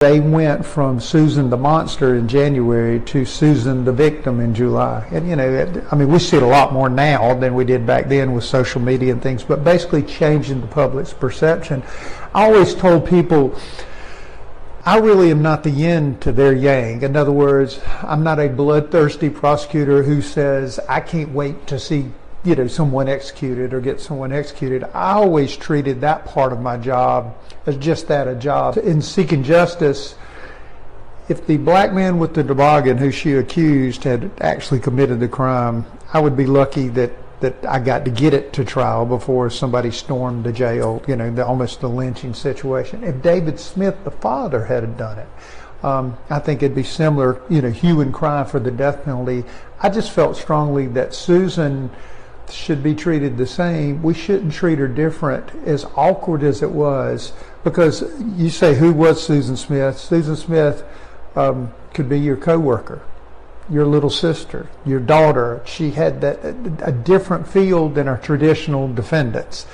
They went from Susan the monster in January to Susan the victim in July. And you know, I mean, we see it a lot more now than we did back then with social media and things, but basically changing the public's perception. I always told people, I really am not the yin to their yang. In other words, I'm not a bloodthirsty prosecutor who says, I can't wait to see, you know, someone executed or get someone executed. I always treated that part of my job as just that, a job. In seeking justice, if the black man with the toboggan who she accused had actually committed the crime, I would be lucky that I got to get it to trial before somebody stormed the jail, you know, almost the lynching situation. If David Smith, the father, had done it, I think it'd be similar, you know, hue and cry for the death penalty. I just felt strongly that Susan should be treated the same. We shouldn't treat her different, as awkward as it was, because you say, who was Susan Smith? Susan Smith could be your coworker, your little sister, your daughter. She had a different field than our traditional defendants.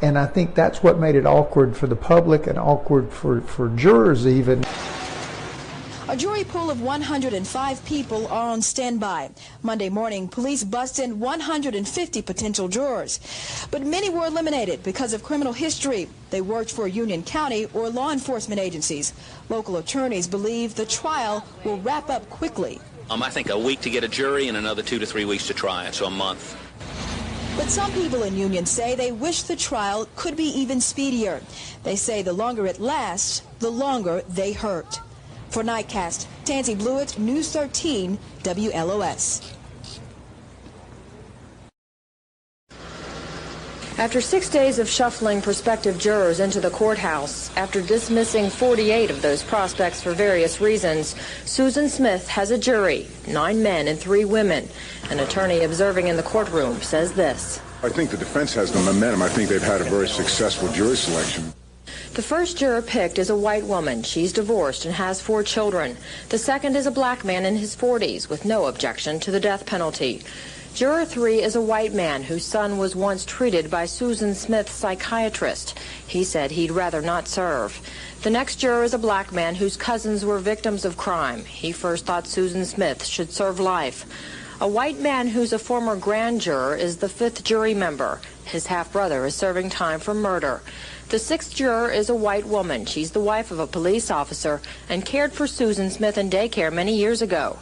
And I think that's what made it awkward for the public and awkward for jurors even. A jury pool of 105 people are on standby. Monday morning, police bussed in 150 potential jurors. But many were eliminated because of criminal history. They worked for Union County or law enforcement agencies. Local attorneys believe the trial will wrap up quickly. I think a week to get a jury and another 2 to 3 weeks to try it, so a month. But some people in Union say they wish the trial could be even speedier. They say the longer it lasts, the longer they hurt. For Nightcast, Tansy Blewett, News 13, WLOS. After 6 days of shuffling prospective jurors into the courthouse, after dismissing 48 of those prospects for various reasons, Susan Smith has a jury, 9 men and 3 women. An attorney observing in the courtroom says this. I think the defense has the momentum. I think they've had a very successful jury selection. The first juror picked is a white woman. She's divorced and has 4 children. The second is a black man in his 40s with no objection to the death penalty. Juror 3 is a white man whose son was once treated by Susan Smith's psychiatrist. He said he'd rather not serve. The next juror is a black man whose cousins were victims of crime. He first thought Susan Smith should serve life. A white man who's a former grand juror is the 5th jury member. His half-brother is serving time for murder. The 6th juror is a white woman. She's the wife of a police officer and cared for Susan Smith in daycare many years ago.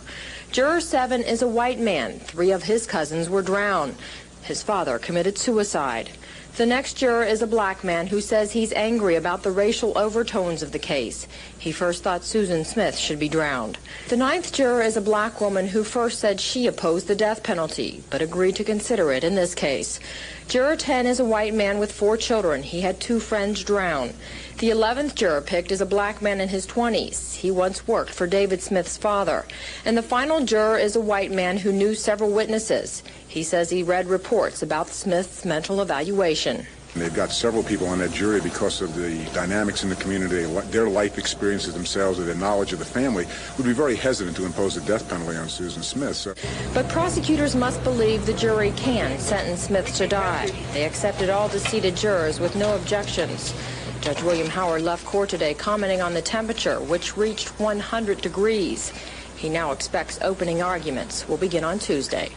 Juror 7 is a white man. 3 of his cousins were drowned. His father committed suicide. The next juror is a black man who says he's angry about the racial overtones of the case. He first thought Susan Smith should be drowned. The 9th juror is a black woman who first said she opposed the death penalty, but agreed to consider it in this case. Juror 10 is a white man with 4 children. He had 2 friends drown. The 11th juror picked is a black man in his 20s. He once worked for David Smith's father. And the final juror is a white man who knew several witnesses. He says he read reports about Smith's mental evaluation. They've got several people on that jury because of the dynamics in the community, their life experiences themselves, or their knowledge of the family, would be very hesitant to impose a death penalty on Susan Smith. So. But prosecutors must believe the jury can sentence Smith to die. They accepted all the seated jurors with no objections. Judge William Howard left court today commenting on the temperature, which reached 100 degrees. He now expects opening arguments will begin on Tuesday.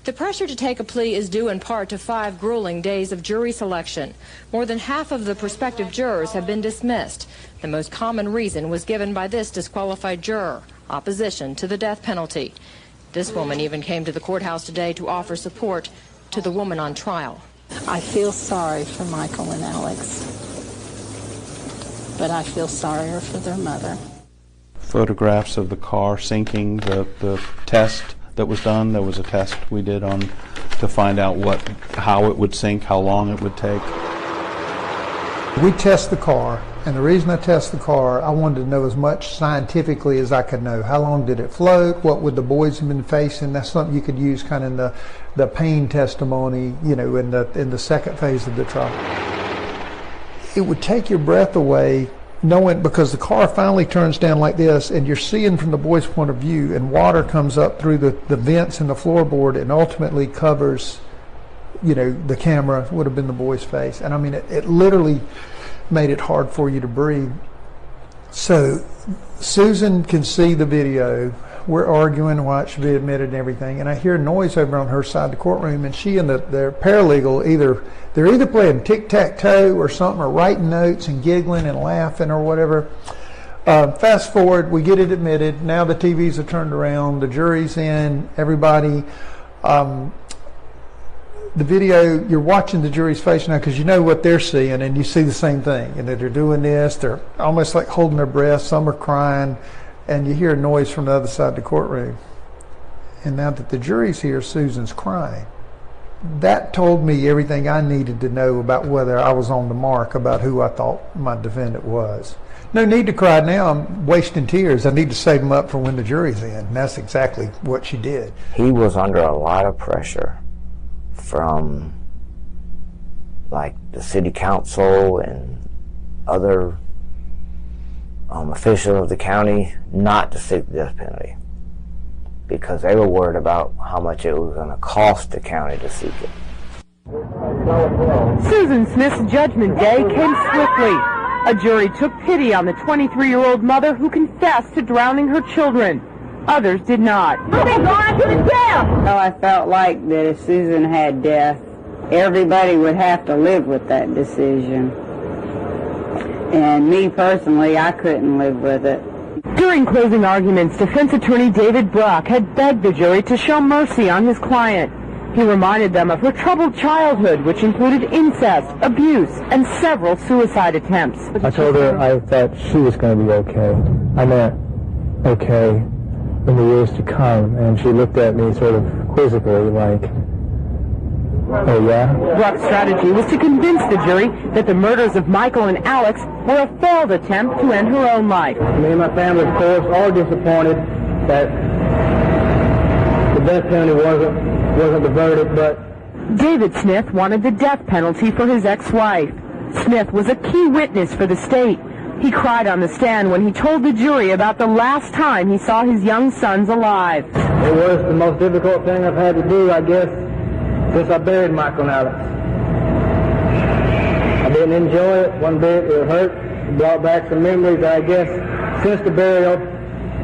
The pressure to take a plea is due in part to 5 grueling days of jury selection. More than half of the prospective jurors have been dismissed. The most common reason was given by this disqualified juror, opposition to the death penalty. This woman even came to the courthouse today to offer support to the woman on trial. I feel sorry for Michael and Alex, but I feel sorrier for their mother. Photographs of the car sinking, the test that was done. There was a test we did to find out how it would sink, how long it would take. We test the car, and the reason I test the car, I wanted to know as much scientifically as I could know. How long did it float? What would the boys have been facing? That's something you could use kind of in the pain testimony, you know, in the second phase of the trial. It would take your breath away knowing, because the car finally turns down like this and you're seeing from the boy's point of view, and water comes up through the vents in the floorboard and ultimately covers, you know, the camera would have been the boy's face. And I mean, it literally made it hard for you to breathe. So Susan can see the video. We're arguing why it should be admitted and everything, and I hear noise over on her side of the courtroom, and she and their paralegal they're either playing tic-tac-toe or something, or writing notes and giggling and laughing or whatever. Fast forward, we get it admitted. Now the TVs are turned around, the jury's in, everybody. The video, you're watching the jury's face now because you know what they're seeing, and you see the same thing, and that they're doing this, they're almost like holding their breath, some are crying, and you hear a noise from the other side of the courtroom. And now that the jury's here, Susan's crying. That told me everything I needed to know about whether I was on the mark about who I thought my defendant was. No need to cry now. I'm wasting tears. I need to save them up for when the jury's in. And that's exactly what she did. He was under a lot of pressure from like the city council and other officials of the county not to seek the death penalty because they were worried about how much it was going to cost the county to seek it. Susan Smith's judgment day came swiftly. A jury took pity on the 23-year-old mother who confessed to drowning her children. Others did not. Well, I felt like that if Susan had death, everybody would have to live with that decision. And me personally, I couldn't live with it. During closing arguments, defense attorney David Brock had begged the jury to show mercy on his client. He reminded them of her troubled childhood, which included incest, abuse, and several suicide attempts. I told her I thought she was going to be okay. I meant okay in the years to come, and she looked at me sort of quizzically like, oh yeah? Brock's strategy was to convince the jury that the murders of Michael and Alex were a failed attempt to end her own life. Me and my family, of course, all disappointed that the death penalty wasn't the verdict, but... David Smith wanted the death penalty for his ex-wife. Smith was a key witness for the state. He cried on the stand when he told the jury about the last time he saw his young sons alive. It was the most difficult thing I've had to do, I guess, since I buried Michael and Alex. I didn't enjoy it one bit. It hurt. It brought back some memories that I guess since the burial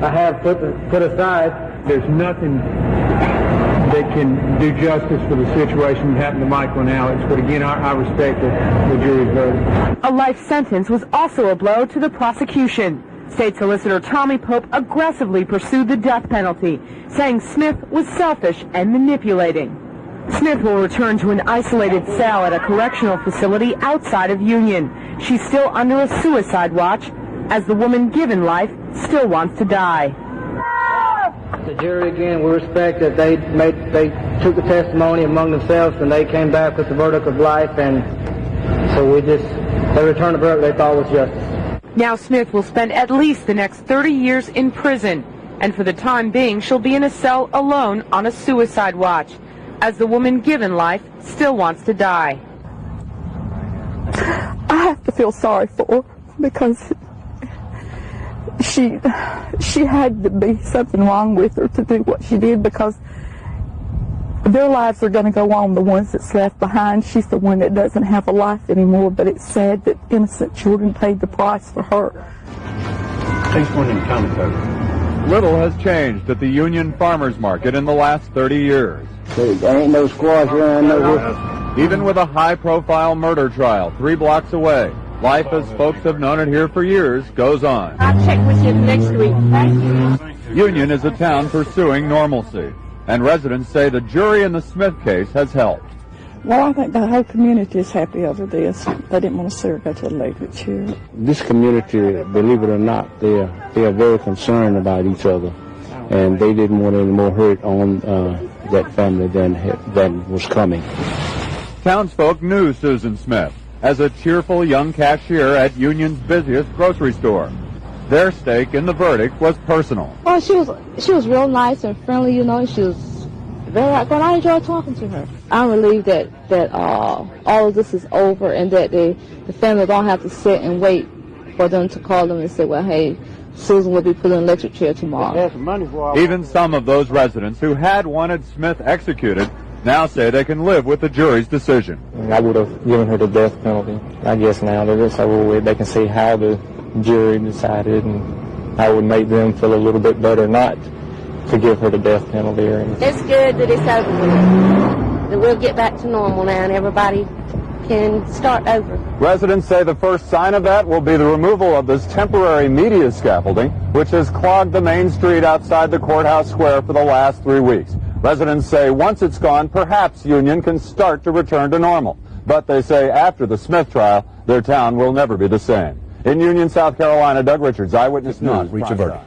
I have put aside. There's nothing that can do justice for the situation that happened to Michael and Alex, but again, I respect the jury's verdict. A life sentence was also a blow to the prosecution. State Solicitor Tommy Pope aggressively pursued the death penalty, saying Smith was selfish and manipulating. Smith will return to an isolated cell at a correctional facility outside of Union. She's still under a suicide watch, as the woman given life still wants to die. The jury, again, we respect that they took the testimony among themselves and they came back with the verdict of life, and so they returned the verdict they thought was justice. Now Smith will spend at least the next 30 years in prison, and for the time being she'll be in a cell alone on a suicide watch, as the woman given life still wants to die. I have to feel sorry for her because she had to be something wrong with her to do what she did, because their lives are going to go on, the ones that's left behind. She's the one that doesn't have a life anymore, but it's sad that innocent children paid the price for her. Thanks for your comment. Little has changed at the Union Farmers Market in the last 30 years. There ain't no squash around no. Even with a high-profile murder trial 3 blocks away, life as folks have known it here for years goes on. I'll check with you next week. Thank you. Union is a town pursuing normalcy, and residents say the jury in the Smith case has helped. Well, I think the whole community is happy over this. They didn't want to see her go to the electric chair. This community, believe it or not, they are very concerned about each other, and they didn't want any more hurt on that family than was coming. Townsfolk knew Susan Smith as a cheerful young cashier at Union's busiest grocery store. Their stake in the verdict was personal. Oh, she was real nice and friendly, you know. She was very outgoing. I enjoyed talking to her. I'm relieved that all of this is over, and that the family don't have to sit and wait for them to call them and say, well, hey, Susan will be put in an electric chair tomorrow. Even some of those residents who had wanted Smith executed now say they can live with the jury's decision. I would have given her the death penalty. I guess now that it's over with, they can see how the jury decided, and I would make them feel a little bit better not to give her the death penalty or anything. It's good that it's over with. That we'll get back to normal now and everybody can start over. Residents say the first sign of that will be the removal of this temporary media scaffolding, which has clogged the main street outside the courthouse square for the last 3 weeks. Residents say once it's gone, perhaps Union can start to return to normal. But they say after the Smith trial, their town will never be the same. In Union, South Carolina, Doug Richards, Eyewitness News. Reach a verdict.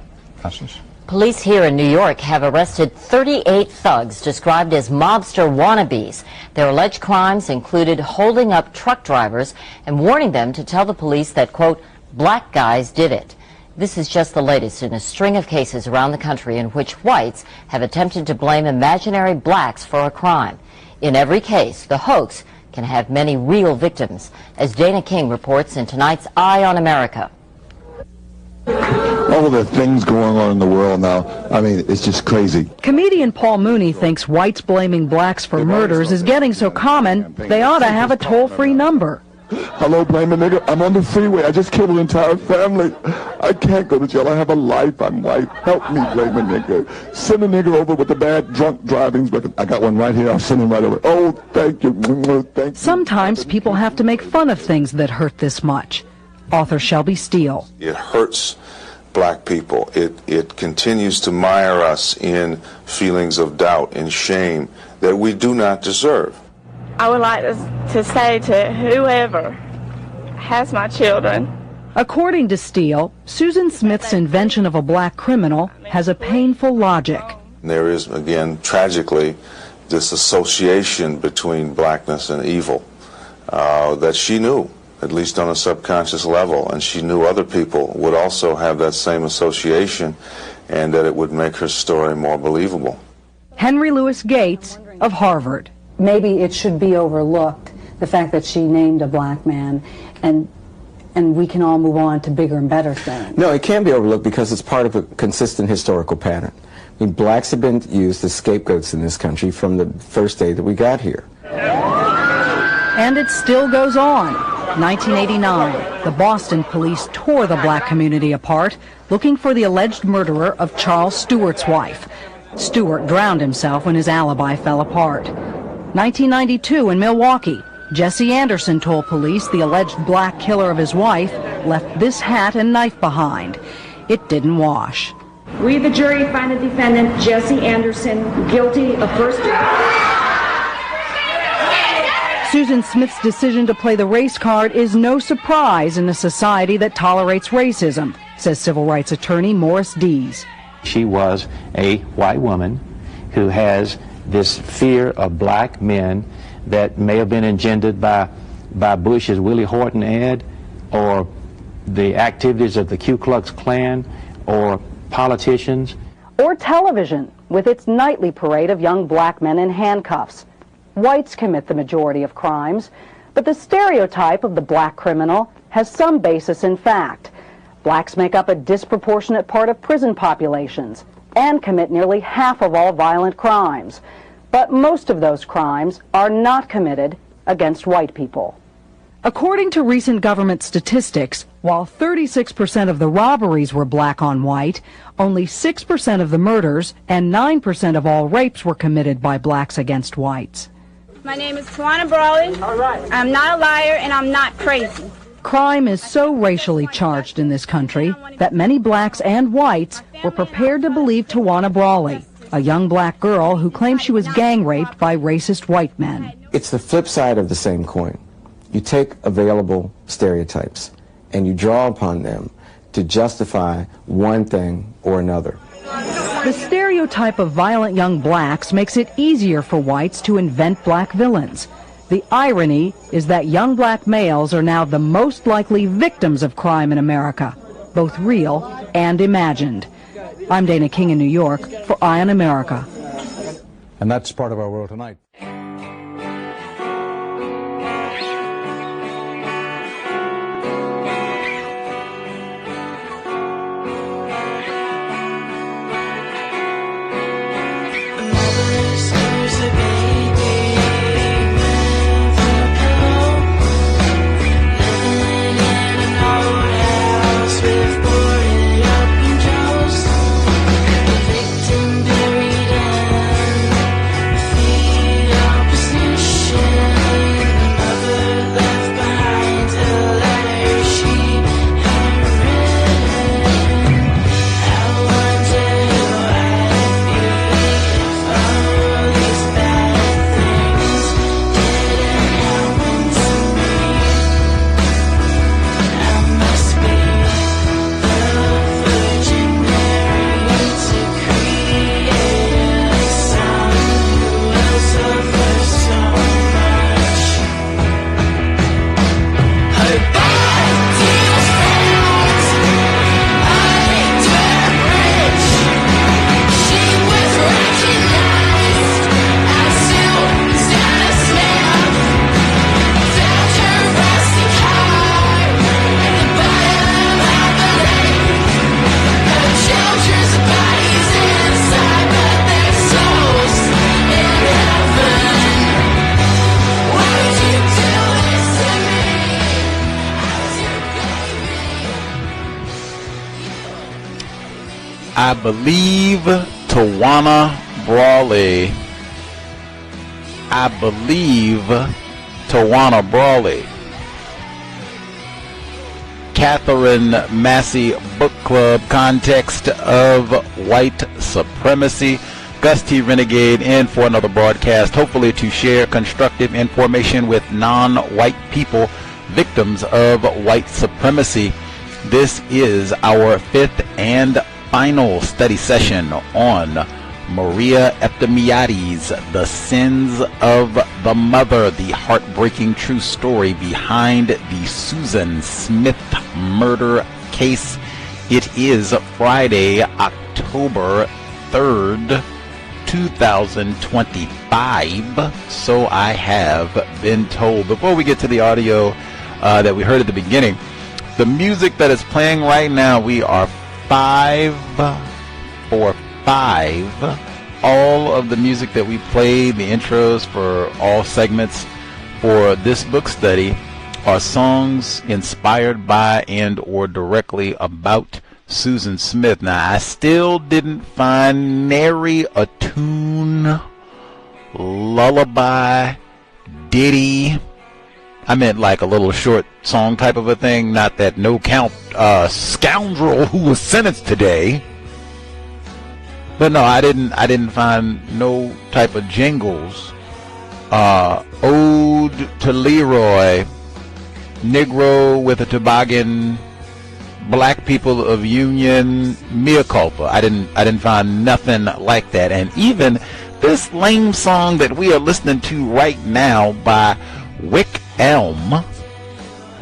Police here in New York have arrested 38 thugs described as mobster wannabes. Their alleged crimes included holding up truck drivers and warning them to tell the police that, quote, black guys did it. This is just the latest in a string of cases around the country in which whites have attempted to blame imaginary blacks for a crime. In every case, the hoax can have many real victims, as Dana King reports in tonight's Eye on America. All of the things going on in the world now, I mean, it's just crazy. Comedian Paul Mooney thinks whites blaming blacks for murders is getting so common, they ought to have a toll-free number. Hello, blame a nigger. I'm on the freeway. I just killed an entire family. I can't go to jail. I have a life. I'm white. Help me, blame a nigger. Send a nigger over with the bad drunk driving record. I got one right here. I'll send him right over. Oh, thank you. Thank you. Sometimes people have to make fun of things that hurt this much. Author Shelby Steele. It hurts black people. It continues to mire us in feelings of doubt and shame that we do not deserve. I would like to say to whoever has my children. According to Steele, Susan Smith's invention of a black criminal has a painful logic. There is, again, tragically, this association between blackness and evil that she knew, at least on a subconscious level, and she knew other people would also have that same association and that it would make her story more believable. Henry Louis Gates of Harvard. Maybe it should be overlooked, the fact that she named a black man, and we can all move on to bigger and better things. No, it can be overlooked because it's part of a consistent historical pattern. I mean, blacks have been used as scapegoats in this country from the first day that we got here. And it still goes on. 1989, the Boston police tore the black community apart, looking for the alleged murderer of Charles Stewart's wife. Stewart drowned himself when his alibi fell apart. 1992 in Milwaukee, Jesse Anderson told police the alleged black killer of his wife left this hat and knife behind. It didn't wash. We, the jury, find the defendant, Jesse Anderson, guilty of first degree. Susan Smith's decision to play the race card is no surprise in a society that tolerates racism, says civil rights attorney Morris Dees. She was a white woman who has this fear of black men that may have been engendered by Bush's Willie Horton ad, or the activities of the Ku Klux Klan, or politicians. Or television, with its nightly parade of young black men in handcuffs. Whites commit the majority of crimes, but the stereotype of the black criminal has some basis in fact. Blacks make up a disproportionate part of prison populations and commit nearly half of all violent crimes. But most of those crimes are not committed against white people. According to recent government statistics, while 36% of the robberies were black on white, only 6% of the murders and 9% of all rapes were committed by blacks against whites. My name is Tawana Brawley. I'm not a liar and I'm not crazy. Crime is so racially charged in this country that many blacks and whites were prepared to believe Tawana Brawley, a young black girl who claimed she was gang raped by racist white men. It's the flip side of the same coin. You take available stereotypes and you draw upon them to justify one thing or another. The stereotype of violent young blacks makes it easier for whites to invent black villains. The irony is that young black males are now the most likely victims of crime in America, both real and imagined. I'm Dana King in New York for Eye on America. And that's part of our world tonight. I believe Tawana Brawley. I believe Tawana Brawley. Katherine Massey Book Club, Context of White Supremacy. Gus T. Renegade in for another broadcast, hopefully to share constructive information with non-white people, victims of white supremacy. This is our 5th and final study session on Maria Eftimiades, The Sins of the Mother, the heartbreaking true story behind the Susan Smith murder case. It is Friday, October 3rd, 2025, so I have been told. Before we get to the audio that we heard at the beginning, the music that is playing right now, we are 5 for 5. All of the music that we played, the intros for all segments for this book study, are songs inspired by and or directly about Susan Smith. Now, I still didn't find nary a tune, lullaby, ditty. I meant like a little short song type of a thing, not that no count scoundrel who was sentenced today. But no, I didn't find no type of jingles. Ode to Leroy, Negro with a toboggan, Black people of Union, mea culpa. I didn't find nothing like that. And even this lame song that we are listening to right now by Wick Elm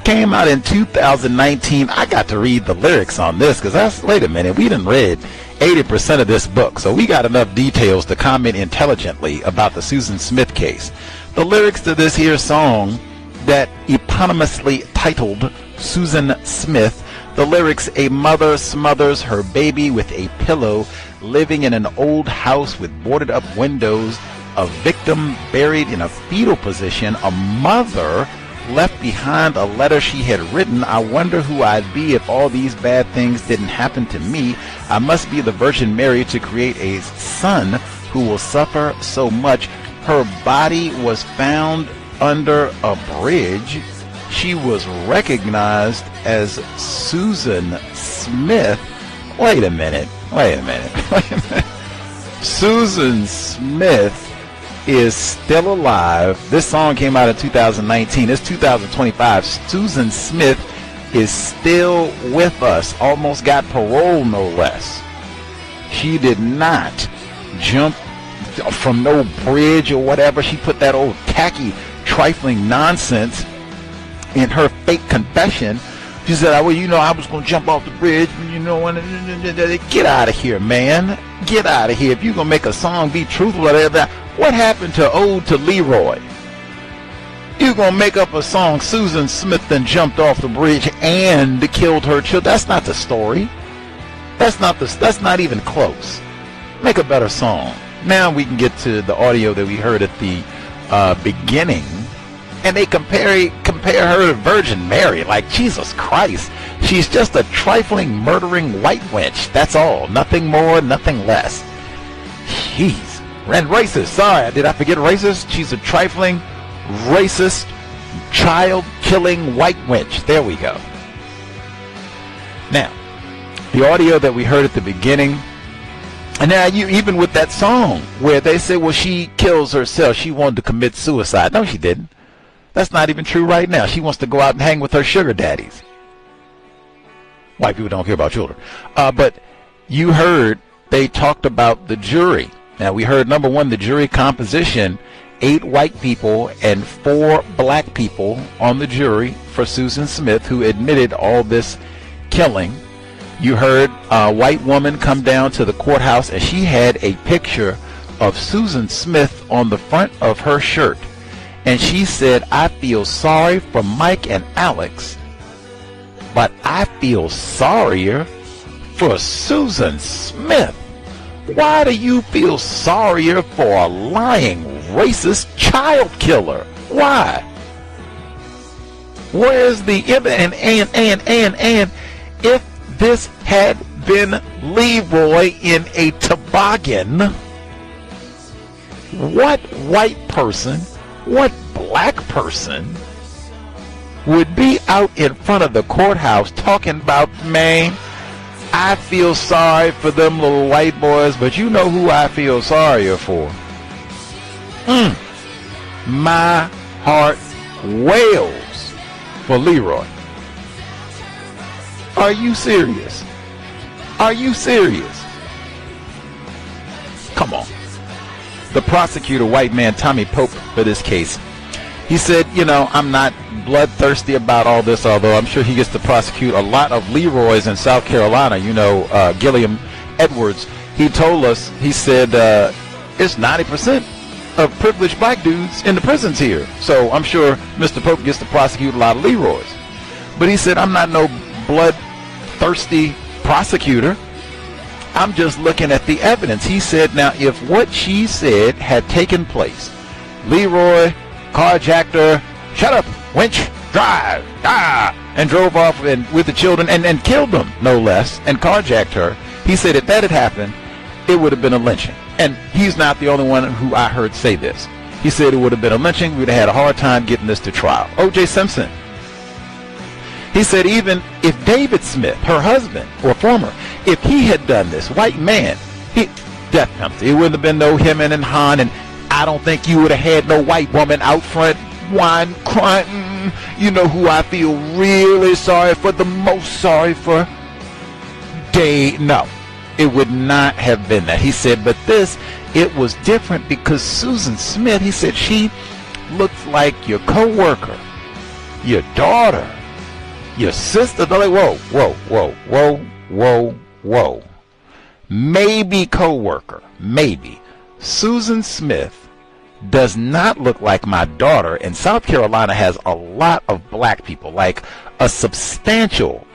came out in 2019. I got to read the lyrics on this because wait a minute, we done read 80% of this book, so we got enough details to comment intelligently about the Susan Smith case. The lyrics to this here song that eponymously titled Susan Smith, the lyrics: a mother smothers her baby with a pillow, living in an old house with boarded up windows, a victim buried in a fetal position, a mother left behind a letter she had written. I wonder who I'd be if all these bad things didn't happen to me. I must be the Virgin Mary to create a son who will suffer so much. Her body was found under a bridge. She was recognized as Susan Smith. Wait a minute. Susan Smith is still alive. This song came out in 2019. It's 2025. Susan Smith is still with us. Almost got parole, no less. She did not jump from no bridge or whatever. She put that old tacky, trifling nonsense in her fake confession. She said, well, I was going to jump off the bridge, get out of here, man. Get out of here. If you're going to make a song be truthful, what happened to Ode to Leroy? You're going to make up a song, Susan Smith then jumped off the bridge and killed her children. That's not the story. That's not even close. Make a better song. Now we can get to the audio that we heard at the beginning. And they compare her to Virgin Mary. Like, Jesus Christ. She's just a trifling, murdering white wench. That's all. Nothing more, nothing less. Jeez. And racist. Sorry, did I forget racist? She's a trifling, racist, child-killing white wench. There we go. Now, the audio that we heard at the beginning, and now even with that song where they say, well, she kills herself. She wanted to commit suicide. No, she didn't. That's not even true right now. She wants to go out and hang with her sugar daddies. White people don't care about children. But you heard they talked about the jury. Now, we heard, number one, the jury composition, 8 white people and 4 black people on the jury for Susan Smith, who admitted all this killing. You heard a white woman come down to the courthouse, and she had a picture of Susan Smith on the front of her shirt. And she said, I feel sorry for Mike and Alex, but I feel sorrier for Susan Smith. Why do you feel sorrier for a lying, racist child killer? Why? Where's the and if this had been Leroy in a toboggan, what white person, what black person would be out in front of the courthouse talking about, man, I feel sorry for them little white boys, but you know who I feel sorrier for? My heart wails for Leroy. Are you serious? Are you serious? Come on. The prosecutor, white man Tommy Pope, for this case, he said, you know, I'm not bloodthirsty about all this, although I'm sure he gets to prosecute a lot of Leroys in South Carolina. You know, Gilliam Edwards, he told us, he said, it's 90% of privileged black dudes in the prisons here. So I'm sure Mr. Pope gets to prosecute a lot of Leroys. But he said, I'm not no bloodthirsty prosecutor. I'm just looking at the evidence. He said, now, if what she said had taken place, Leroy carjacked her, shut up, wench, drive, and drove off with the children and killed them, no less, and carjacked her. He said if that had happened, it would have been a lynching. And he's not the only one who I heard say this. He said it would have been a lynching. We would have had a hard time getting this to trial. O.J. Simpson. He said even if David Smith, her husband, or former, if he had done this, white man, death penalty. It wouldn't have been no him and Han, and I don't think you would have had no white woman out front whine, crying, you know who I feel really sorry for, the most sorry for? No, it would not have been that. He said, but this, it was different because Susan Smith, he said, she looks like your co-worker, your daughter, your sister. They're like, whoa. Maybe co-worker, maybe. Susan Smith does not look like my daughter, and South Carolina has a lot of black people, like a substantial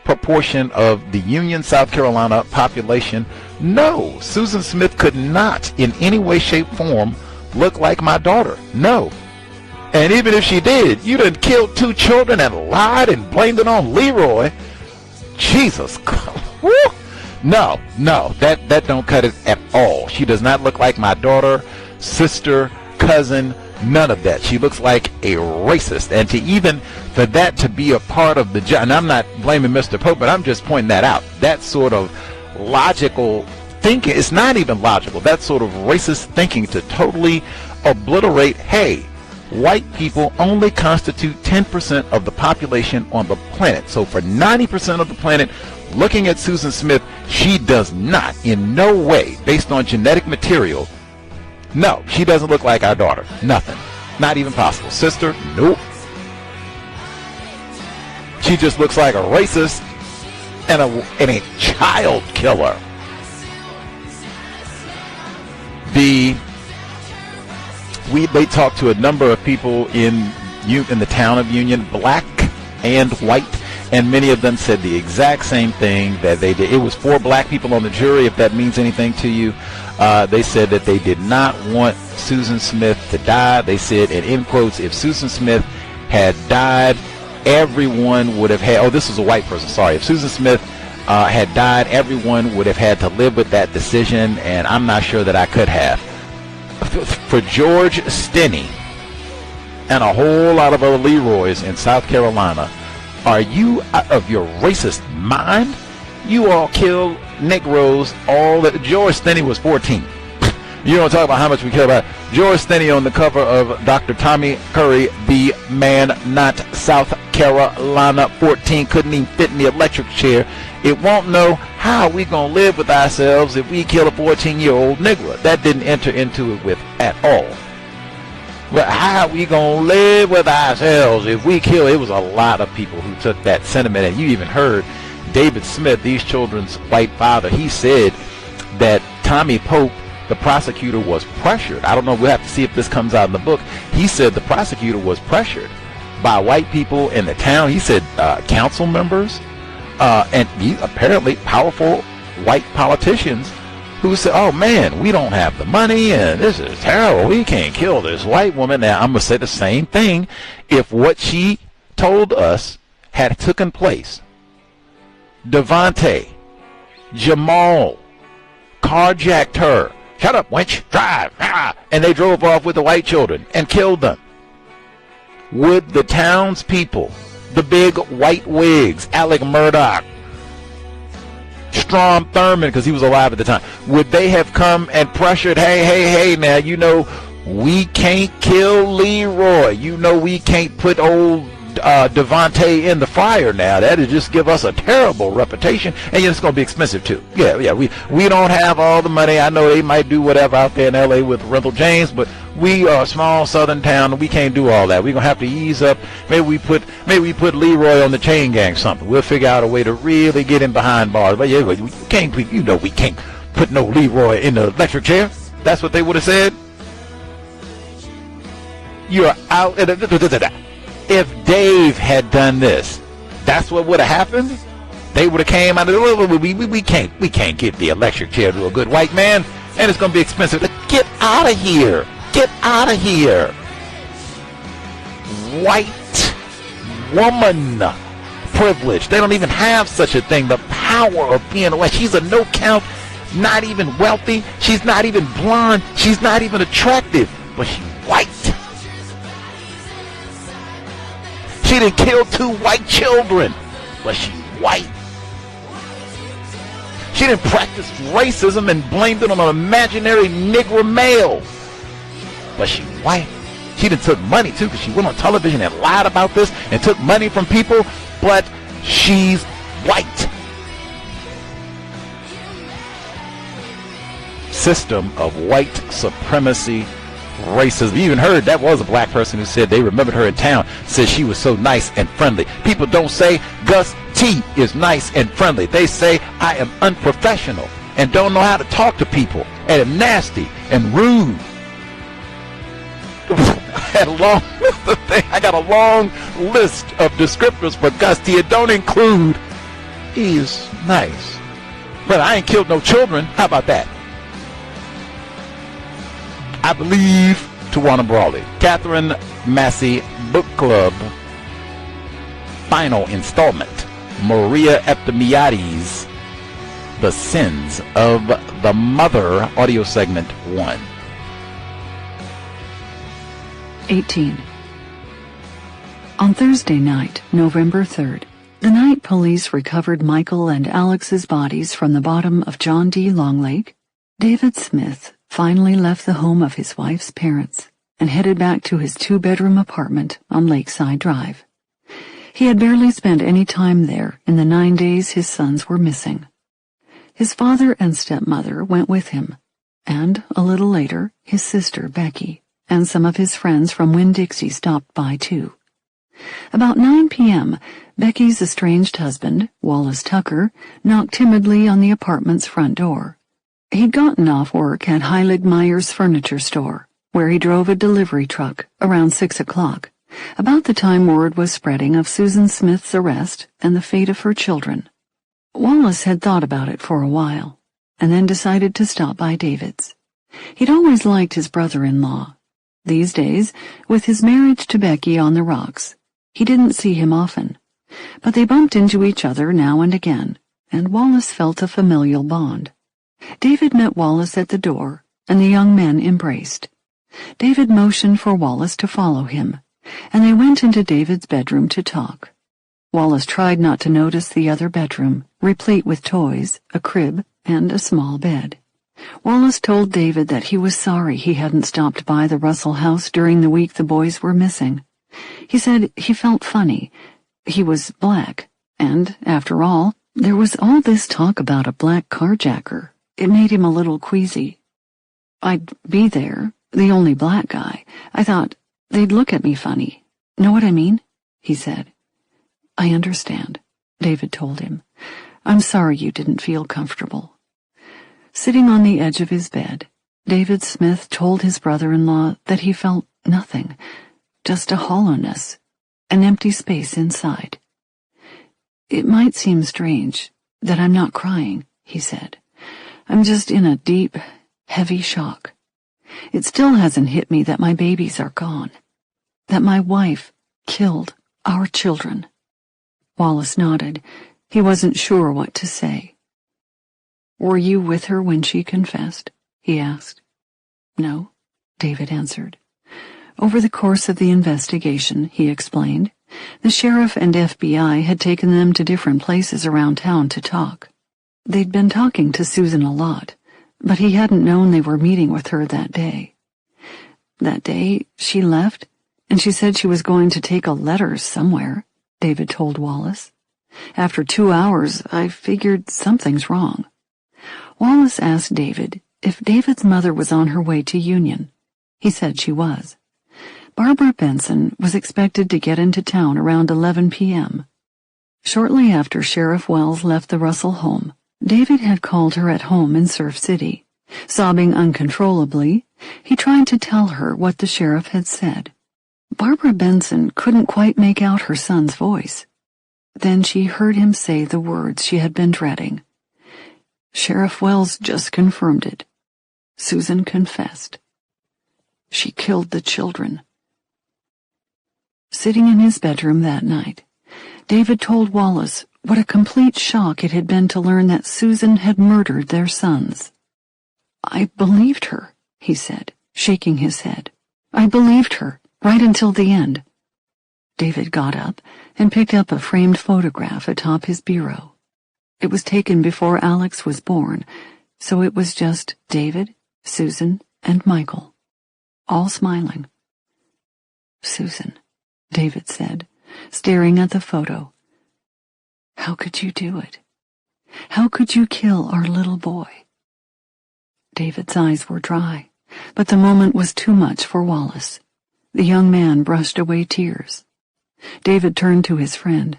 proportion of the Union, South Carolina population. No, Susan Smith could not in any way, shape, form look like my daughter. No. And even if she did, you done killed 2 children and lied and blamed it on Leroy. Jesus. Woo. No, that don't cut it at all. She does not look like my daughter, sister, cousin, none of that. She looks like a racist. And to even for that to be a part of the job, and I'm not blaming Mr. Pope, but I'm just pointing that out. That sort of logical thinking, it's not even logical. That sort of racist thinking to totally obliterate, hey, white people only constitute 10% of the population on the planet. So for 90% of the planet, looking at Susan Smith, she does not in no way, based on genetic material, no, she doesn't look like our daughter. Nothing. Not even possible. Sister, nope. She just looks like a racist and a child killer. They talked to a number of people in the town of Union, black and white, and many of them said the exact same thing that they did. It was 4 black people on the jury, if that means anything to you. They said that they did not want Susan Smith to die. They said, and in quotes, if Susan Smith had died, everyone would have had, this was a white person, sorry. If Susan Smith had died, everyone would have had to live with that decision, and I'm not sure that I could have. For George Stinney and a whole lot of other Leroys in South Carolina, are you out of your racist mind? You all killed Negroes. George Stinney was 14. You don't talk about how much we care about George Stinney on the cover of Dr. Tommy Curry, the man, not South Carolina. 14, couldn't even fit in the electric chair. It won't know how we gonna live with ourselves if we kill a 14-year-old Negro. That didn't enter into it with at all. But how we gonna live with ourselves if we kill? It was a lot of people who took that sentiment, and you even heard David Smith, these children's white father. He said that Tommy Pope, the prosecutor, was pressured. I don't know. We'll have to see if this comes out in the book. He said the prosecutor was pressured by white people in the town. He said council members and apparently powerful white politicians who said, oh man, we don't have the money and this is terrible. We can't kill this white woman. Now I'm going to say the same thing. If what she told us had taken place, Devontae, Jamal carjacked her. Shut up, wench, drive. And they drove off with the white children and killed them. Would the townspeople, the big white wigs, Alec Murdoch, Strom Thurmond, because he was alive at the time, would they have come and pressured, hey, now, you know, we can't kill Leroy. You know, we can't put old Devontae in the fire now. That'd just give us a terrible reputation, and it's going to be expensive too. Yeah, we don't have all the money. I know they might do whatever out there in L.A. with Orenthal James, but we are a small southern town, and we can't do all that. We're going to have to ease up. Maybe we put Leroy on the chain gang something. We'll figure out a way to really get him behind bars. But yeah, we can't put no Leroy in the electric chair. That's what they would have said. You're out. If Dave had done this, that's what would have happened. They would have came out of we can't get the electric chair to a good white man, and it's going to be expensive. Get out of here. Get out of here. White woman privilege. They don't even have such a thing. The power of being white. She's a no count, not even wealthy. She's not even blonde. She's not even attractive, but she's white. She didn't kill 2 white children, but she's white. She didn't practice racism and blamed it on an imaginary Negro male, but she's white. She didn't took money too, because she went on television and lied about this and took money from people, but she's white. System of white supremacy. Racism. You even heard that was a black person who said they remembered her in town, said she was so nice and friendly. People don't say Gus T is nice and friendly. They say I am unprofessional and don't know how to talk to people and am nasty and rude. I got a long list of descriptors for Gus T. It don't include he's nice. But I ain't killed no children. How about that? I believe Tawana Brawley. Katherine Massey Book Club. Final installment. Maria Eftimiades. The Sins of the Mother. Audio segment 1. 18. On Thursday night, November 3rd, the night police recovered Michael and Alex's bodies from the bottom of John D. Long Lake, David Smith finally left the home of his wife's parents and headed back to his 2-bedroom apartment on Lakeside Drive. He had barely spent any time there in the 9 days his sons were missing. His father and stepmother went with him, and a little later, his sister, Becky, and some of his friends from Winn-Dixie stopped by too. About 9 p.m., Becky's estranged husband, Wallace Tucker, knocked timidly on the apartment's front door. He'd gotten off work at Heilig Meyer's furniture store, where he drove a delivery truck around 6 o'clock, about the time word was spreading of Susan Smith's arrest and the fate of her children. Wallace had thought about it for a while, and then decided to stop by David's. He'd always liked his brother-in-law. These days, with his marriage to Becky on the rocks, he didn't see him often, but they bumped into each other now and again, and Wallace felt a familial bond. David met Wallace at the door, and the young men embraced. David motioned for Wallace to follow him, and they went into David's bedroom to talk. Wallace tried not to notice the other bedroom, replete with toys, a crib, and a small bed. Wallace told David that he was sorry he hadn't stopped by the Russell house during the week the boys were missing. He said he felt funny. He was black, and, after all, there was all this talk about a black carjacker. It made him a little queasy. I'd be there, the only black guy. I thought they'd look at me funny. Know what I mean? He said. I understand, David told him. I'm sorry you didn't feel comfortable. Sitting on the edge of his bed, David Smith told his brother-in-law that he felt nothing, just a hollowness, an empty space inside. It might seem strange that I'm not crying, he said. I'm just in a deep, heavy shock. It still hasn't hit me that my babies are gone, that my wife killed our children. Wallace nodded. He wasn't sure what to say. Were you with her when she confessed? He asked. No, David answered. Over the course of the investigation, he explained, the sheriff and FBI had taken them to different places around town to talk. They'd been talking to Susan a lot, but he hadn't known they were meeting with her that day. That day, she left, and she said she was going to take a letter somewhere, David told Wallace. After 2 hours, I figured something's wrong. Wallace asked David if David's mother was on her way to Union. He said she was. Barbara Benson was expected to get into town around 11 p.m. Shortly after Sheriff Wells left the Russell home, David had called her at home in Surf City. Sobbing uncontrollably, he tried to tell her what the sheriff had said. Barbara Benson couldn't quite make out her son's voice. Then she heard him say the words she had been dreading. Sheriff Wells just confirmed it. Susan confessed. She killed the children. Sitting in his bedroom that night, David told Wallace what a complete shock it had been to learn that Susan had murdered their sons. I believed her, he said, shaking his head. I believed her, right until the end. David got up and picked up a framed photograph atop his bureau. It was taken before Alex was born, so it was just David, Susan, and Michael, all smiling. Susan, David said, staring at the photo. How could you do it? How could you kill our little boy? David's eyes were dry, but the moment was too much for Wallace. The young man brushed away tears. David turned to his friend.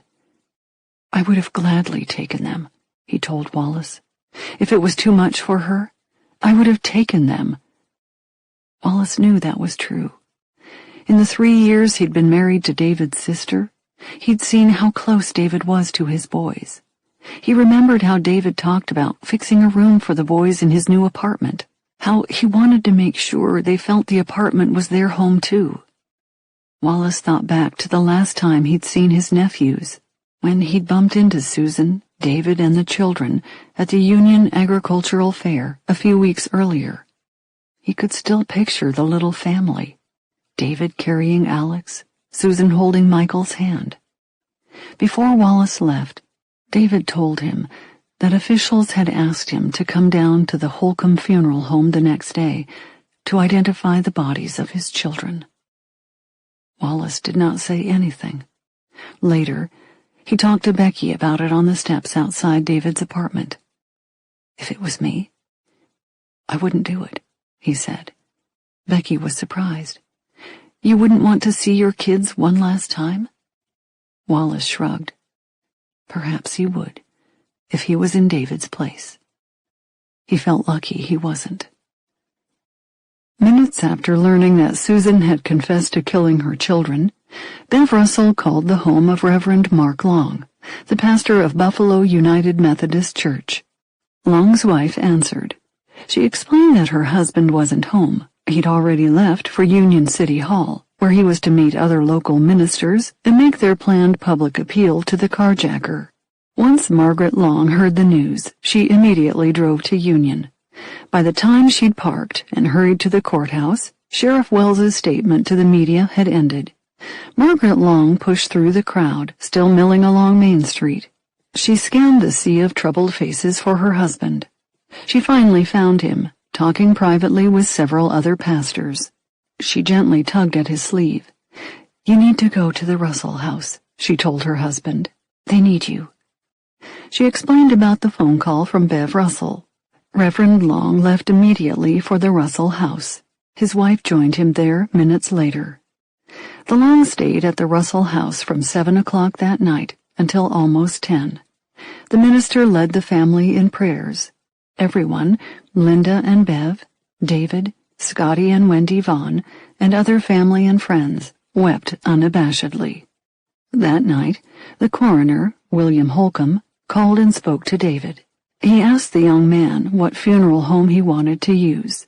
I would have gladly taken them, he told Wallace. If it was too much for her, I would have taken them. Wallace knew that was true. In the 3 years he'd been married to David's sister, he'd seen how close David was to his boys. He remembered how David talked about fixing a room for the boys in his new apartment, how he wanted to make sure they felt the apartment was their home too. Wallace thought back to the last time he'd seen his nephews, when he'd bumped into Susan, David, and the children at the Union Agricultural Fair a few weeks earlier. He could still picture the little family, David carrying Alex, Susan holding Michael's hand. Before Wallace left, David told him that officials had asked him to come down to the Holcomb Funeral Home the next day to identify the bodies of his children. Wallace did not say anything. Later, he talked to Becky about it on the steps outside David's apartment. If it was me, I wouldn't do it, he said. Becky was surprised. You wouldn't want to see your kids one last time? Wallace shrugged. Perhaps he would, if he was in David's place. He felt lucky he wasn't. Minutes after learning that Susan had confessed to killing her children, Bev Russell called the home of Reverend Mark Long, the pastor of Buffalo United Methodist Church. Long's wife answered. She explained that her husband wasn't home. He'd already left for Union City Hall, where he was to meet other local ministers and make their planned public appeal to the carjacker. Once Margaret Long heard the news, she immediately drove to Union. By the time she'd parked and hurried to the courthouse, Sheriff Wells's statement to the media had ended. Margaret Long pushed through the crowd, still milling along Main Street. She scanned the sea of troubled faces for her husband. She finally found him, talking privately with several other pastors. She gently tugged at his sleeve. You need to go to the Russell house, she told her husband. They need you. She explained about the phone call from Bev Russell. Reverend Long left immediately for the Russell house. His wife joined him there minutes later. The Longs stayed at the Russell house from 7 o'clock that night until almost 10. The minister led the family in prayers. Everyone, Linda and Bev, David, Scotty and Wendy Vaughn, and other family and friends, wept unabashedly. That night, the coroner, William Holcomb, called and spoke to David. He asked the young man what funeral home he wanted to use.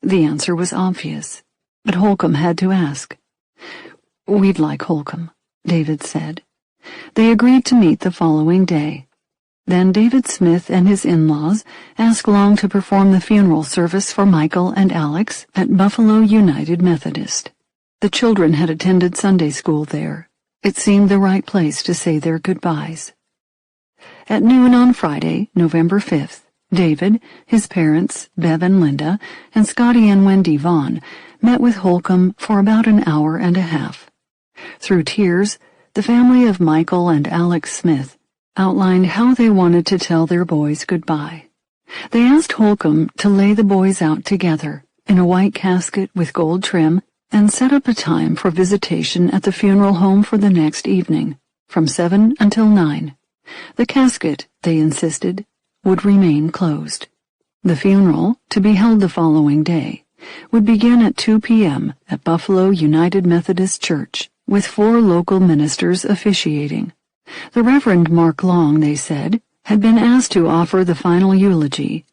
The answer was obvious, but Holcomb had to ask. We'd like Holcomb, David said. They agreed to meet the following day. Then David Smith and his in-laws asked Long to perform the funeral service for Michael and Alex at Buffalo United Methodist. The children had attended Sunday school there. It seemed the right place to say their goodbyes. At noon on Friday, November 5th, David, his parents, Bev and Linda, and Scotty and Wendy Vaughn met with Holcomb for about an hour and a half. Through tears, the family of Michael and Alex Smith outlined how they wanted to tell their boys goodbye. They asked Holcomb to lay the boys out together in a white casket with gold trim and set up a time for visitation at the funeral home for the next evening, from 7 until 9. The casket, they insisted, would remain closed. The funeral, to be held the following day, would begin at 2 p.m. at Buffalo United Methodist Church, with 4 local ministers officiating. The Reverend Mark Long, they said, had been asked to offer the final eulogy.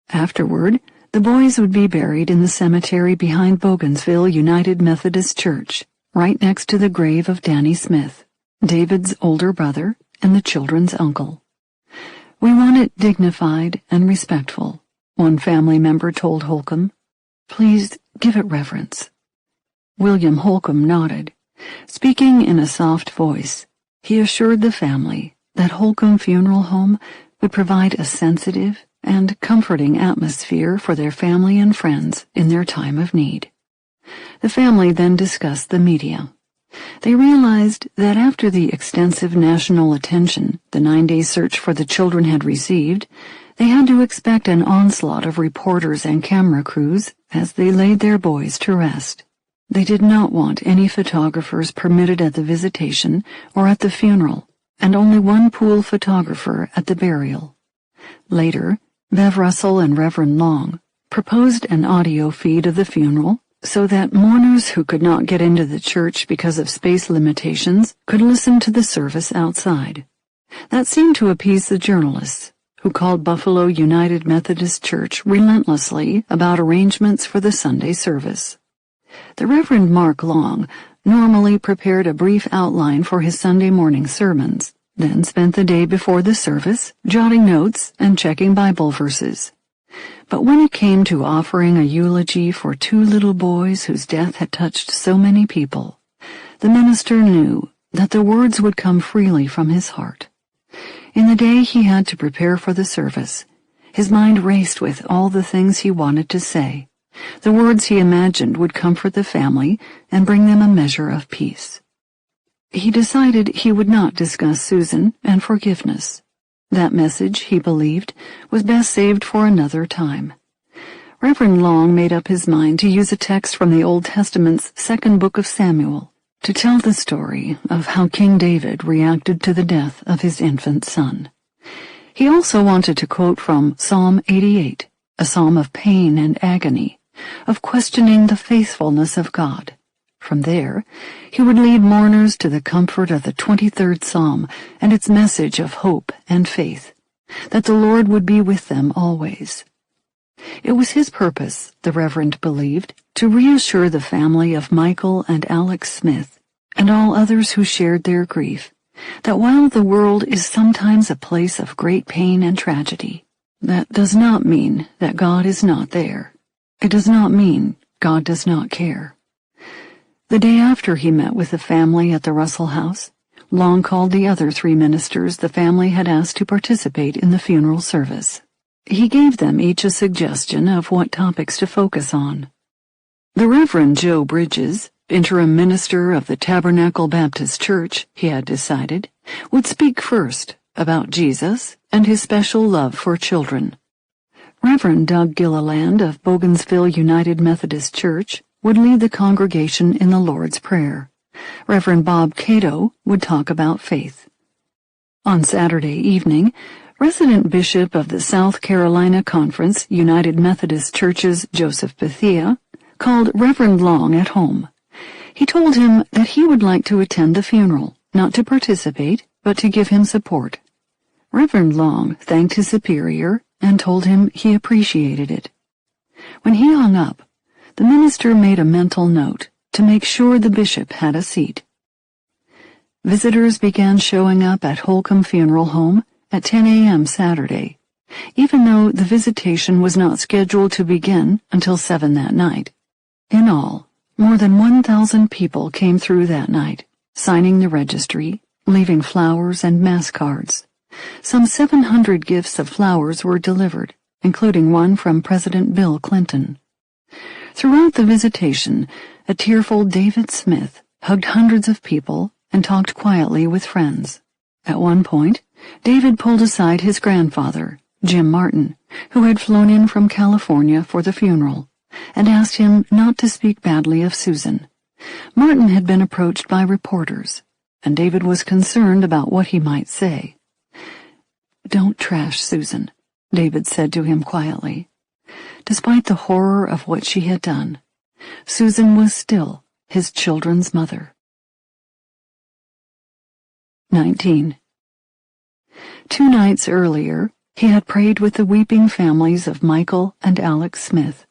Afterward, the boys would be buried in the cemetery behind Bougainville United Methodist Church, right next to the grave of Danny Smith, David's older brother and the children's uncle. "We want it dignified and respectful," one family member told Holcomb. "Please give it reverence." William Holcomb nodded. Speaking in a soft voice, he assured the family that Holcomb Funeral Home would provide a sensitive and comforting atmosphere for their family and friends in their time of need. The family then discussed the media. They realized that after the extensive national attention the 9-day search for the children had received, they had to expect an onslaught of reporters and camera crews as they laid their boys to rest. They did not want any photographers permitted at the visitation or at the funeral, and only one pool photographer at the burial. Later, Bev Russell and Reverend Long proposed an audio feed of the funeral so that mourners who could not get into the church because of space limitations could listen to the service outside. That seemed to appease the journalists, who called Buffalo United Methodist Church relentlessly about arrangements for the Sunday service. The Reverend Mark Long normally prepared a brief outline for his Sunday morning sermons, then spent the day before the service jotting notes and checking Bible verses. But when it came to offering a eulogy for 2 little boys whose death had touched so many people, the minister knew that the words would come freely from his heart. In the day he had to prepare for the service, his mind raced with all the things he wanted to say. The words he imagined would comfort the family and bring them a measure of peace. He decided he would not discuss Susan and forgiveness. That message, he believed, was best saved for another time. Reverend Long made up his mind to use a text from the Old Testament's 2nd book of Samuel to tell the story of how King David reacted to the death of his infant son. He also wanted to quote from Psalm 88, a psalm of pain and agony, of questioning the faithfulness of God. From there, he would lead mourners to the comfort of the 23rd Psalm and its message of hope and faith, that the Lord would be with them always. It was his purpose, the Reverend believed, to reassure the family of Michael and Alex Smith, and all others who shared their grief, that while the world is sometimes a place of great pain and tragedy, that does not mean that God is not there. It does not mean God does not care. The day after he met with the family at the Russell House, Long called the other 3 ministers the family had asked to participate in the funeral service. He gave them each a suggestion of what topics to focus on. The Reverend Joe Bridges, interim minister of the Tabernacle Baptist Church, he had decided, would speak first about Jesus and his special love for children. Reverend Doug Gilliland of Bougainville United Methodist Church would lead the congregation in the Lord's Prayer. Reverend Bob Cato would talk about faith. On Saturday evening, Resident Bishop of the South Carolina Conference United Methodist Church's Joseph Bethia called Reverend Long at home. He told him that he would like to attend the funeral, not to participate, but to give him support. Reverend Long thanked his superior and told him he appreciated it. When he hung up, the minister made a mental note to make sure the bishop had a seat. Visitors began showing up at Holcomb Funeral Home at 10 a.m. Saturday, even though the visitation was not scheduled to begin until 7 that night. In all, more than 1,000 people came through that night, signing the registry, leaving flowers and mass cards. Some 700 gifts of flowers were delivered, including one from President Bill Clinton. Throughout the visitation, a tearful David Smith hugged hundreds of people and talked quietly with friends. At one point, David pulled aside his grandfather, Jim Martin, who had flown in from California for the funeral, and asked him not to speak badly of Susan. Martin had been approached by reporters, and David was concerned about what he might say. "Don't trash Susan," David said to him quietly. Despite the horror of what she had done, Susan was still his children's mother. 19. 2 nights earlier, he had prayed with the weeping families of Michael and Alex Smith.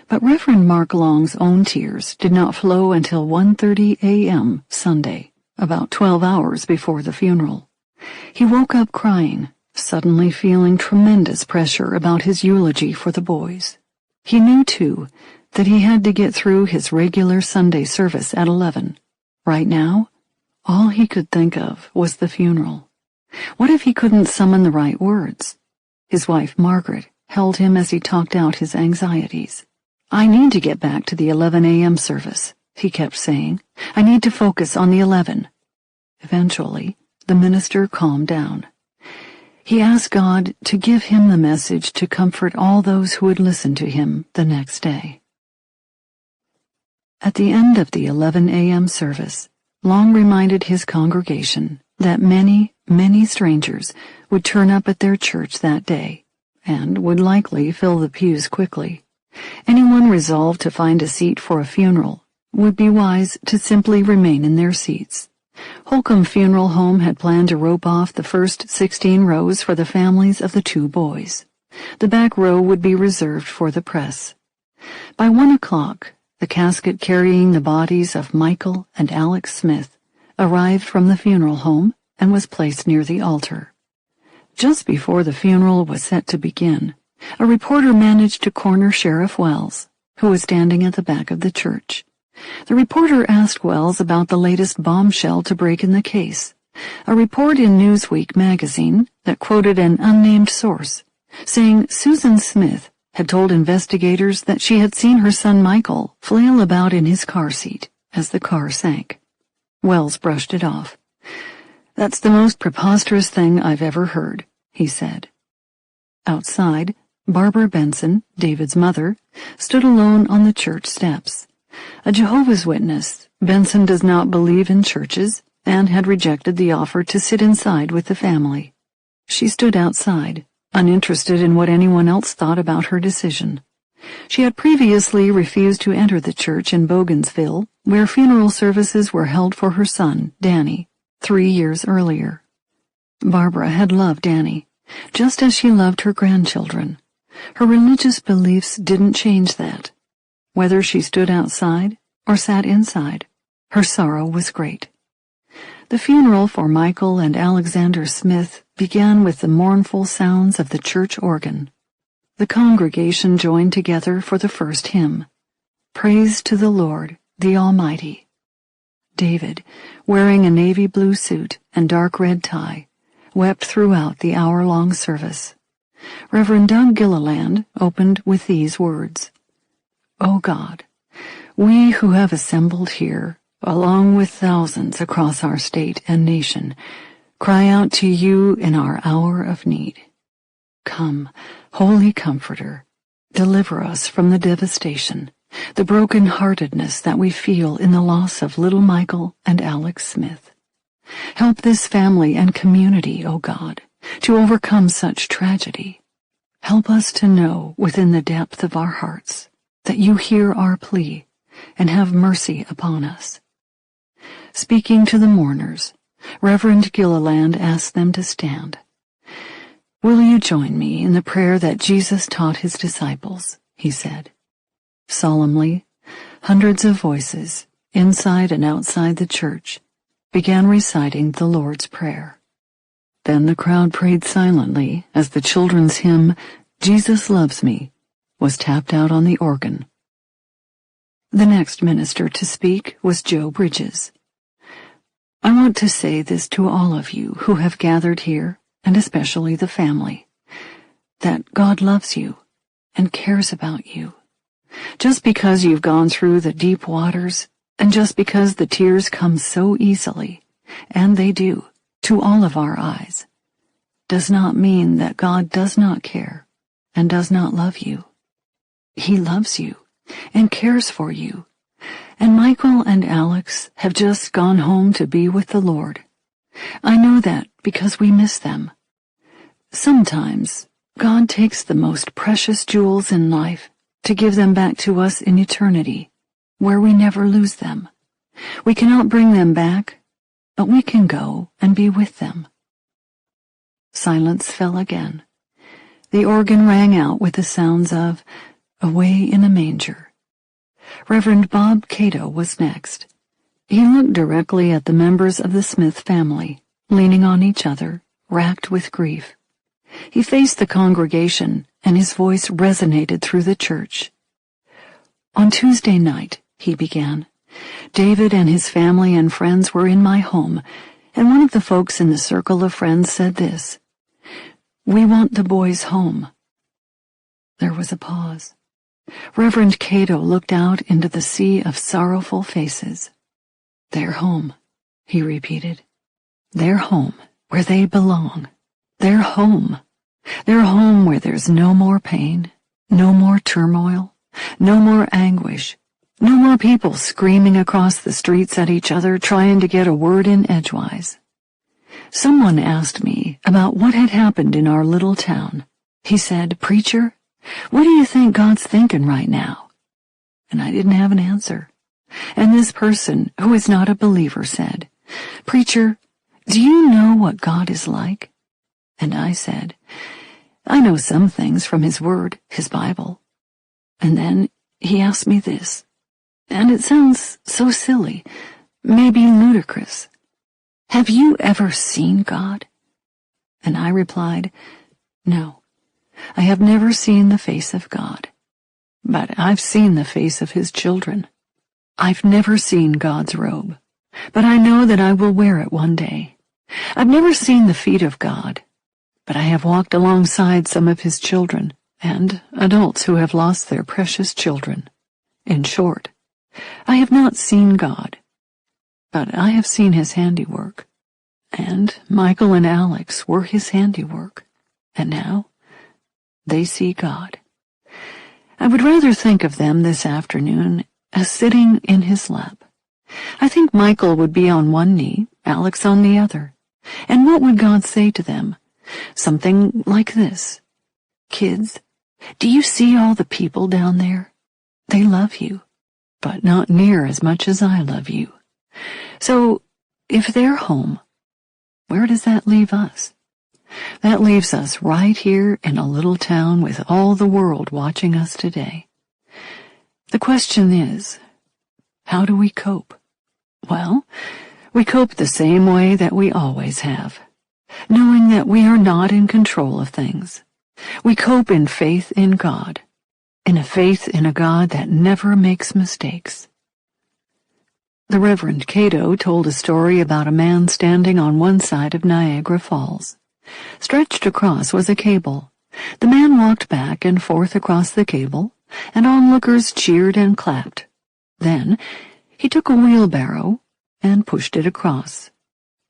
But Reverend Mark Long's own tears did not flow until 1:30 a.m. Sunday, about 12 hours before the funeral. He woke up crying, suddenly feeling tremendous pressure about his eulogy for the boys. He knew, too, that he had to get through his regular Sunday service at 11. Right now, all he could think of was the funeral. What if he couldn't summon the right words? His wife, Margaret, held him as he talked out his anxieties. "I need to get back to the 11 a.m. service," he kept saying. "I need to focus on the 11. Eventually, the minister calmed down. He asked God to give him the message to comfort all those who would listen to him the next day. At the end of the 11 a.m. service, Long reminded his congregation that many, many strangers would turn up at their church that day, and would likely fill the pews quickly. Anyone resolved to find a seat for a funeral would be wise to simply remain in their seats. Holcomb Funeral Home had planned to rope off the first 16 rows for the families of the 2 boys. The back row would be reserved for the press. By 1 o'clock, the casket carrying the bodies of Michael and Alex Smith arrived from the funeral home and was placed near the altar. Just before the funeral was set to begin, a reporter managed to corner Sheriff Wells, who was standing at the back of the church. The reporter asked Wells about the latest bombshell to break in the case, a report in Newsweek magazine that quoted an unnamed source, saying Susan Smith had told investigators that she had seen her son Michael flail about in his car seat as the car sank. Wells brushed it off. "That's the most preposterous thing I've ever heard," he said. Outside, Barbara Benson, David's mother, stood alone on the church steps. A Jehovah's Witness, Benson does not believe in churches and had rejected the offer to sit inside with the family. She stood outside, uninterested in what anyone else thought about her decision. She had previously refused to enter the church in Bogensville, where funeral services were held for her son, Danny, 3 years earlier. Barbara had loved Danny, just as she loved her grandchildren. Her religious beliefs didn't change that. Whether she stood outside or sat inside, her sorrow was great. The funeral for Michael and Alexander Smith began with the mournful sounds of the church organ. The congregation joined together for the first hymn, "Praise to the Lord, the Almighty." David, wearing a navy blue suit and dark red tie, wept throughout the hour-long service. Reverend Doug Gilliland opened with these words, "O God, we who have assembled here, along with thousands across our state and nation, cry out to you in our hour of need. Come, Holy Comforter, deliver us from the devastation, the broken-heartedness that we feel in the loss of little Michael and Alex Smith. Help this family and community, O God, to overcome such tragedy. Help us to know within the depth of our hearts that you hear our plea and have mercy upon us." Speaking to the mourners, Reverend Gilliland asked them to stand. "Will you join me in the prayer that Jesus taught his disciples?" he said. Solemnly, hundreds of voices, inside and outside the church, began reciting the Lord's Prayer. Then the crowd prayed silently as the children's hymn, Jesus Loves Me, was tapped out on the organ. The next minister to speak was Joe Bridges. I want to say this to all of you who have gathered here, and especially the family, that God loves you and cares about you. Just because you've gone through the deep waters, and just because the tears come so easily, and they do, to all of our eyes, does not mean that God does not care and does not love you. He loves you and cares for you. And Michael and Alex have just gone home to be with the Lord. I know that because we miss them. Sometimes God takes the most precious jewels in life to give them back to us in eternity, where we never lose them. We cannot bring them back, but we can go and be with them. Silence fell again. The organ rang out with the sounds of Away in a Manger. Reverend Bob Cato was next. He looked directly at the members of the Smith family, leaning on each other, racked with grief. He faced the congregation, and his voice resonated through the church. On Tuesday night, he began, David and his family and friends were in my home, and one of the folks in the circle of friends said this, We want the boys home. There was a pause. Reverend Cato looked out into the sea of sorrowful faces. They're home, he repeated. They're home, where they belong. They're home. They're home where there's no more pain, no more turmoil, no more anguish, no more people screaming across the streets at each other trying to get a word in edgewise. Someone asked me about what had happened in our little town. He said, Preacher, what do you think God's thinking right now? And I didn't have an answer. And this person, who is not a believer, said, Preacher, do you know what God is like? And I said, I know some things from His Word, His Bible. And then he asked me this, and it sounds so silly, maybe ludicrous. Have you ever seen God? And I replied, No, I have never seen the face of God, but I've seen the face of His children. I've never seen God's robe, but I know that I will wear it one day. I've never seen the feet of God, but I have walked alongside some of His children and adults who have lost their precious children. In short, I have not seen God, but I have seen His handiwork, and Michael and Alex were His handiwork, and now they see God. I would rather think of them this afternoon as sitting in His lap. I think Michael would be on one knee, Alex on the other, and what would God say to them? Something like this. Kids, do you see all the people down there? They love you, but not near as much as I love you. So, if they're home, where does that leave us? That leaves us right here in a little town with all the world watching us today. The question is, how do we cope? Well, we cope the same way that we always have, knowing that we are not in control of things. We cope in faith in God, in a faith in a God that never makes mistakes. The Reverend Cato told a story about a man standing on one side of Niagara Falls. Stretched across was a cable. The man walked back and forth across the cable, and onlookers cheered and clapped. Then he took a wheelbarrow and pushed it across.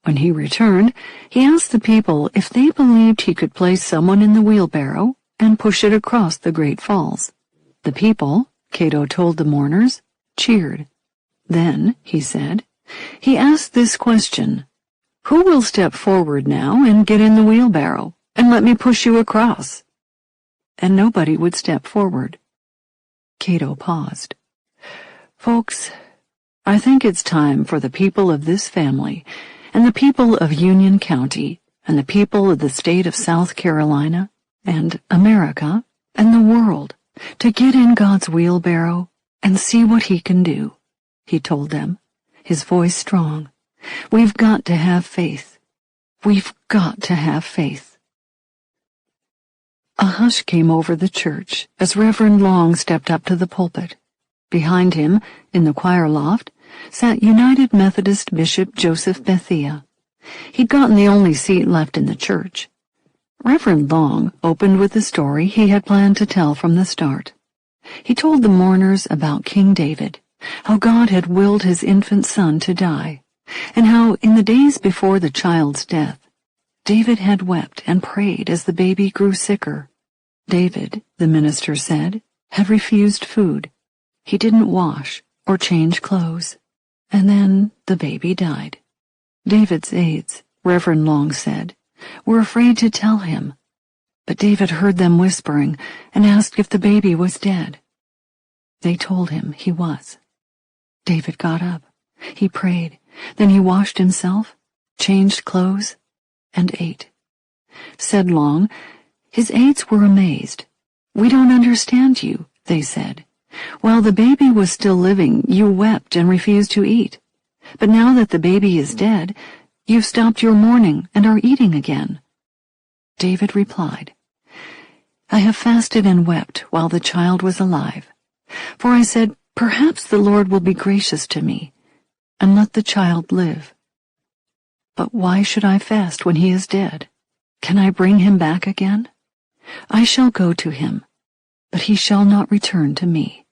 When he returned, he asked the people if they believed he could place someone in the wheelbarrow and push it across the Great Falls. The people, Cato told the mourners, cheered. Then, he said, he asked this question, Who will step forward now and get in the wheelbarrow and let me push you across? And nobody would step forward. Cato paused. Folks, I think it's time for the people of this family and the people of Union County and the people of the state of South Carolina and America and the world to get in God's wheelbarrow and see what He can do, he told them, his voice strong. We've got to have faith. We've got to have faith. A hush came over the church as Reverend Long stepped up to the pulpit. Behind him, in the choir loft, sat United Methodist Bishop Joseph Bethia. He'd gotten the only seat left in the church. Reverend Long opened with the story he had planned to tell from the start. He told the mourners about King David, how God had willed his infant son to die, and how in the days before the child's death, David had wept and prayed as the baby grew sicker. David, the minister said, had refused food. He didn't wash or change clothes. And then the baby died. David's aides, Reverend Long said, were afraid to tell him, but David heard them whispering and asked if the baby was dead. They told him he was. David got up. He prayed. Then he washed himself, changed clothes, and ate. Said Long, his aides were amazed. "We don't understand you," they said. "While the baby was still living, you wept and refused to eat. But now that the baby is dead, you've stopped your mourning and are eating again." David replied, "I have fasted and wept while the child was alive. For I said, perhaps the Lord will be gracious to me, and let the child live. But why should I fast when he is dead? Can I bring him back again? I shall go to him, but he shall not return to me."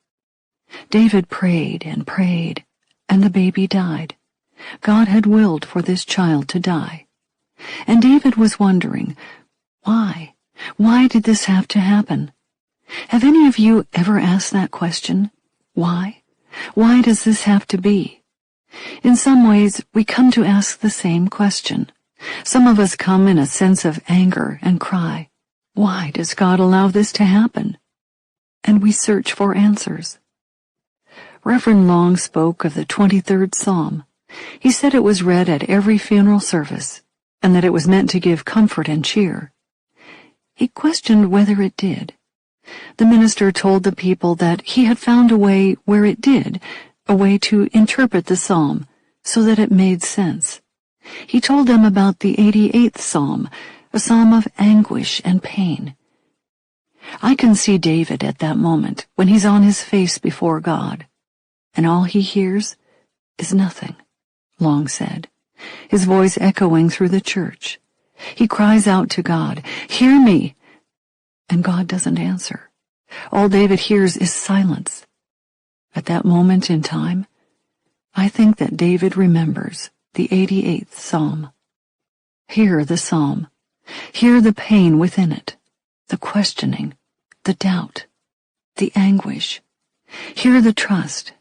David prayed, and the baby died. God had willed for this child to die. And David was wondering, why? Why did this have to happen? Have any of you ever asked that question? Why? Why does this have to be? In some ways, we come to ask the same question. Some of us come in a sense of anger and cry, "Why does God allow this to happen?" And we search for answers. Reverend Long spoke of the 23rd Psalm. He said it was read at every funeral service, and that it was meant to give comfort and cheer. He questioned whether it did. The minister told the people that he had found a way where it did, a way to interpret the psalm so that it made sense. He told them about the 88th Psalm, a psalm of anguish and pain. I can see David at that moment when he's on his face before God, and all he hears is nothing, Long said, his voice echoing through the church. He cries out to God, "Hear me!" And God doesn't answer. All David hears is silence. At that moment in time, I think that David remembers the 88th Psalm. Hear the psalm. Hear the pain within it, the questioning, the doubt, the anguish. Hear the trust.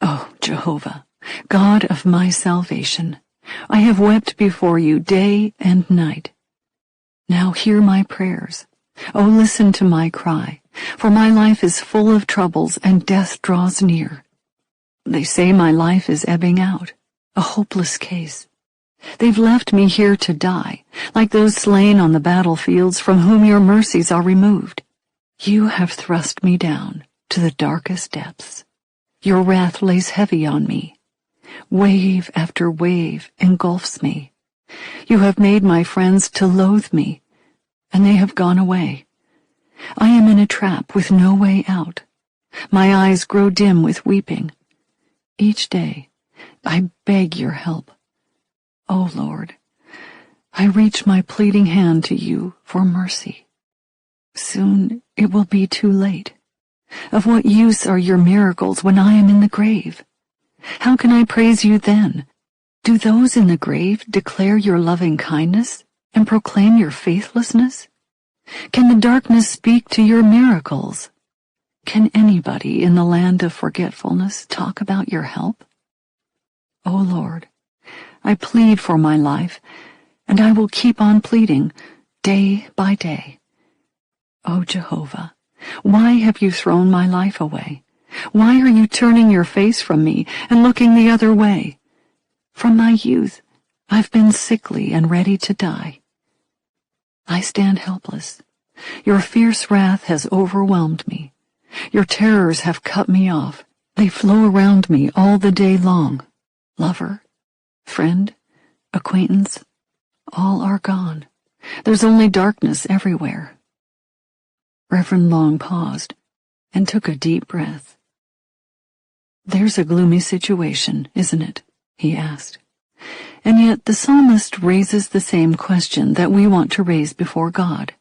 Oh, Jehovah, God of my salvation, I have wept before you day and night. Now hear my prayers. Oh, listen to my cry, for my life is full of troubles and death draws near. They say my life is ebbing out, a hopeless case. They've left me here to die, like those slain on the battlefields from whom your mercies are removed. You have thrust me down to the darkest depths. Your wrath lays heavy on me. Wave after wave engulfs me. You have made my friends to loathe me, and they have gone away. I am in a trap with no way out. My eyes grow dim with weeping. Each day, I beg your help. O Lord, I reach my pleading hand to you for mercy. Soon it will be too late. Of what use are your miracles when I am in the grave? How can I praise you then? Do those in the grave declare your loving kindness and proclaim your faithlessness? Can the darkness speak to your miracles? Can anybody in the land of forgetfulness talk about your help? O Lord, I plead for my life, and I will keep on pleading day by day. O Jehovah, why have you thrown my life away? Why are you turning your face from me and looking the other way? From my youth, I've been sickly and ready to die. I stand helpless. Your fierce wrath has overwhelmed me. Your terrors have cut me off. They flow around me all the day long. Lover, friend, acquaintance, All are gone. There's only darkness everywhere. Reverend Long paused and took a deep breath. There's a gloomy situation, isn't it? He asked. And yet the psalmist raises the same question that we want to raise before God.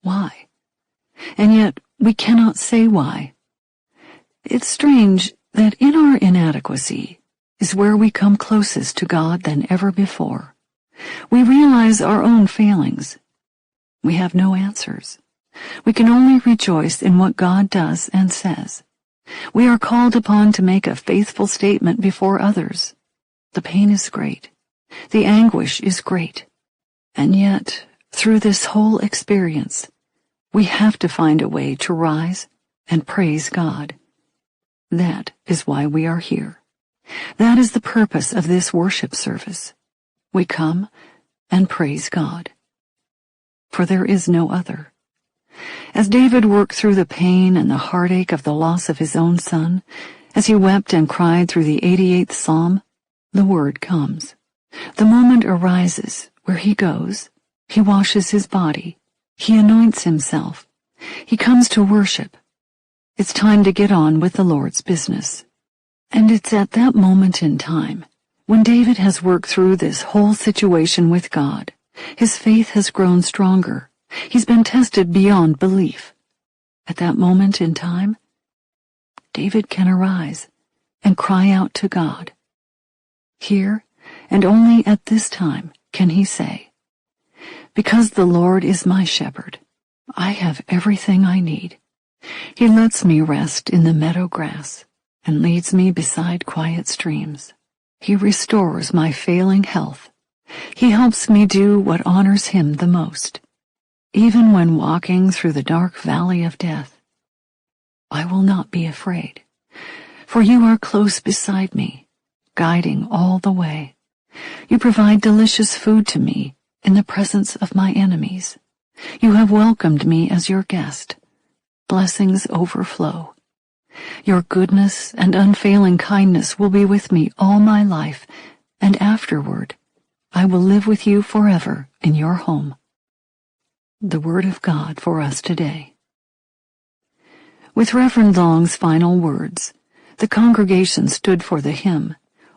Why? And yet we cannot say why. It's strange that in our inadequacy is where we come closest to God than ever before. We realize our own failings. We have no answers. We can only rejoice in what God does and says. We are called upon to make a faithful statement before others. The pain is great. The anguish is great. And yet, through this whole experience, we have to find a way to rise and praise God. That is why we are here. That is the purpose of this worship service. We come and praise God. For there is no other. As David worked through the pain and the heartache of the loss of his own son, as he wept and cried through the 88th Psalm, the word comes. The moment arises where he goes, he washes his body, he anoints himself, he comes to worship. It's time to get on with the Lord's business. And it's at that moment in time, when David has worked through this whole situation with God, his faith has grown stronger. He's been tested beyond belief. At that moment in time, David can arise and cry out to God. Here, and only at this time, can he say, "Because the Lord is my shepherd, I have everything I need. He lets me rest in the meadow grass and leads me beside quiet streams. He restores my failing health. He helps me do what honors him the most. Even when walking through the dark valley of death, I will not be afraid, for you are close beside me, guiding all the way. You provide delicious food to me in the presence of my enemies. You have welcomed me as your guest. Blessings overflow. Your goodness and unfailing kindness will be with me all my life, and afterward I will live with you forever in your home." The word of God for us today. With Reverend Long's final words, the congregation stood for the hymn,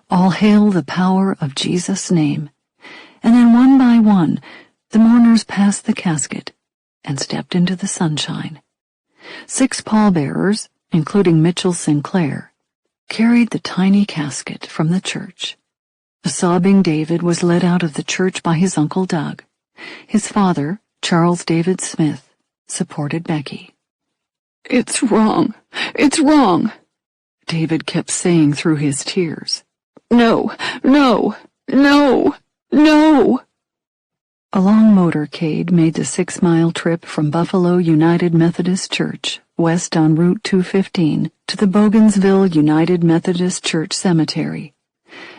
"All Hail the Power of Jesus' Name," and then one by one, the mourners passed the casket and stepped into the sunshine. 6 pallbearers, including Mitchell Sinclair, carried the tiny casket from the church. A sobbing David was led out of the church by his Uncle Doug. His father, Charles David Smith, supported Becky. "It's wrong. It's wrong," David kept saying through his tears. "No, no, no, no." A long motorcade made the 6-mile trip from Buffalo United Methodist Church, west on Route 215, to the Bogensville United Methodist Church Cemetery.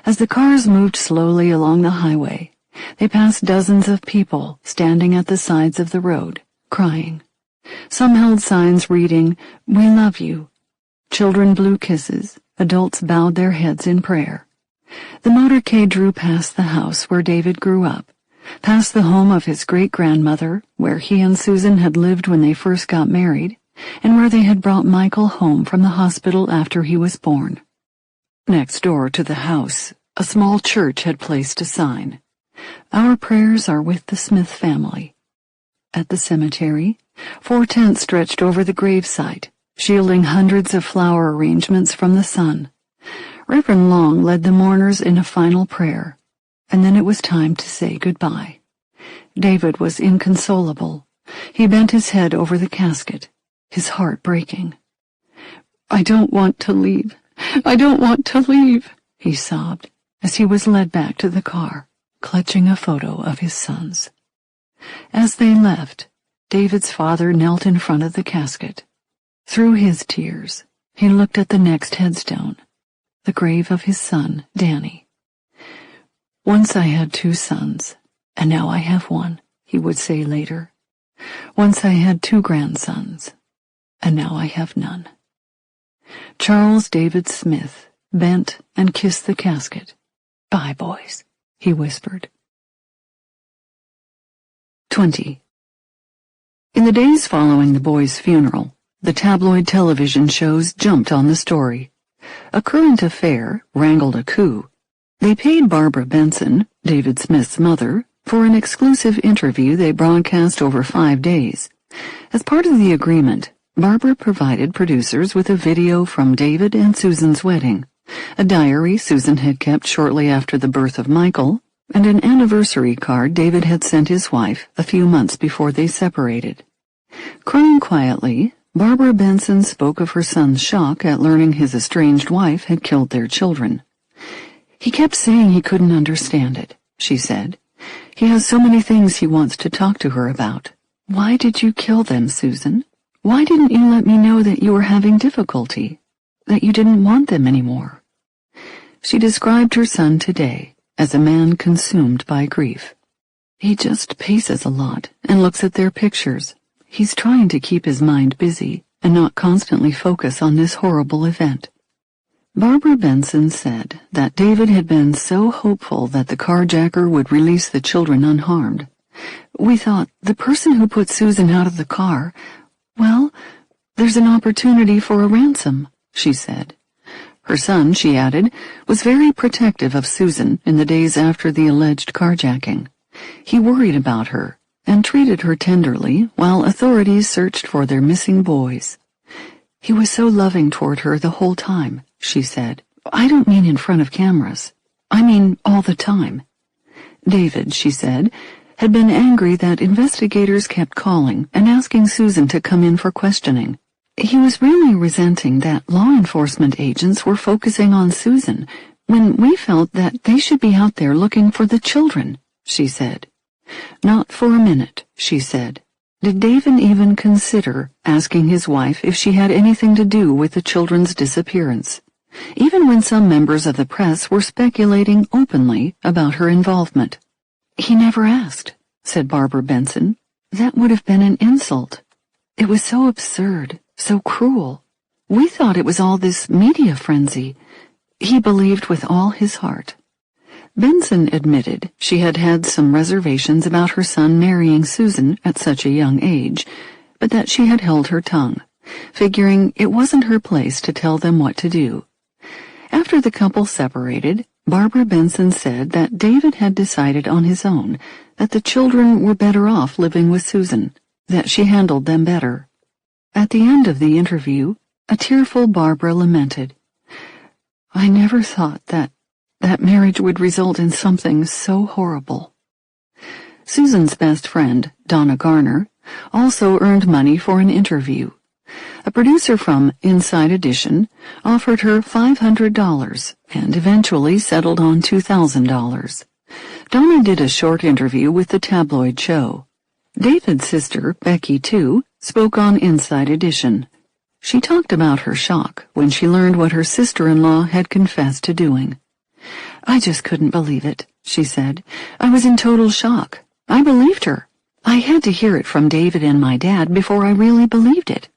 As the cars moved slowly along the highway, they passed dozens of people standing at the sides of the road, crying. Some held signs reading, "We love you." Children blew kisses, adults bowed their heads in prayer. The motorcade drew past the house where David grew up, past the home of his great-grandmother, where he and Susan had lived when they first got married, and where they had brought Michael home from the hospital after he was born. Next door to the house, a small church had placed a sign, "Our prayers are with the Smith family." At the cemetery, 4 tents stretched over the gravesite, shielding hundreds of flower arrangements from the sun. Reverend Long led the mourners in a final prayer, and then it was time to say goodbye. David was inconsolable. He bent his head over the casket, his heart breaking. "I don't want to leave. I don't want to leave," he sobbed as he was led back to the car, clutching a photo of his sons. As they left, David's father knelt in front of the casket. Through his tears, he looked at the next headstone, the grave of his son, Danny. "Once I had 2 sons, and now I have 1, he would say later. "Once I had 2 grandsons, and now I have none." Charles David Smith bent and kissed the casket. "Bye, boys," he whispered. 20. In the days following the boy's funeral, the tabloid television shows jumped on the story. A current affair wrangled a coup. They paid Barbara Benson, David Smith's mother, for an exclusive interview they broadcast over 5 days. As part of the agreement, Barbara provided producers with a video from David and Susan's wedding, a diary Susan had kept shortly after the birth of Michael, and an anniversary card David had sent his wife a few months before they separated. Crying quietly, Barbara Benson spoke of her son's shock at learning his estranged wife had killed their children. "He kept saying he couldn't understand it," she said. "He has so many things he wants to talk to her about. Why did you kill them, Susan? Why didn't you let me know that you were having difficulty, that you didn't want them anymore?" She described her son today as a man consumed by grief. "He just paces a lot and looks at their pictures. He's trying to keep his mind busy and not constantly focus on this horrible event." Barbara Benson said that David had been so hopeful that the carjacker would release the children unharmed. "We thought, the person who put Susan out of the car, well, there's an opportunity for a ransom," she said. Her son, she added, was very protective of Susan in the days after the alleged carjacking. He worried about her and treated her tenderly while authorities searched for their missing boys. "He was so loving toward her the whole time," she said. "I don't mean in front of cameras. I mean all the time." David, she said, had been angry that investigators kept calling and asking Susan to come in for questioning. He was really resenting that law enforcement agents were focusing on Susan when we felt that they should be out there looking for the children, she said. Not for a minute, she said, did David even consider asking his wife if she had anything to do with the children's disappearance, even when some members of the press were speculating openly about her involvement. "He never asked," said Barbara Benson. "That would have been an insult. It was so absurd, so cruel. We thought it was all this media frenzy. He believed with all his heart." Benson admitted she had had some reservations about her son marrying Susan at such a young age, but that she had held her tongue, figuring it wasn't her place to tell them what to do. After the couple separated, Barbara Benson said that David had decided on his own that the children were better off living with Susan, that she handled them better. At the end of the interview, a tearful Barbara lamented, "I never thought that marriage would result in something so horrible." Susan's best friend, Donna Garner, also earned money for an interview. A producer from Inside Edition offered her $500 and eventually settled on $2,000. Donna did a short interview with the tabloid show. David's sister, Becky, too, spoke on Inside Edition. She talked about her shock when she learned what her sister-in-law had confessed to doing. "I just couldn't believe it," she said. "I was in total shock. I believed her. I had to hear it from David and my dad before I really believed it."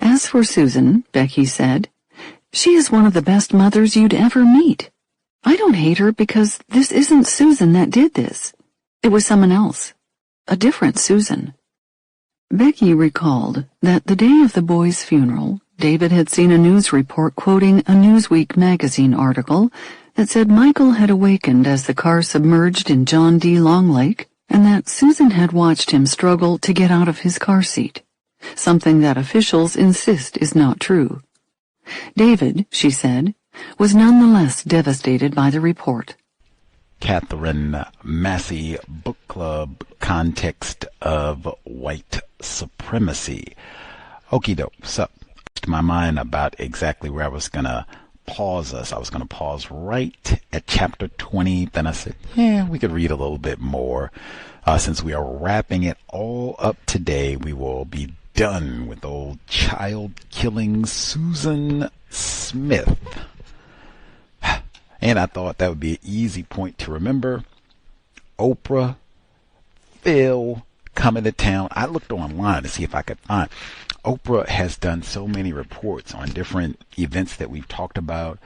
As for Susan, Becky said, "She is one of the best mothers you'd ever meet. I don't hate her because this isn't Susan that did this. It was someone else. A different Susan." Becky recalled that the day of the boy's funeral, David had seen a news report quoting a Newsweek magazine article that said Michael had awakened as the car submerged in John D. Long Lake and that Susan had watched him struggle to get out of his car seat, something that officials insist is not true. David, she said, was nonetheless devastated by the report. Katherine, Massey Book Club, Context of White Supremacy. Okie doke. So, to my mind about exactly where I was going to pause us. I was going to pause right at chapter 20. Then I said, we could read a little bit more. Since we are wrapping it all up today, we will be done with old child-killing Susan Smith. And I thought that would be an easy point to remember. Oprah, Phil, coming to town. I looked online to see if I could find. Oprah has done so many reports on different events that we've talked about.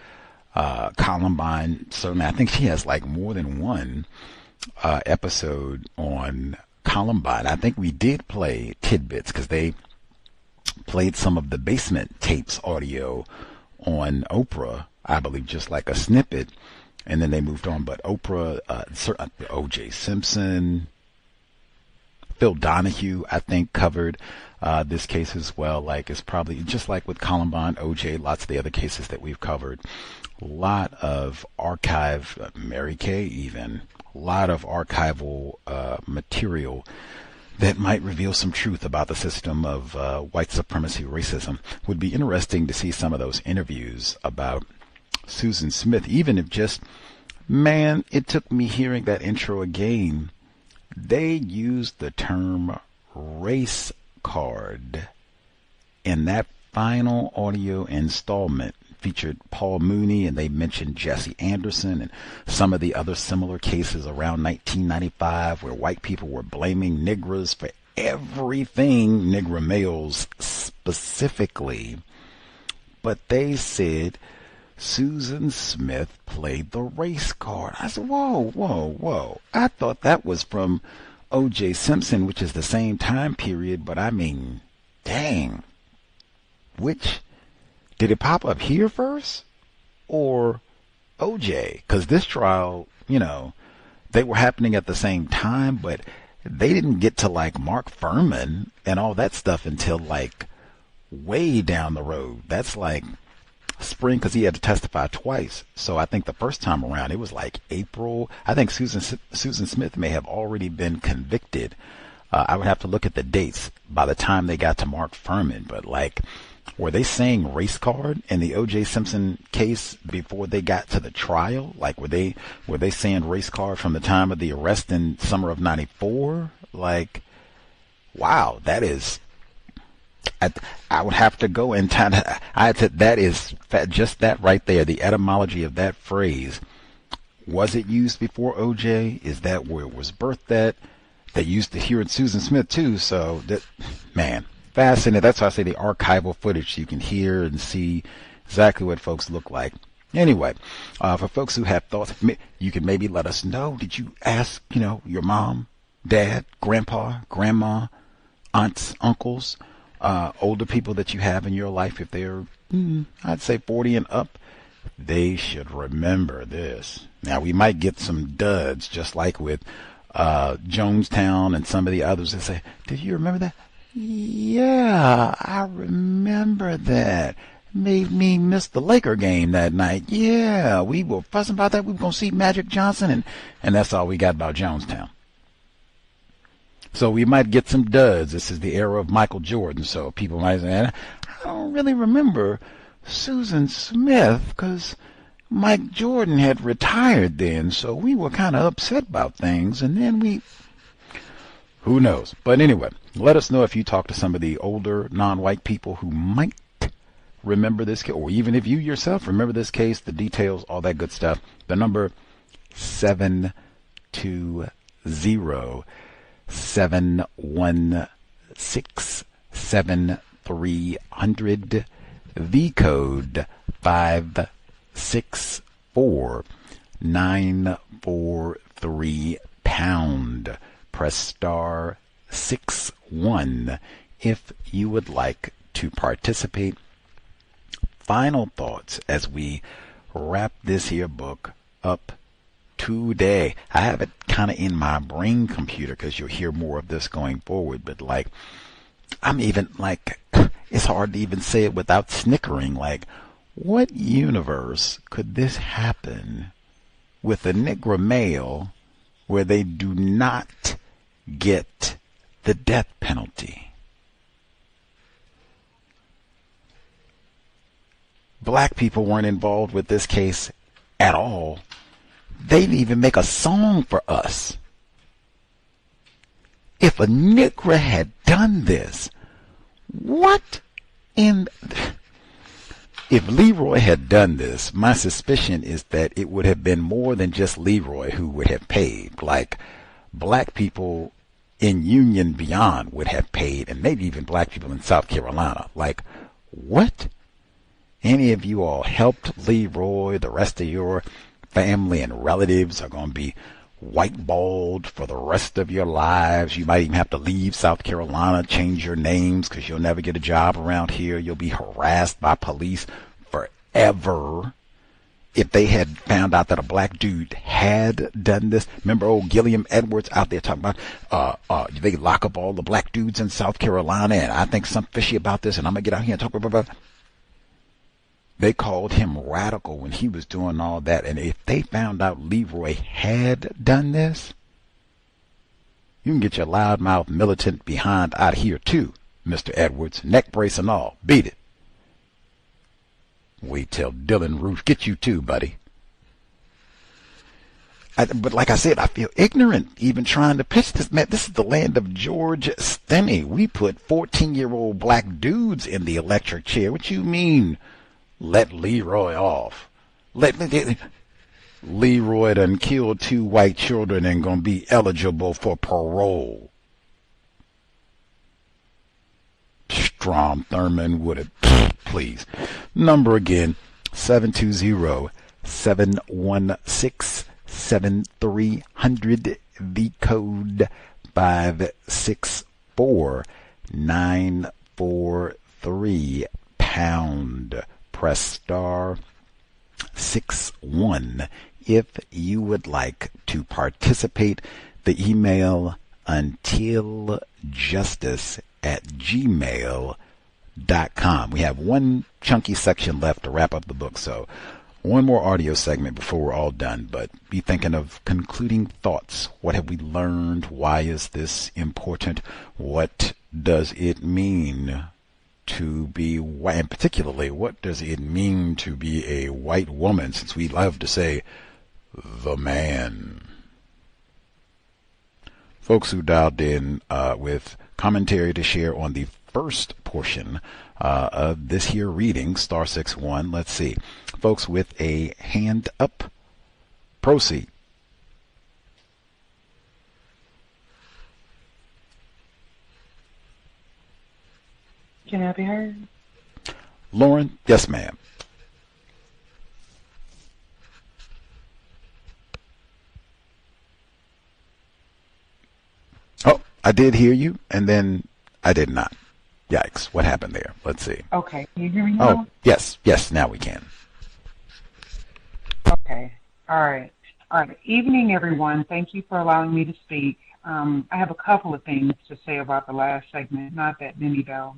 Columbine, certainly. I think she has like more than one episode on Columbine. I think we did play tidbits because they played some of the basement tapes audio on Oprah, I believe, just like a snippet, and then they moved on. But Oprah, O.J. Simpson, Phil Donahue, I think, covered this case as well. Like, it's probably just like with Columbine, O.J., lots of the other cases that we've covered. A lot of archive, Mary Kay even, a lot of archival material that might reveal some truth about the system of white supremacy racism. Would be interesting to see some of those interviews about Susan Smith, even if just, man, it took me hearing that intro again. They used the term race card in that final audio installment. Featured Paul Mooney, and they mentioned Jesse Anderson and some of the other similar cases around 1995 where white people were blaming Negras for everything, Negro males specifically. But they said Susan Smith played the race card. I said, whoa. I thought that was from O.J. Simpson, which is the same time period, but I mean, dang. Which... did it pop up here first or OJ? Because this trial, they were happening at the same time, but they didn't get to like Mark Furman and all that stuff until like way down the road. That's like spring, because he had to testify twice. So I think the first time around, it was like April. I think Susan Smith may have already been convicted. I would have to look at the dates by the time they got to Mark Furman, but like, were they saying race card in the O.J. Simpson case before they got to the trial? Like, were they saying race card from the time of the arrest in summer of '94? Like, wow, that is. I would have to go and that is just that right there. The etymology of that phrase. Was it used before O.J.? Is that where it was birthed at? They used it here in Susan Smith too. So that, man. Fascinating. That's why I say the archival footage, so you can hear and see exactly what folks look like. Anyway, for folks who have thoughts, you can maybe let us know. Did you ask, your mom, dad, grandpa, grandma, aunts, uncles, older people that you have in your life, if they're, I'd say 40 and up, they should remember this. Now, we might get some duds, just like with Jonestown and some of the others that say, did you remember that? Yeah, I remember that. Made me miss the Laker game that night. Yeah, we were fussing about that. We were going to see Magic Johnson, and that's all we got about Jonestown. So we might get some duds. This is the era of Michael Jordan, so people might say, I don't really remember Susan Smith because Mike Jordan had retired then, so we were kind of upset about things, and then who knows? But anyway, let us know if you talk to some of the older non-white people who might remember this case, or even if you yourself remember this case, the details, all that good stuff. The number 720-716-7300, the code 564-943#. Press star 61 if you would like to participate. Final thoughts as we wrap this here book up today. I have it kind of in my brain computer because you'll hear more of this going forward, but like, I'm even like, it's hard to even say it without snickering. Like, what universe could this happen with a Negro male where they do not get the death penalty? Black people weren't involved with this case at all. They didn't even make a song for us. If a Negro had done this, what in... If Leroy had done this, my suspicion is that it would have been more than just Leroy who would have paid. Like, black people in Union beyond would have paid, and maybe even black people in South Carolina. Like, what? Any of you all helped Leroy, the rest of your family and relatives are going to be whiteballed for the rest of your lives. You might even have to leave South Carolina, change your names because you'll never get a job around here. You'll be harassed by police forever. If they had found out that a black dude had done this, remember old Gilliam Edwards out there talking about they lock up all the black dudes in South Carolina, and I think something fishy about this, and I'm gonna get out here and talk about. They called him radical when he was doing all that, and if they found out Leroy had done this, you can get your loudmouth militant behind out here too, Mr. Edwards, neck brace and all. Beat it. Wait till Dylan Roof get you too, buddy. But like I said, I feel ignorant even trying to pitch this. Man, this is the land of George Stinney. We put 14-year-old black dudes in the electric chair. What you mean, let Leroy off? Leroy done killed 2 white children and gonna be eligible for parole. Strom Thurmond would have, please. Number again, 720-716-7300. The code 564943 pound. Press star 61 if you would like to participate. The email untiljustice@gmail.com. We have one chunky section left to wrap up the book, so one more audio segment before we're all done, but be thinking of concluding thoughts. What have we learned? Why is this important? What does it mean to be white? And particularly, what does it mean to be a white woman, since we love to say the man? Folks who dialed in with commentary to share on the first portion of this here reading, star 61. Let's see. Folks with a hand up, proceed. Can I be heard? Lauren? Yes, ma'am. Oh, I did hear you, and then I did not. Yikes. What happened there? Let's see. Okay. Can you hear me now? Oh, yes. Yes, now we can. Okay. All right. Evening, everyone. Thank you for allowing me to speak. I have a couple of things to say about the last segment, not that many, though.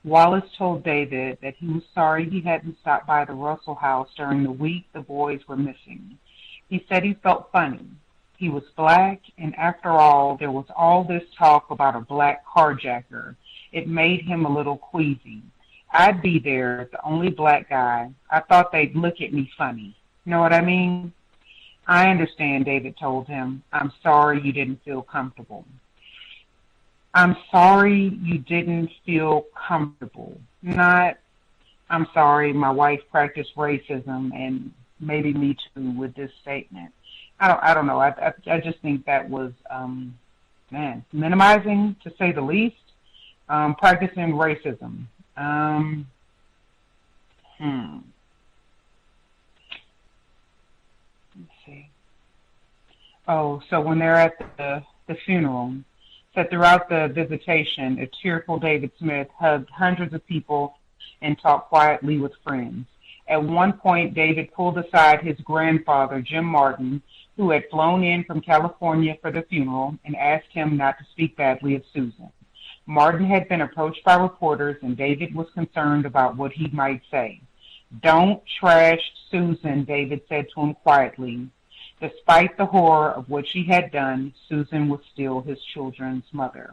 Wallace told David that he was sorry he hadn't stopped by the Russell house during the week the boys were missing. He said he felt funny. He was black, and after all, there was all this talk about a black carjacker. It made him a little queasy. I'd be there, the only black guy. I thought they'd look at me funny. Know what I mean? I understand, David told him. I'm sorry you didn't feel comfortable. I'm sorry you didn't feel comfortable. Not, I'm sorry my wife practiced racism, and maybe me too with this statement. I don't know. I just think that was, minimizing, to say the least. Practicing racism. Let's see. Oh, so when they're at the funeral, said throughout the visitation, a tearful David Smith hugged hundreds of people and talked quietly with friends. At one point, David pulled aside his grandfather, Jim Martin, who had flown in from California for the funeral, and asked him not to speak badly of Susan. Martin had been approached by reporters, and David was concerned about what he might say. Don't trash Susan, David said to him quietly. Despite the horror of what she had done, Susan was still his children's mother.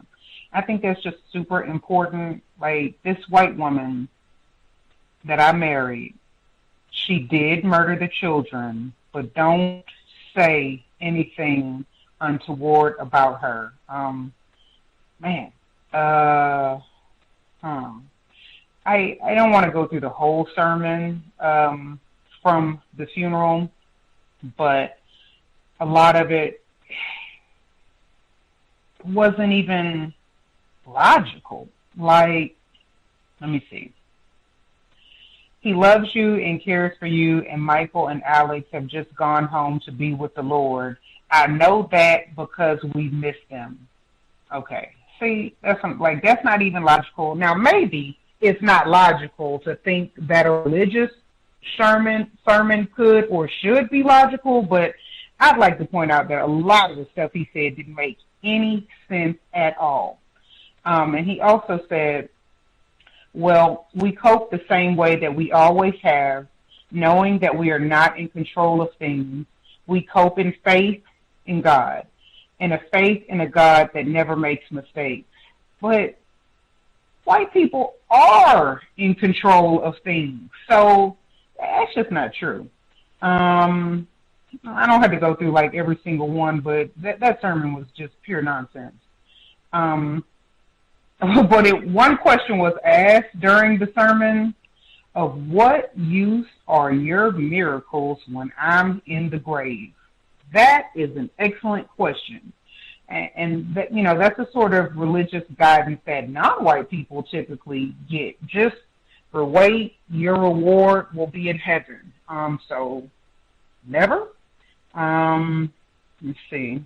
I think that's just super important. Like, this white woman that I married, she did murder the children, but don't say anything untoward about her. I don't want to go through the whole sermon from the funeral, but a lot of it wasn't even logical. Like, let me see. He loves you and cares for you, and Michael and Alex have just gone home to be with the Lord. I know that because we miss them. Okay. See, that's not even logical. Now, maybe it's not logical to think that a religious sermon could or should be logical, but I'd like to point out that a lot of the stuff he said didn't make any sense at all. And he also said, well, we cope the same way that we always have, knowing that we are not in control of things. We cope in faith in God, and a faith in a God that never makes mistakes. But white people are in control of things, so that's just not true. I don't have to go through like every single one, but that sermon was just pure nonsense. But one question was asked during the sermon: of what use are your miracles when I'm in the grave? That is an excellent question. And that, that's a sort of religious guidance that non-white people typically get. Just for wait, your reward will be in heaven. So never. Let's see.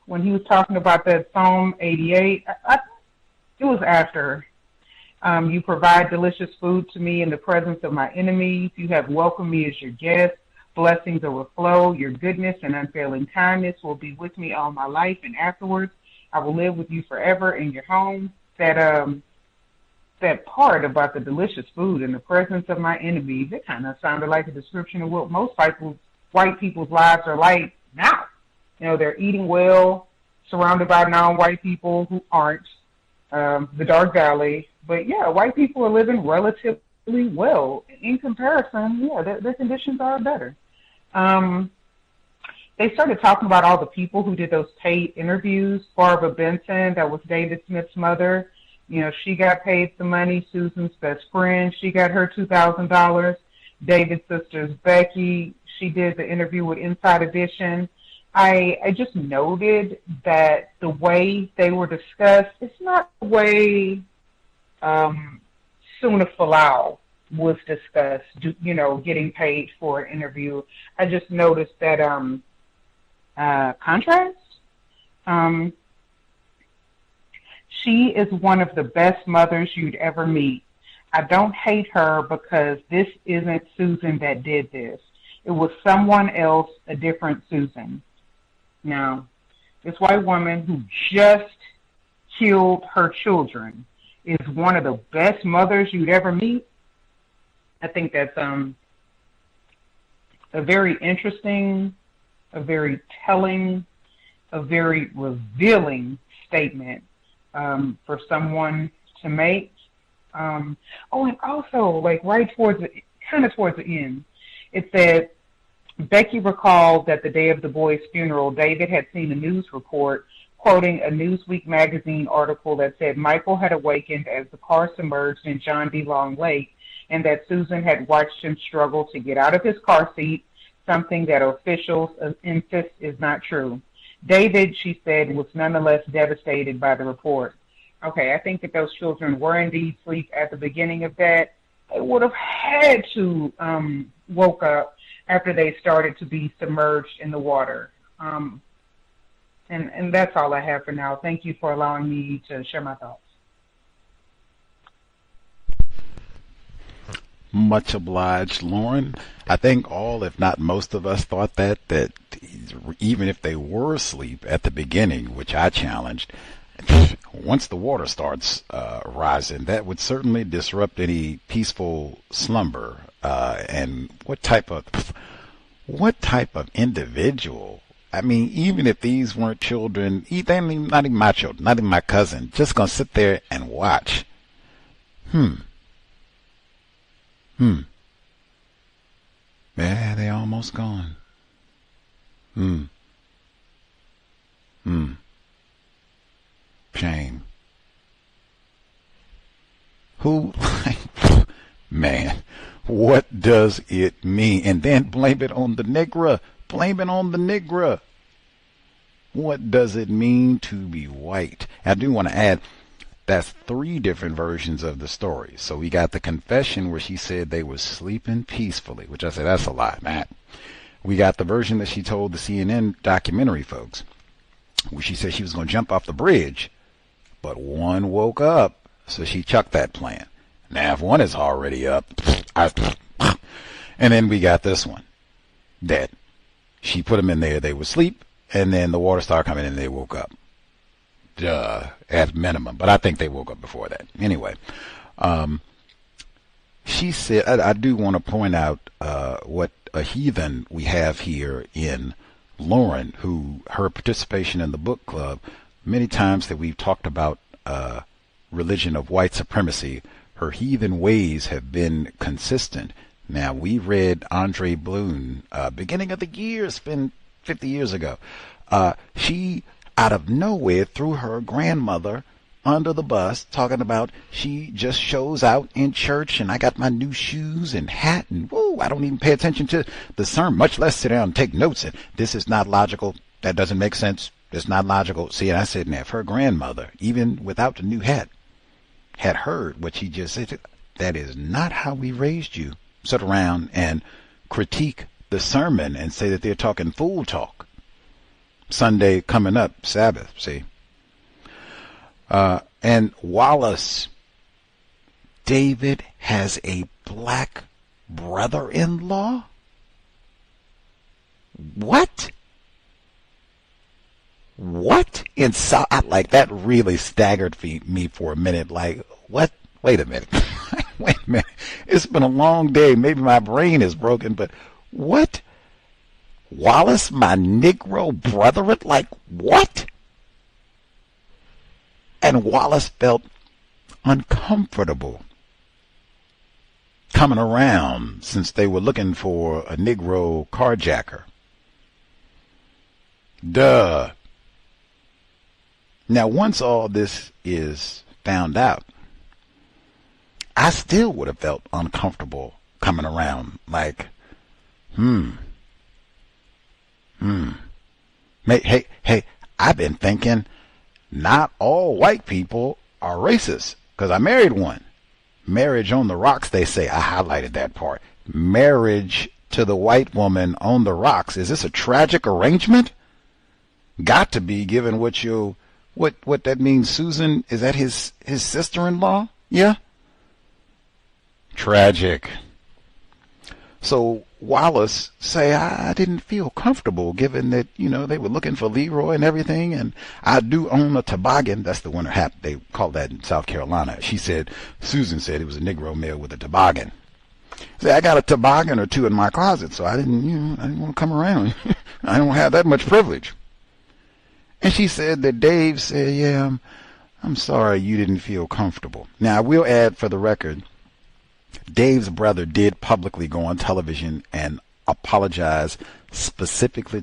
When he was talking about that Psalm 88, it was after. You provide delicious food to me in the presence of my enemies. You have welcomed me as your guest. Blessings overflow. Your goodness and unfailing kindness will be with me all my life, and afterwards I will live with you forever in your home. That part about the delicious food in the presence of my enemies, it kind of sounded like a description of what most white people's lives are like now. They're eating well, surrounded by non-white people who aren't. The Dark Valley. But yeah, white people are living relatively well. In comparison, yeah, their conditions are better. They started talking about all the people who did those paid interviews. Barbara Benson, that was David Smith's mother. She got paid some money. Susan's best friend, she got her $2,000. David's sister's Becky, she did the interview with Inside Edition. I just noted that the way they were discussed, it's not the way Suna Falau was discussed, getting paid for an interview. I just noticed that contrast. She is one of the best mothers you'd ever meet. I don't hate her because this isn't Susan that did this. It was someone else, a different Susan. Now, this white woman who just killed her children is one of the best mothers you'd ever meet. I think that's a very interesting, a very telling, a very revealing statement for someone to make. And also, like right towards the end, it said, Becky recalled that the day of the boy's funeral, David had seen a news report quoting a Newsweek magazine article that said Michael had awakened as the car submerged in John D. Long Lake, and that Susan had watched him struggle to get out of his car seat, something that officials insist is not true. David, she said, was nonetheless devastated by the report. Okay, I think that those children were indeed asleep at the beginning of that. They would have had to woke up after they started to be submerged in the water. And that's all I have for now. Thank you for allowing me to share my thoughts. Much obliged, Lauren. I think all, if not most of us, thought that even if they were asleep at the beginning, which I challenged, once the water starts rising, that would certainly disrupt any peaceful slumber. And what type of individual? I mean, even if these weren't children, not even my children, not even my cousin, just gonna sit there and watch. Yeah, they almost gone. Shame. Who, man, what does it mean? And then blame it on the Negro. Blame it on the Negro. What does it mean to be white? I do want to add, That's 3 different versions of the story. So we got the confession where she said they were sleeping peacefully, which I said, that's a lie, Matt. We got the version that she told the CNN documentary folks, where she said she was going to jump off the bridge, but one woke up, so she chucked that plan. Now, if one is already up, and then we got this one, that she put them in there, they would sleep, and then the water started coming in and they woke up. At minimum, but I think they woke up before that. Anyway, she said, I do want to point out what a heathen we have here in Lauren, who her participation in the book club, many times that we've talked about religion of white supremacy, her heathen ways have been consistent. Now, we read Andre Bloom, beginning of the year, it's been 50 years ago. She out of nowhere threw her grandmother under the bus, talking about she just shows out in church and I got my new shoes and hat and whoa, I don't even pay attention to the sermon, much less sit down and take notes. And this is not logical. That doesn't make sense. It's not logical. See, and I said, now, if her grandmother, even without the new hat, had heard what she just said, that is not how we raised you. Sit around and critique the sermon and say that they're talking fool talk. Sunday coming up, Sabbath, see. And Wallace, David has a black brother-in-law? What? What? Like, that really staggered me for a minute. Like, what? Wait a minute. Wait a minute. It's been a long day. Maybe my brain is broken, but what? Wallace, my Negro brother, like what? And Wallace felt uncomfortable coming around since they were looking for a Negro carjacker. Duh. Now, once all this is found out, I still would have felt uncomfortable coming around like, Hey, I've been thinking not all white people are racist, because I married one. Marriage on the rocks, they say. I highlighted that part. Marriage to the white woman on the rocks. Is this a tragic arrangement? Got to be, given what that means. Susan, is that his sister-in-law? Yeah? Tragic. So Wallace say, I didn't feel comfortable, given that, they were looking for Leroy and everything, and I do own a toboggan. That's the winter hat. They call that in South Carolina. Susan said it was a Negro male with a toboggan. Say, I got a toboggan or two in my closet, so I didn't want to come around. I don't have that much privilege. And she said that Dave said, yeah, I'm sorry you didn't feel comfortable. Now, I will add for the record, Dave's brother did publicly go on television and apologize specifically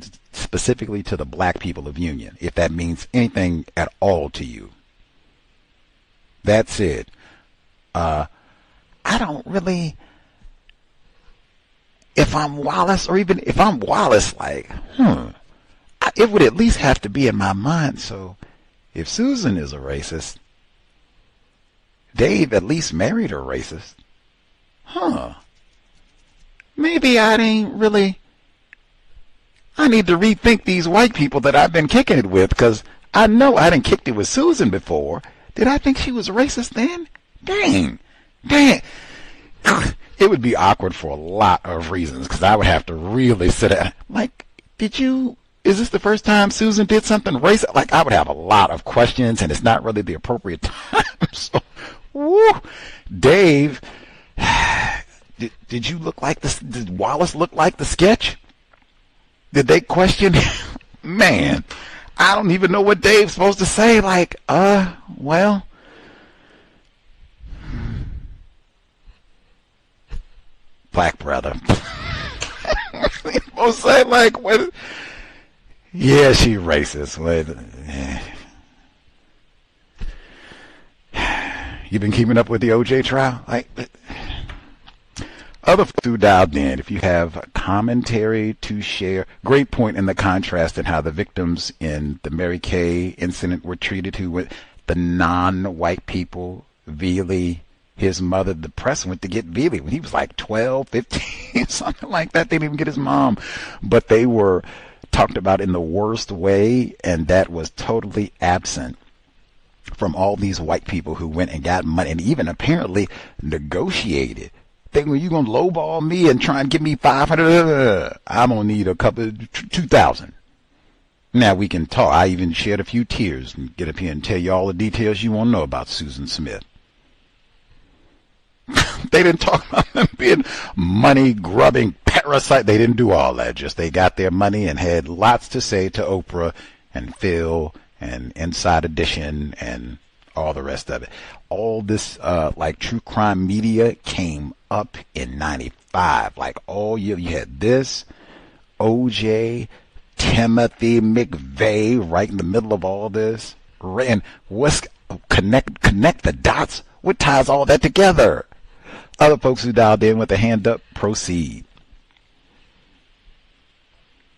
to the black people of Union, if that means anything at all to you. That's it. I don't really, if I'm Wallace, or even if I'm Wallace, like, it would at least have to be in my mind. So if Susan is a racist, Dave at least married a racist. Maybe I need to rethink these white people that I've been kicking it with, because I know I done kicked it with Susan before. Did I think she was racist then? Dang. It would be awkward for a lot of reasons, because I would have to really sit down. Like, is this the first time Susan did something racist? Like, I would have a lot of questions, and it's not really the appropriate time. So, Dave, did you look like this? Did Wallace look like the sketch? Did they question him? Man, I don't even know what Dave's supposed to say. Like, well, black brother. What's he supposed to say? Like, what? Yeah, she racist. You been keeping up with the OJ trial? Like, other who dialed in, if you have a commentary to share, great point in the contrast in how the victims in the Mary Kay incident were treated. the non-white people, Veely, his mother, the press went to get Veely when he was like 12, 15, something like that. They didn't even get his mom. But they were talked about in the worst way, and that was totally absent from all these white people who went and got money and even apparently negotiated. Thinking, you going to lowball me and try and give me 500? I'm going to need a couple, 2,000. Now we can talk. I even shed a few tears and get up here and tell you all the details you want to know about Susan Smith. They didn't talk about them being money-grubbing parasite. They didn't do all that. Just they got their money and had lots to say to Oprah and Phil and Inside Edition and all the rest of it. All this like true crime media came up in 95. Like all year you had this, OJ, Timothy McVeigh right in the middle of all this. And what's connect the dots? What ties all that together? Other folks who dialed in with a hand up, proceed.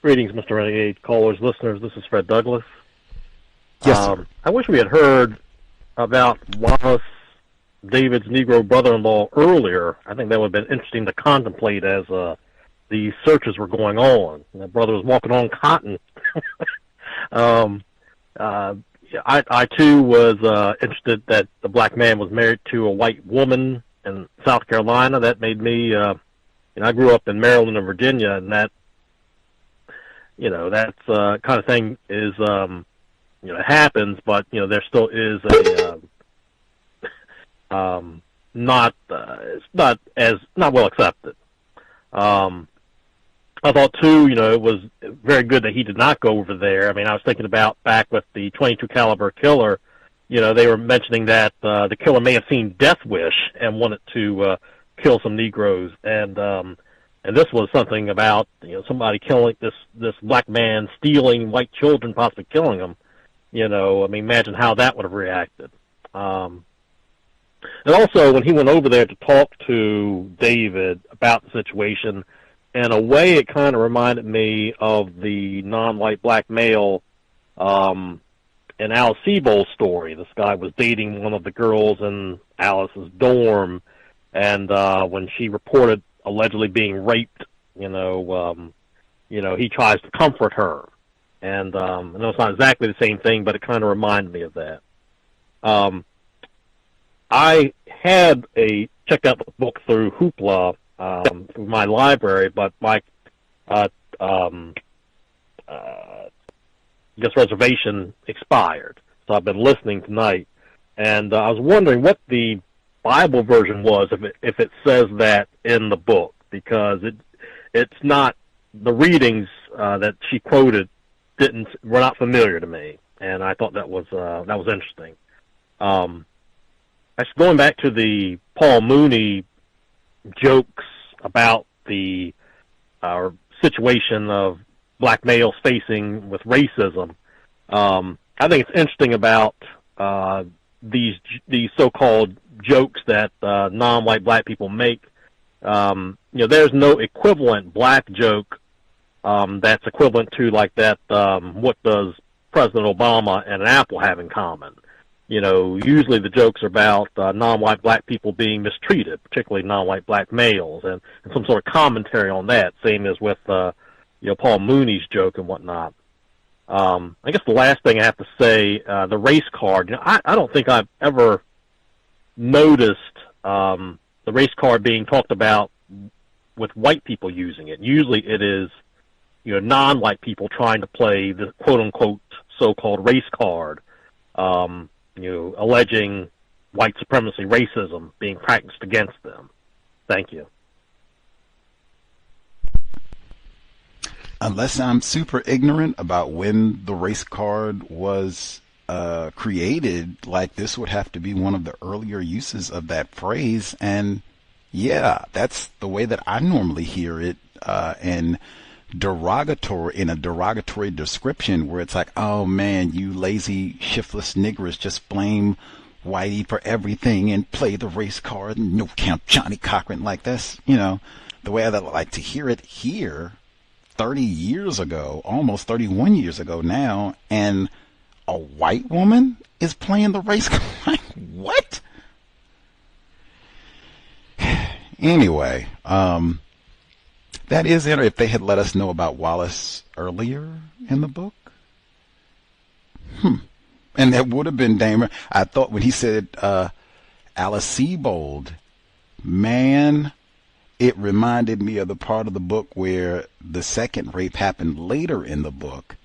Greetings, Mr. Renegade, callers, listeners. This is Fred Douglas. Yes, sir. I wish we had heard about Wallace David's Negro brother-in-law earlier. I think that would have been interesting to contemplate as the searches were going on. The brother was walking on cotton. I too was interested that the black man was married to a white woman in South Carolina. That made me, I grew up in Maryland and Virginia, and that, that's kind of thing is, it happens, but, there still is a, it's not well accepted. I thought too, it was very good that he did not go over there. I mean, I was thinking about back with the 22 caliber killer, they were mentioning that the killer may have seen Death Wish and wanted to kill some Negroes, and this was something about somebody killing this black man, stealing white children, possibly killing them. Imagine how that would have reacted. And also, when he went over there to talk to David about the situation, in a way, it kind of reminded me of the non-white black male in Alice Sebold's story. This guy was dating one of the girls in Alice's dorm, and when she reported allegedly being raped, he tries to comfort her. And I know it's not exactly the same thing, but it kind of reminded me of that. I had checked out the book through Hoopla, through my library, but my reservation expired. So I've been listening tonight, and I was wondering what the Bible version was, if it says that in the book, because it's not, the readings that she quoted were not familiar to me, and I thought that was interesting. Going back to the Paul Mooney jokes about the situation of black males facing with racism, I think it's interesting about these so-called jokes that non-white black people make. There's no equivalent black joke that's equivalent to like that. What does President Obama and an apple have in common? Usually the jokes are about non-white black people being mistreated, particularly non-white black males, and some sort of commentary on that, same as with Paul Mooney's joke and whatnot. I guess the last thing I have to say, the race card. I don't think I've ever noticed the race card being talked about with white people using it. Usually it is non-white people trying to play the quote-unquote so-called race card, alleging white supremacy, racism being practiced against them. Thank you. Unless I'm super ignorant about when the race card was created, like this would have to be one of the earlier uses of that phrase. And yeah, that's the way that I normally hear it in a derogatory description, where it's like, oh man, you lazy, shiftless niggers just blame Whitey for everything and play the race card and no count Johnny Cochran. Like that's, the way I like to hear it here 30 years ago, almost 31 years ago now. And a white woman is playing the race. Like, what? Anyway, that is interesting. If they had let us know about Wallace earlier in the book. And that would have been Damer. I thought when he said Alice Sebold, man, it reminded me of the part of the book where the second rape happened later in the book.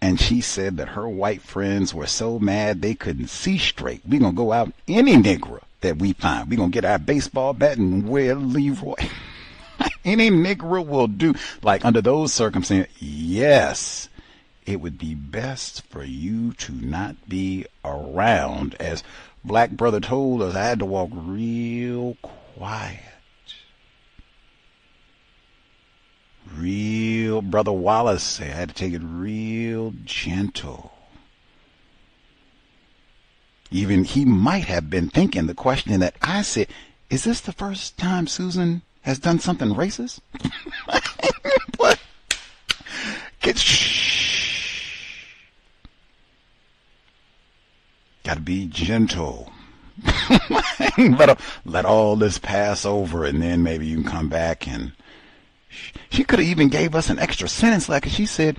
And she said that her white friends were so mad they couldn't see straight. We're going to go out any Negro that we find. We're going to get our baseball bat and wear Leroy. Any Negro will do. Like, under those circumstances, yes, it would be best for you to not be around. As Black Brother told us, I had to walk real quiet. Real Brother Wallace said I had to take it real gentle. Even he might have been thinking the question that I said, is this the first time Susan has done something racist? What? Gotta be gentle. Let all this pass over, and then maybe you can come back. And she could have even gave us an extra sentence, like she said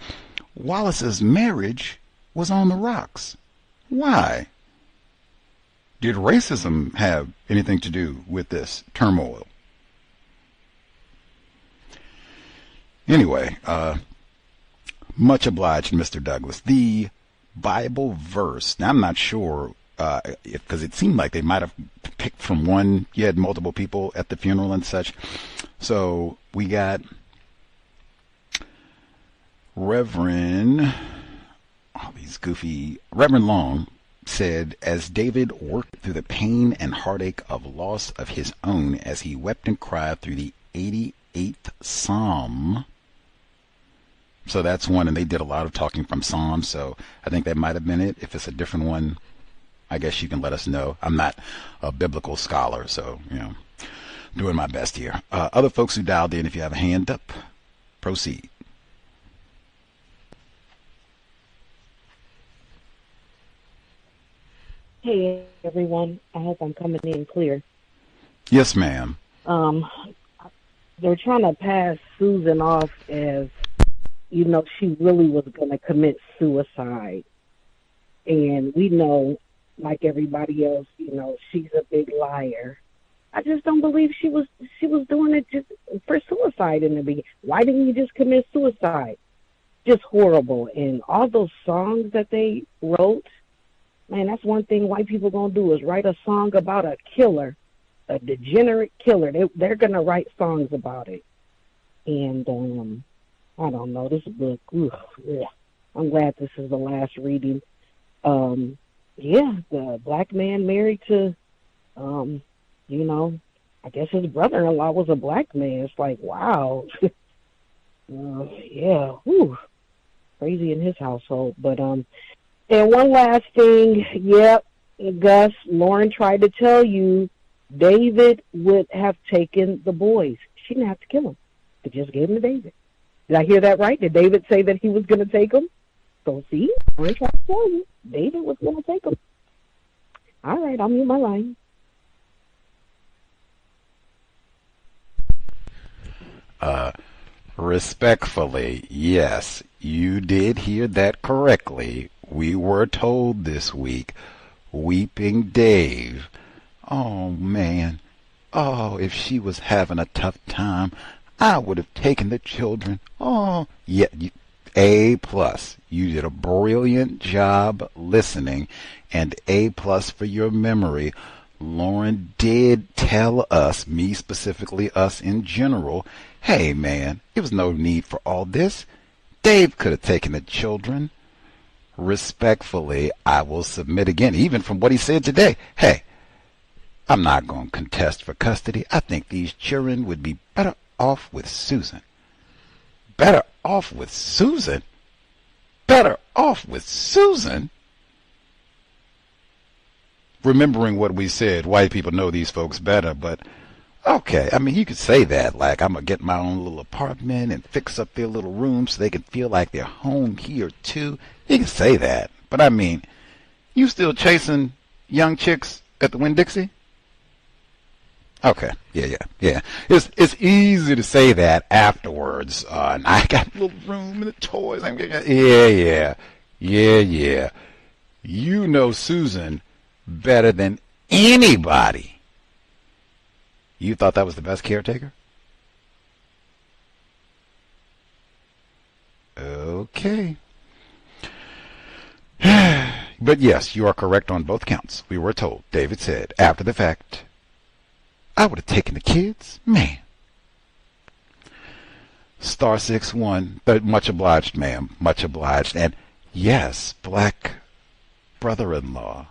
Wallace's marriage was on the rocks. Why? Did racism have anything to do with this turmoil? Anyway, much obliged, Mr. Douglas. The Bible verse, now I'm not sure, because it seemed like they might have picked from one. You had multiple people at the funeral and such. So we got Reverend Long said, as David worked through the pain and heartache of loss of his own, as he wept and cried through the 88th Psalm. So that's one, and they did a lot of talking from Psalms, so I think that might have been it. If it's a different one, I guess you can let us know. I'm not a biblical scholar, so, doing my best here. Other folks who dialed in, if you have a hand up, proceed. Hey, everyone. I hope I'm coming in clear. Yes, ma'am. They're trying to pass Susan off as, she really was going to commit suicide. And we know, like everybody else, she's a big liar. I just don't believe she was doing it just for suicide in the beginning. Why didn't you just commit suicide? Just horrible. And all those songs that they wrote, man, that's one thing white people gonna do is write a song about a killer, a degenerate killer. They're gonna write songs about it. And I don't know, this book, I'm glad this is the last reading. The black man married to, I guess his brother-in-law was a black man. It's like, wow. Crazy in his household. But, and one last thing, Gus, Lauren tried to tell you David would have taken the boys. She didn't have to kill them. They just gave them to David. Did I hear that right? Did David say that he was going to take them? So see, Lauren tried to tell you David was going to take them. All right, I'll mute my line. Respectfully, yes, you did hear that correctly. We were told this week, Weeping Dave. Oh, man. Oh, if she was having a tough time, I would have taken the children. Oh, yeah, A+. You did a brilliant job listening, and A+ for your memory. Lauren did tell us, me specifically, us in general, hey, man, there was no need for all this. Dave could have taken the children. Respectfully, I will submit again, even from what he said today. Hey, I'm not going to contest for custody. I think these children would be better off with Susan. Better off with Susan? Better off with Susan? Remembering what we said, white people know these folks better, but okay, I mean, you could say that, like, I'm going to get my own little apartment and fix up their little room so they can feel like they're home here, too. You can say that, But I mean, you still chasing young chicks at the Winn-Dixie? Okay, yeah. It's easy to say that afterwards. And I got a little room in the toys. Yeah. You know Susan better than anybody. You thought that was the best caretaker? Okay. But yes, you are correct on both counts. We were told. David said, after the fact, I would have taken the kids. Man. Star 61, but much obliged, ma'am. Much obliged. And yes, black brother-in-law.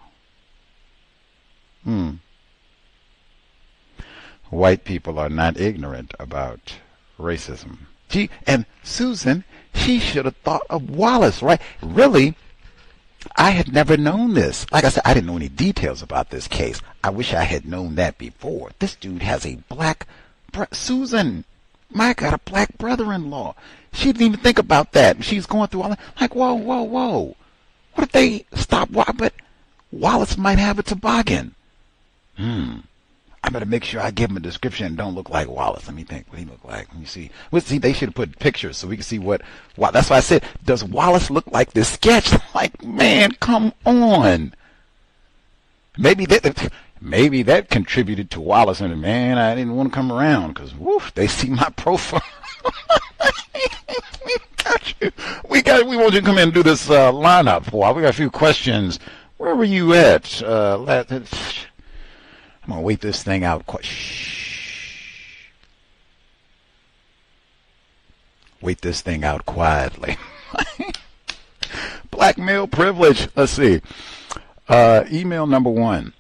White people are not ignorant about racism. Gee, and Susan, she should have thought of Wallace, right? Really, I had never known this. Like I said, I didn't know any details about this case. I wish I had known that before. This dude has a black Susan, my God, a black brother-in-law. She didn't even think about that. She's going through all that. Like, whoa. What if they stop? But Wallace might have a toboggan. I better make sure I give him a description and don't look like Wallace. Let me think what he looked like. Let me see. They should have put pictures so we can see what. That's why I said, does Wallace look like this sketch? Like, man, come on. Maybe that contributed to Wallace. And man, I didn't want to come around because they see my profile. We want you to come in and do this lineup for a while. We got a few questions. Where were you at? I'm gonna wait this thing out. Wait this thing out quietly. Black male privilege. Let's see. Email number 1.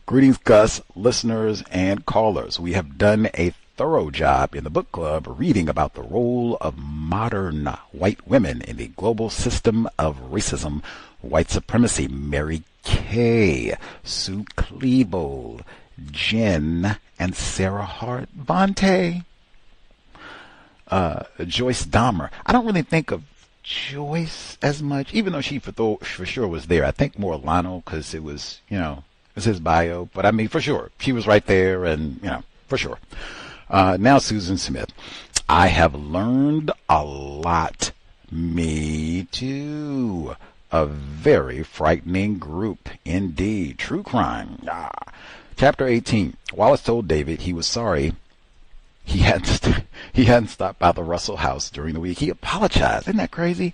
Greetings, Gus, listeners, and callers. We have done a thorough job in the book club reading about the role of modern white women in the global system of racism, white supremacy. Mary Kay, Sue Klebold, Jen, and Sarah Hart Bonte. Joyce Dahmer. I don't really think of Joyce as much, even though she for sure was there. I think more Lionel because it was, it's his bio. But I mean, for sure, she was right there, and for sure. Now Susan Smith. I have learned a lot. Me too. A very frightening group indeed. True crime. Chapter 18. Wallace told David he was sorry he hadn't stopped by the Russell house during the week. He apologized. Isn't that crazy?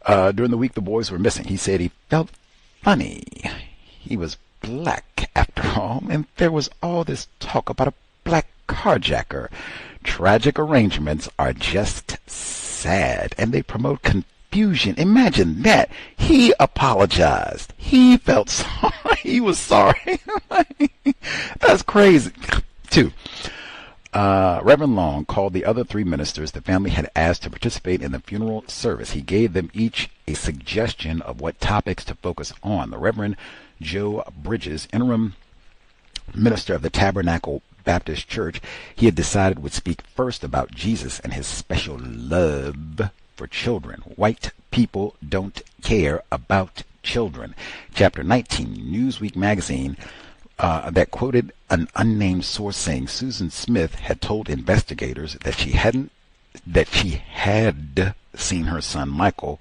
During the week the boys were missing. He said he felt funny. He was black after all, and there was all this talk about a black carjacker. Tragic arrangements are just sad, and they promote confusion. Imagine that. He apologized. He felt sorry. He was sorry. That's crazy. 2. Reverend Long called the other 3 ministers the family had asked to participate in the funeral service. He gave them each a suggestion of what topics to focus on. The Reverend Joe Bridges, interim minister of the Tabernacle Baptist Church, he had decided would speak first about Jesus and his special love for children. White people don't care about children. Chapter 19, Newsweek magazine, that quoted an unnamed source saying Susan Smith had told investigators that she had seen her son Michael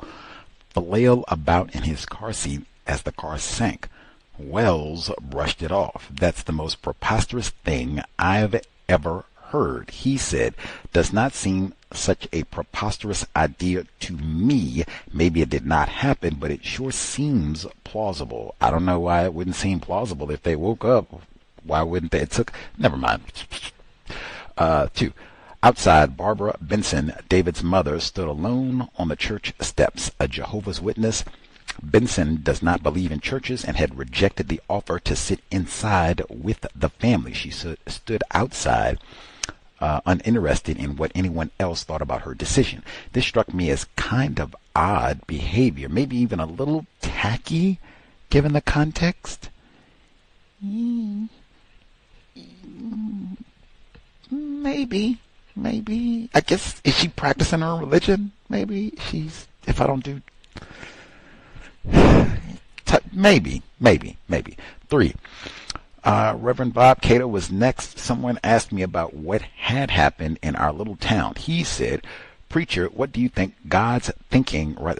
flail about in his car seat as the car sank. Wells brushed it off. That's the most preposterous thing I've ever heard, he said. Does not seem such a preposterous idea to me. Maybe it did not happen, but it sure seems plausible. I don't know why it wouldn't seem plausible if they woke up. Why wouldn't they? Never mind. 2. Outside, Barbara Benson, David's mother, stood alone on the church steps. A Jehovah's Witness, Benson does not believe in churches and had rejected the offer to sit inside with the family. She stood outside, uninterested in what anyone else thought about her decision. This struck me as kind of odd behavior, maybe even a little tacky, given the context. Maybe. I guess, is she practicing her religion? Maybe she's, if I don't do... Maybe. 3. Reverend Bob Cato was next. Someone asked me about what had happened in our little town. He said, "Preacher, what do you think God's thinking?" Right?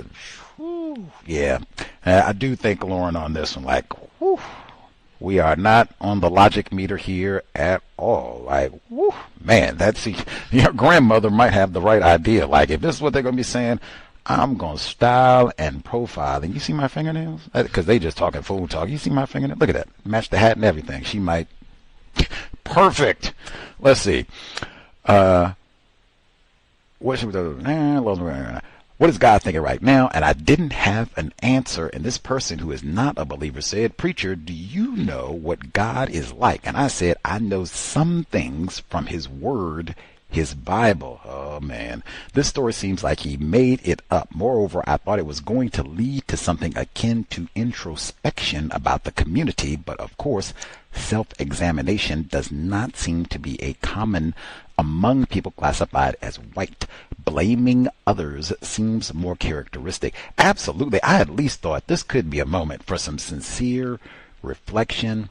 Whew, yeah, I do think, Lauren, on this one. Like, whew, we are not on the logic meter here at all. Like, whew, man, your grandmother might have the right idea. Like, if this is what they're going to be saying, I'm going to style and profile. And you see my fingernails? Because they just talking food talk. You see my fingernails? Look at that. Match the hat and everything. She might. Perfect. Let's see. What should we do? What is God thinking right now? And I didn't have an answer. And this person who is not a believer said, "Preacher, do you know what God is like?" And I said, "I know some things from his word, his Bible." Oh, man. This story seems like he made it up. Moreover, I thought it was going to lead to something akin to introspection about the community. But of course, self-examination does not seem to be a common among people classified as white. Blaming others seems more characteristic. Absolutely. I at least thought this could be a moment for some sincere reflection,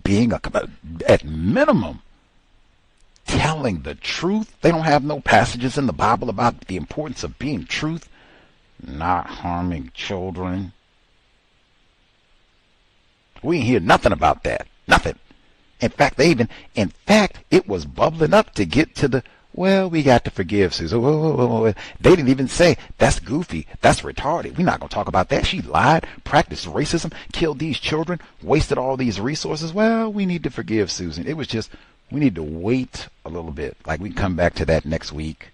being at minimum telling the truth. They don't have no passages in the Bible about the importance of being truth, not harming children. We ain't hear nothing about that. Nothing. In fact, it was bubbling up to get to the, well, we got to forgive Susan. Whoa. They didn't even say, that's goofy, that's retarded. We're not going to talk about that. She lied, practiced racism, killed these children, wasted all these resources. Well, we need to forgive Susan. It was just, we need to wait a little bit. Like, we can come back to that next week.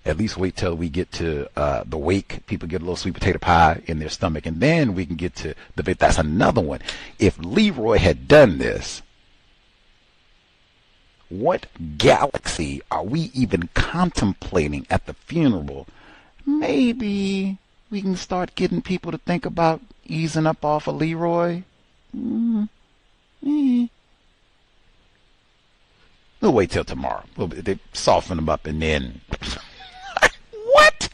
At least wait till we get to the wake. People get a little sweet potato pie in their stomach, and then we can get to the bit. That's another one. If Leroy had done this, what galaxy are we even contemplating at the funeral? Maybe we can start getting people to think about easing up off of Leroy. We'll wait till tomorrow. They soften them up and then... What?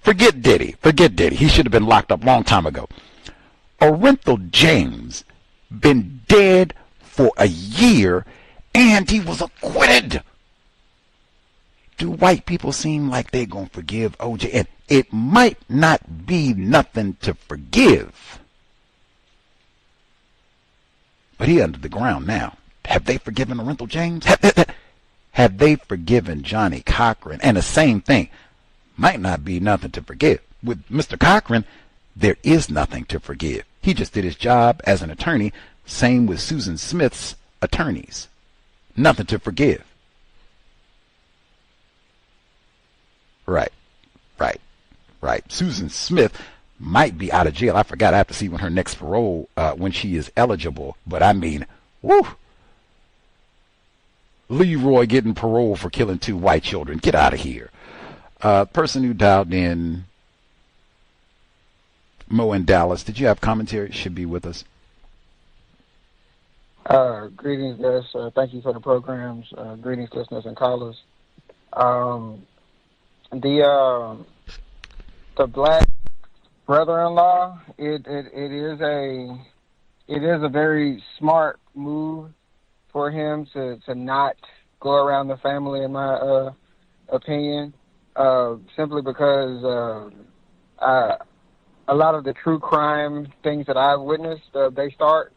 Forget Diddy. He should have been locked up a long time ago. Orenthal James been dead for a year and he was acquitted. Do white people seem like they're going to forgive OJ? And it might not be nothing to forgive. But he under the ground now. Have they forgiven Orenthal James? Have they forgiven Johnny Cochran? And the same thing. Might not be nothing to forgive. With Mr. Cochran, there is nothing to forgive. He just did his job as an attorney. Same with Susan Smith's attorneys. Nothing to forgive. Right. Susan Smith might be out of jail. I forgot. I have to see when her next parole, when she is eligible. But I mean, woo. Leroy getting parole for killing 2 white children. Get out of here. Person who dialed in, Mo in Dallas. Did you have commentary? Should be with us. Greetings, guys. Thank you for the programs. Greetings, listeners and callers. The black brother-in-law. It is a very smart move for him to not go around the family, in my opinion, simply because a lot of the true crime things that I've witnessed, they start,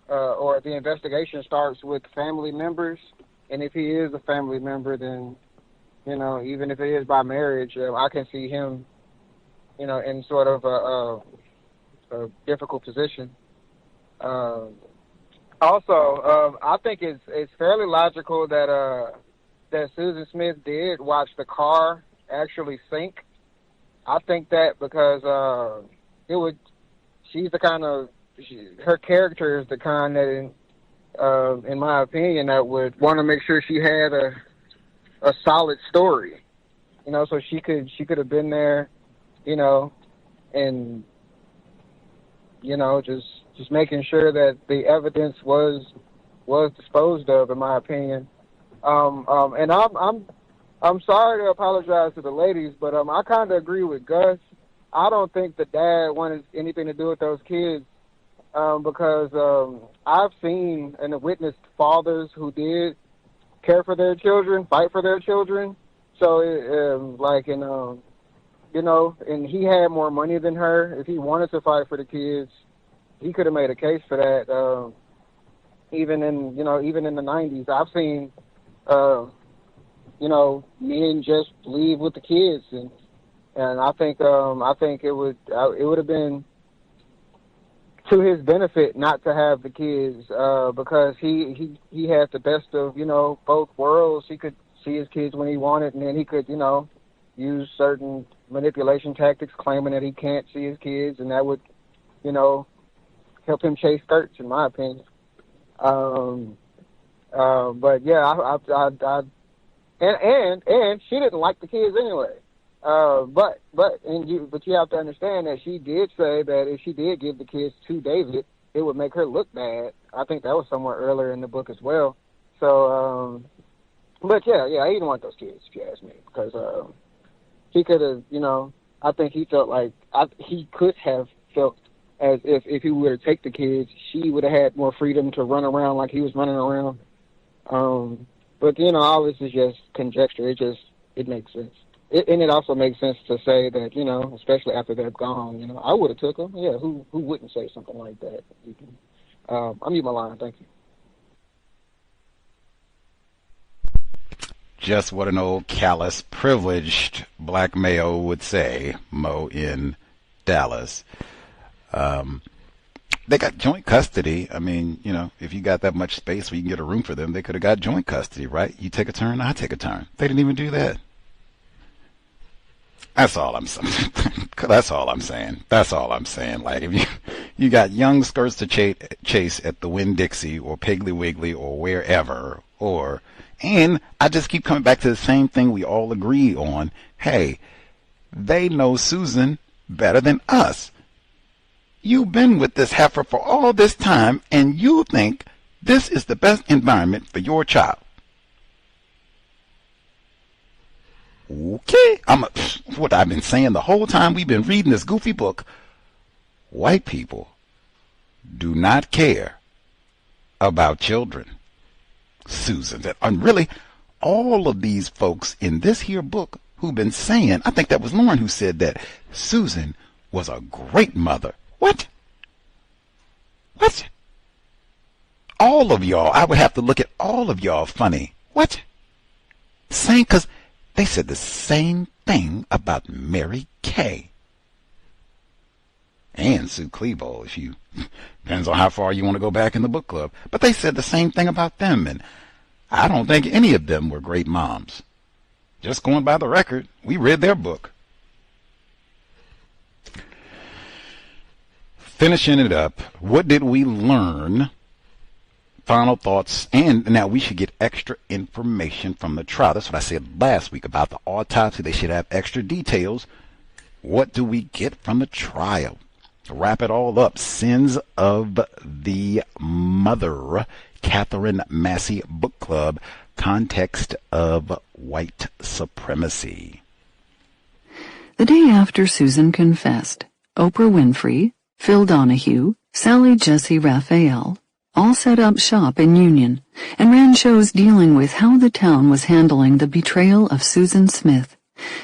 or the investigation starts with family members. And if he is a family member, then, even if it is by marriage, I can see him, in sort of a difficult position. Also, I think it's fairly logical that Susan Smith did watch the car actually sink. I think that because her character is the kind that, in my opinion, that would want to make sure she had a solid story, so she could have been there, and just making sure that the evidence was disposed of, in my opinion. And I'm sorry to apologize to the ladies, but I kind of agree with Gus I don't think the dad wanted anything to do with those kids because I've seen and witnessed fathers who did care for their children, fight for their children. So, and he had more money than her. If he wanted to fight for the kids, he could have made a case for that. Even in the 90s, I've seen, men just leave with the kids, and I think it would have been to his benefit not to have the kids because he had the best of both worlds. He could see his kids when he wanted, and then he could use certain manipulation tactics, claiming that he can't see his kids, and that would help him chase skirts, in my opinion. But yeah, and she didn't like the kids anyway. But you have to understand that she did say that if she did give the kids to David, it would make her look bad. I think that was somewhere earlier in the book as well. So, but yeah, he didn't want those kids, if you ask me, because he could have, I think he felt like he could have felt as if he were to take the kids, she would have had more freedom to run around like he was running around. But all this is just conjecture. It makes sense. And it also makes sense to say that, especially after they're gone, I would have took them. Yeah, who wouldn't say something like that? I'll mute my line. Thank you. Just what an old callous, privileged black male would say, Mo in Dallas. They got joint custody. I mean, if you got that much space where you can get a room for them, they could have got joint custody, right? You take a turn, I take a turn. They didn't even do that. That's all I'm saying. That's all I'm saying. Like, if you got young skirts to chase at the Winn-Dixie or Piggly Wiggly or wherever, and I just keep coming back to the same thing we all agree on. Hey, they know Susan better than us. You've been with this heifer for all this time, and you think this is the best environment for your child. Okay, what I've been saying the whole time we've been reading this goofy book. White people do not care about children. Susan, and really, all of these folks in this here book who've been saying, I think that was Lauren who said that Susan was a great mother. What? All of y'all, I would have to look at all of y'all funny. What? Same, because they said the same thing about Mary Kay. And Sue Klebold, if you, depends on how far you want to go back in the book club. But they said the same thing about them, and I don't think any of them were great moms. Just going by the record, we read their book. Finishing it up, what did we learn? Final thoughts, and now we should get extra information from the trial. That's what I said last week about the autopsy. They should have extra details. What do we get from the trial? To wrap it all up, Sins of the Mother, Katherine Massey Book Club, Context of White Supremacy. The day after Susan confessed, Oprah Winfrey, Phil Donahue, Sally Jesse Raphael, all set up shop in Union and ran shows dealing with how the town was handling the betrayal of Susan Smith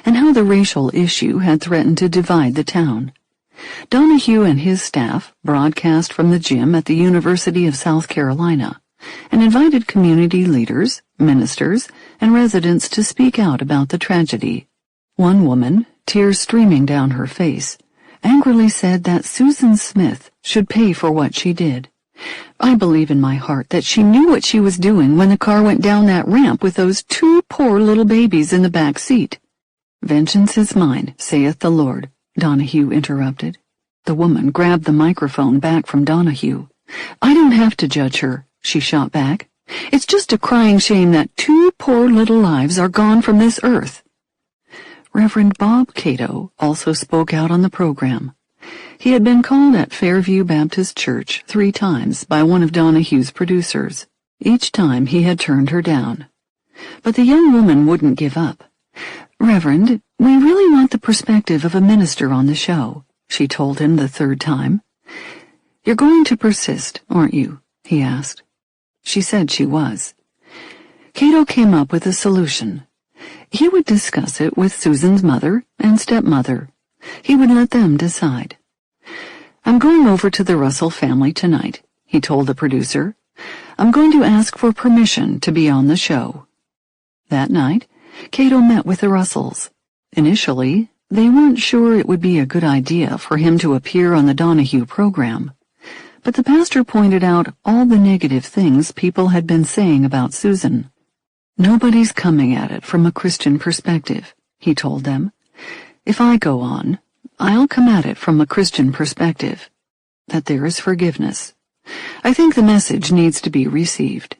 and how the racial issue had threatened to divide the town. Donahue and his staff broadcast from the gym at the University of South Carolina and invited community leaders, ministers, and residents to speak out about the tragedy. One woman, tears streaming down her face, angrily said that Susan Smith should pay for what she did. I believe in my heart that she knew what she was doing when the car went down that ramp with those two poor little babies in the back seat. Vengeance is mine, saith the Lord, Donahue interrupted. The woman grabbed the microphone back from Donahue. I don't have to judge her, she shot back. It's just a crying shame that two poor little lives are gone from this earth. Reverend Bob Cato also spoke out on the program. He had been called at Fairview Baptist Church 3 times by one of Donahue's producers. Each time he had turned her down. But the young woman wouldn't give up. "Reverend, we really want the perspective of a minister on the show," she told him the third time. "You're going to persist, aren't you?" he asked. She said she was. Cato came up with a solution. He would discuss it with Susan's mother and stepmother. He would let them decide. "I'm going over to the Russell family tonight," he told the producer. "I'm going to ask for permission to be on the show." That night, Cato met with the Russells. Initially, they weren't sure it would be a good idea for him to appear on the Donahue program, but the pastor pointed out all the negative things people had been saying about Susan. "Nobody's coming at it from a Christian perspective," he told them. "If I go on, I'll come at it from a Christian perspective, that there is forgiveness. I think the message needs to be received."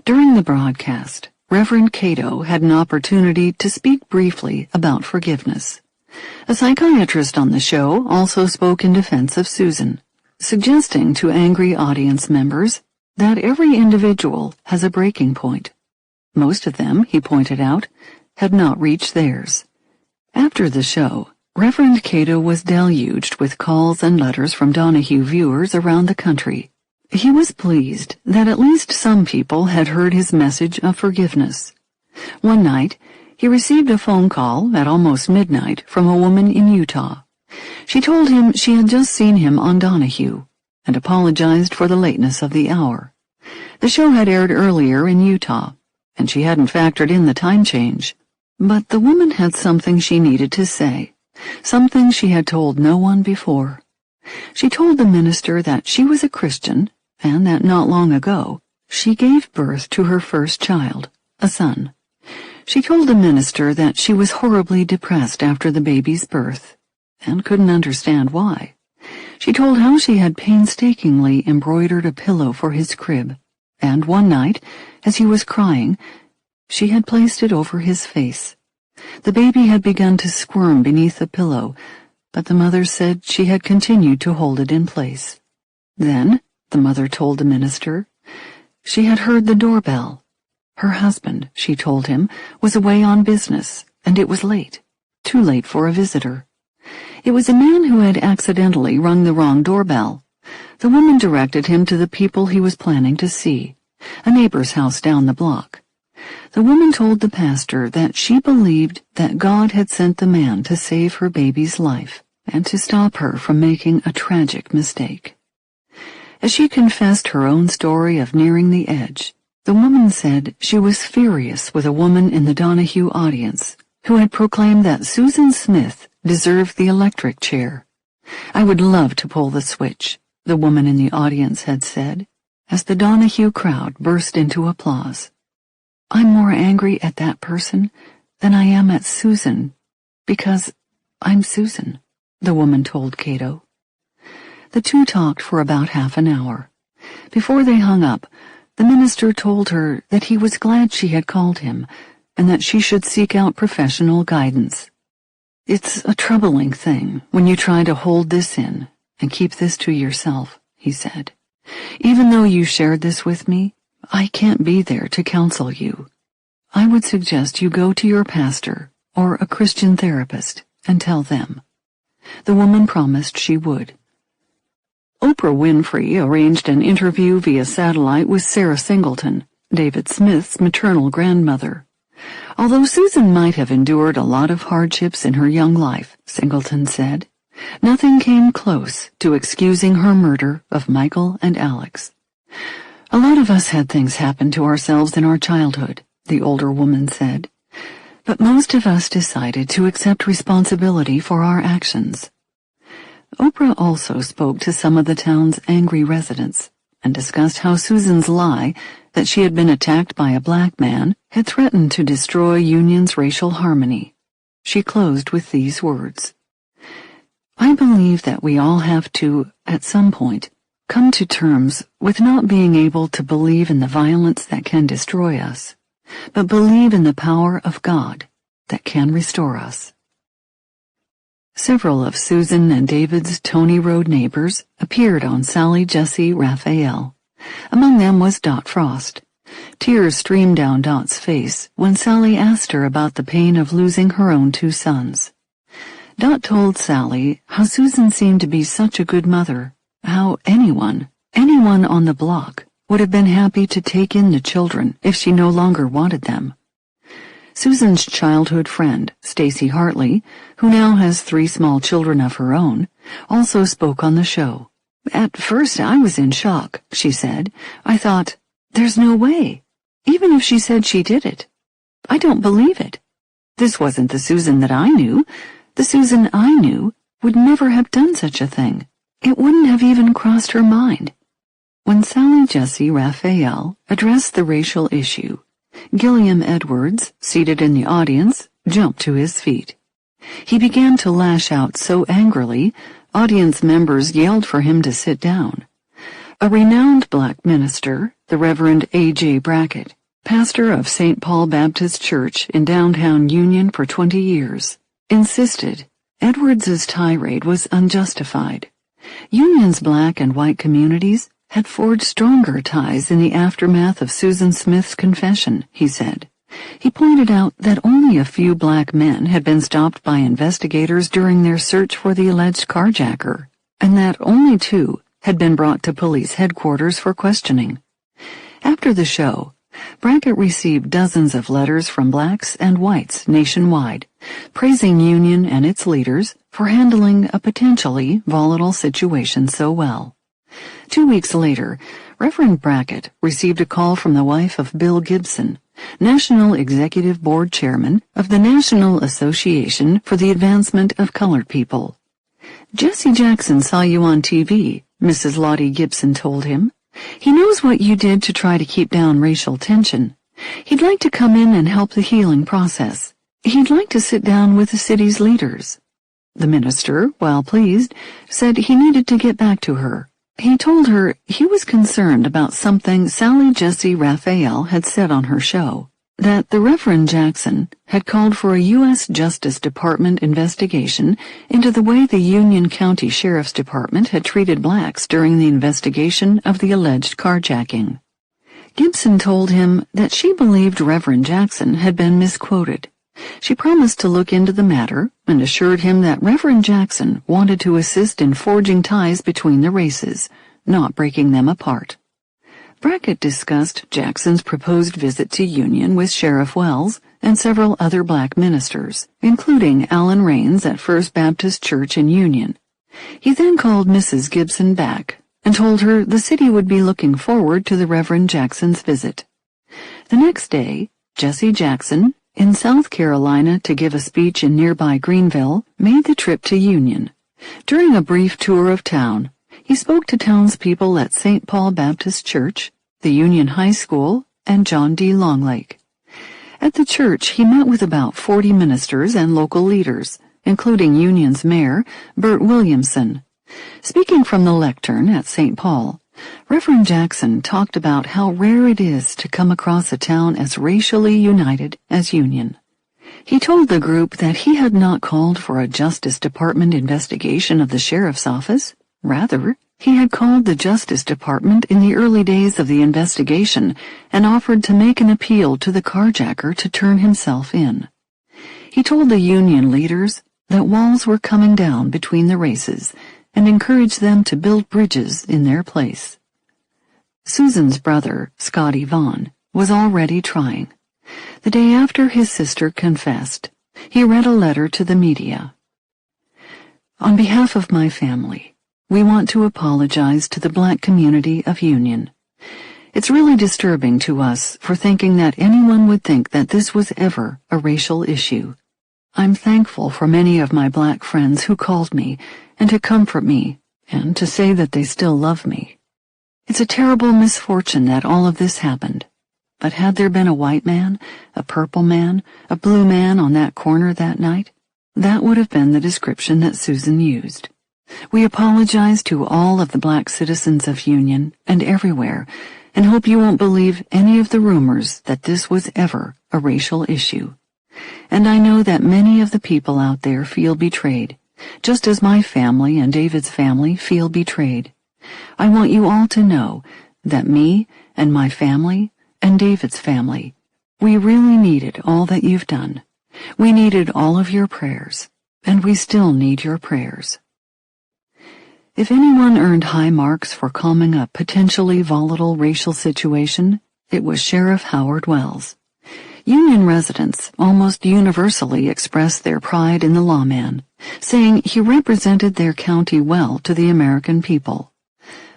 During the broadcast, Reverend Cato had an opportunity to speak briefly about forgiveness. A psychiatrist on the show also spoke in defense of Susan, suggesting to angry audience members that every individual has a breaking point. Most of them, he pointed out, had not reached theirs. After the show, Reverend Cato was deluged with calls and letters from Donahue viewers around the country. He was pleased that at least some people had heard his message of forgiveness. One night, he received a phone call at almost midnight from a woman in Utah. She told him she had just seen him on Donahue and apologized for the lateness of the hour. The show had aired earlier in Utah, and she hadn't factored in the time change. But the woman had something she needed to say, something she had told no one before. She told the minister that she was a Christian and that not long ago she gave birth to her first child, a son. She told the minister that she was horribly depressed after the baby's birth and couldn't understand why. She told how she had painstakingly embroidered a pillow for his crib, and one night, as he was crying, she had placed it over his face. The baby had begun to squirm beneath the pillow, but the mother said she had continued to hold it in place. Then, the mother told the minister, she had heard the doorbell. Her husband, she told him, was away on business, and it was late, too late for a visitor. It was a man who had accidentally rung the wrong doorbell. The woman directed him to the people he was planning to see, a neighbor's house down the block. The woman told the pastor that she believed that God had sent the man to save her baby's life and to stop her from making a tragic mistake. As she confessed her own story of nearing the edge, the woman said she was furious with a woman in the Donahue audience who had proclaimed that Susan Smith deserved the electric chair. "I would love to pull the switch," the woman in the audience had said, as the Donahue crowd burst into applause. "I'm more angry at that person than I am at Susan, because I'm Susan," the woman told Cato. The two talked for about half an hour. Before they hung up, the minister told her that he was glad she had called him and that she should seek out professional guidance. "It's a troubling thing when you try to hold this in and keep this to yourself," he said. "Even though you shared this with me, I can't be there to counsel you. I would suggest you go to your pastor or a Christian therapist and tell them." The woman promised she would. Oprah Winfrey arranged an interview via satellite with Sarah Singleton, David Smith's maternal grandmother. Although Susan might have endured a lot of hardships in her young life, Singleton said, nothing came close to excusing her murder of Michael and Alex. "A lot of us had things happen to ourselves in our childhood," the older woman said, "but most of us decided to accept responsibility for our actions." Oprah also spoke to some of the town's angry residents and discussed how Susan's lie that she had been attacked by a black man had threatened to destroy Union's racial harmony. She closed with these words: "I believe that we all have to, at some point, come to terms with not being able to believe in the violence that can destroy us, but believe in the power of God that can restore us." Several of Susan and David's Tony Road neighbors appeared on Sally Jesse Raphael. Among them was Dot Frost, Tears streamed down Dot's face when Sally asked her about the pain of losing her own 2 sons. Dot told Sally how Susan seemed to be such a good mother, how anyone on the block would have been happy to take in the children if she no longer wanted them. Susan's childhood friend, Stacy Hartley, who now has 3 small children of her own, also spoke on the show. "At first I was in shock," she said. "I thought, there's no way. Even if she said she did it. I don't believe it. This wasn't the Susan that I knew. The Susan I knew would never have done such a thing. It wouldn't have even crossed her mind." When Sally Jesse Raphael addressed the racial issue, Gilliam Edwards, seated in the audience, jumped to his feet. He began to lash out so angrily, audience members yelled for him to sit down. A renowned black minister, the Reverend A.J. Brackett, pastor of St. Paul Baptist Church in downtown Union for 20 years, insisted Edwards's tirade was unjustified. Union's black and white communities had forged stronger ties in the aftermath of Susan Smith's confession, he said. He pointed out that only a few black men had been stopped by investigators during their search for the alleged carjacker, and that only 2 had been brought to police headquarters for questioning. After the show, Brackett received dozens of letters from blacks and whites nationwide, praising Union and its leaders for handling a potentially volatile situation so well. 2 weeks later, Reverend Brackett received a call from the wife of Bill Gibson, National Executive Board Chairman of the National Association for the Advancement of Colored People. "Jesse Jackson saw you on TV," Mrs. Lottie Gibson told him. "He knows what you did to try to keep down racial tension. He'd like to come in and help the healing process. He'd like to sit down with the city's leaders." The minister, while pleased, said he needed to get back to her. He told her he was concerned about something Sally Jesse Raphael had said on her show, that the Reverend Jackson had called for a U.S. Justice Department investigation into the way the Union County Sheriff's Department had treated blacks during the investigation of the alleged carjacking. Gibson told him that she believed Reverend Jackson had been misquoted. She promised to look into the matter and assured him that Reverend Jackson wanted to assist in forging ties between the races, not breaking them apart. Brackett discussed Jackson's proposed visit to Union with Sheriff Wells and several other black ministers, including Alan Raines at First Baptist Church in Union. He then called Mrs. Gibson back and told her the city would be looking forward to the Reverend Jackson's visit. The next day, Jesse Jackson, in South Carolina to give a speech in nearby Greenville, made the trip to Union. During a brief tour of town, he spoke to townspeople at St. Paul Baptist Church, the Union High School, and John D. Longlake. At the church, he met with about 40 ministers and local leaders, including Union's mayor, Bert Williamson. Speaking from the lectern at St. Paul, Reverend Jackson talked about how rare it is to come across a town as racially united as Union. He told the group that he had not called for a Justice Department investigation of the sheriff's office. Rather, he had called the Justice Department in the early days of the investigation and offered to make an appeal to the carjacker to turn himself in. He told the Union leaders that walls were coming down between the races and encouraged them to build bridges in their place. Susan's brother, Scotty Vaughn, was already trying. The day after his sister confessed, he read a letter to the media. "On behalf of my family, we want to apologize to the black community of Union. It's really disturbing to us for thinking that anyone would think that this was ever a racial issue. I'm thankful for many of my black friends who called me and to comfort me and to say that they still love me. It's a terrible misfortune that all of this happened. But had there been a white man, a purple man, a blue man on that corner that night, that would have been the description that Susan used. We apologize to all of the black citizens of Union and everywhere, and hope you won't believe any of the rumors that this was ever a racial issue. And I know that many of the people out there feel betrayed, just as my family and David's family feel betrayed. I want you all to know that me and my family and David's family, we really needed all that you've done. We needed all of your prayers, and we still need your prayers. If anyone earned high marks for calming a potentially volatile racial situation, it was Sheriff Howard Wells. Union residents almost universally expressed their pride in the lawman, saying he represented their county well to the American people.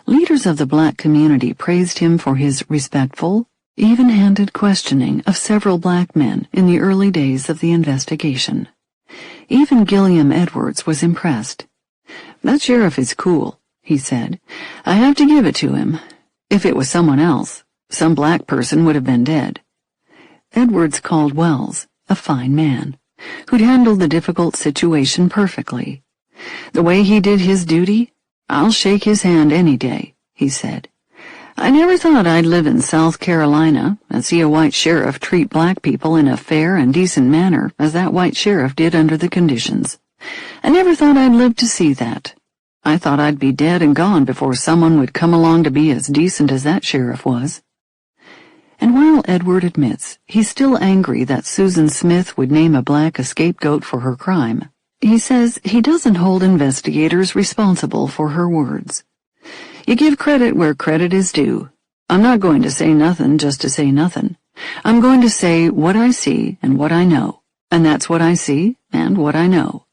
Leaders of the black community praised him for his respectful, even-handed questioning of several black men in the early days of the investigation. Even Gilliam Edwards was impressed. "That sheriff is cool," he said. "I have to give it to him. If it was someone else, some black person would have been dead." Edwards called Wells a fine man, who'd handled the difficult situation perfectly. "The way he did his duty, I'll shake his hand any day," he said. "I never thought I'd live in South Carolina and see a white sheriff treat black people in a fair and decent manner as that white sheriff did under the conditions. I never thought I'd live to see that. I thought I'd be dead and gone before someone would come along to be as decent as that sheriff was." And while Edward admits he's still angry that Susan Smith would name a black a scapegoat for her crime, he says he doesn't hold investigators responsible for her words. "You give credit where credit is due. I'm not going to say nothing just to say nothing. I'm going to say what I see and what I know, and that's what I see and what I know."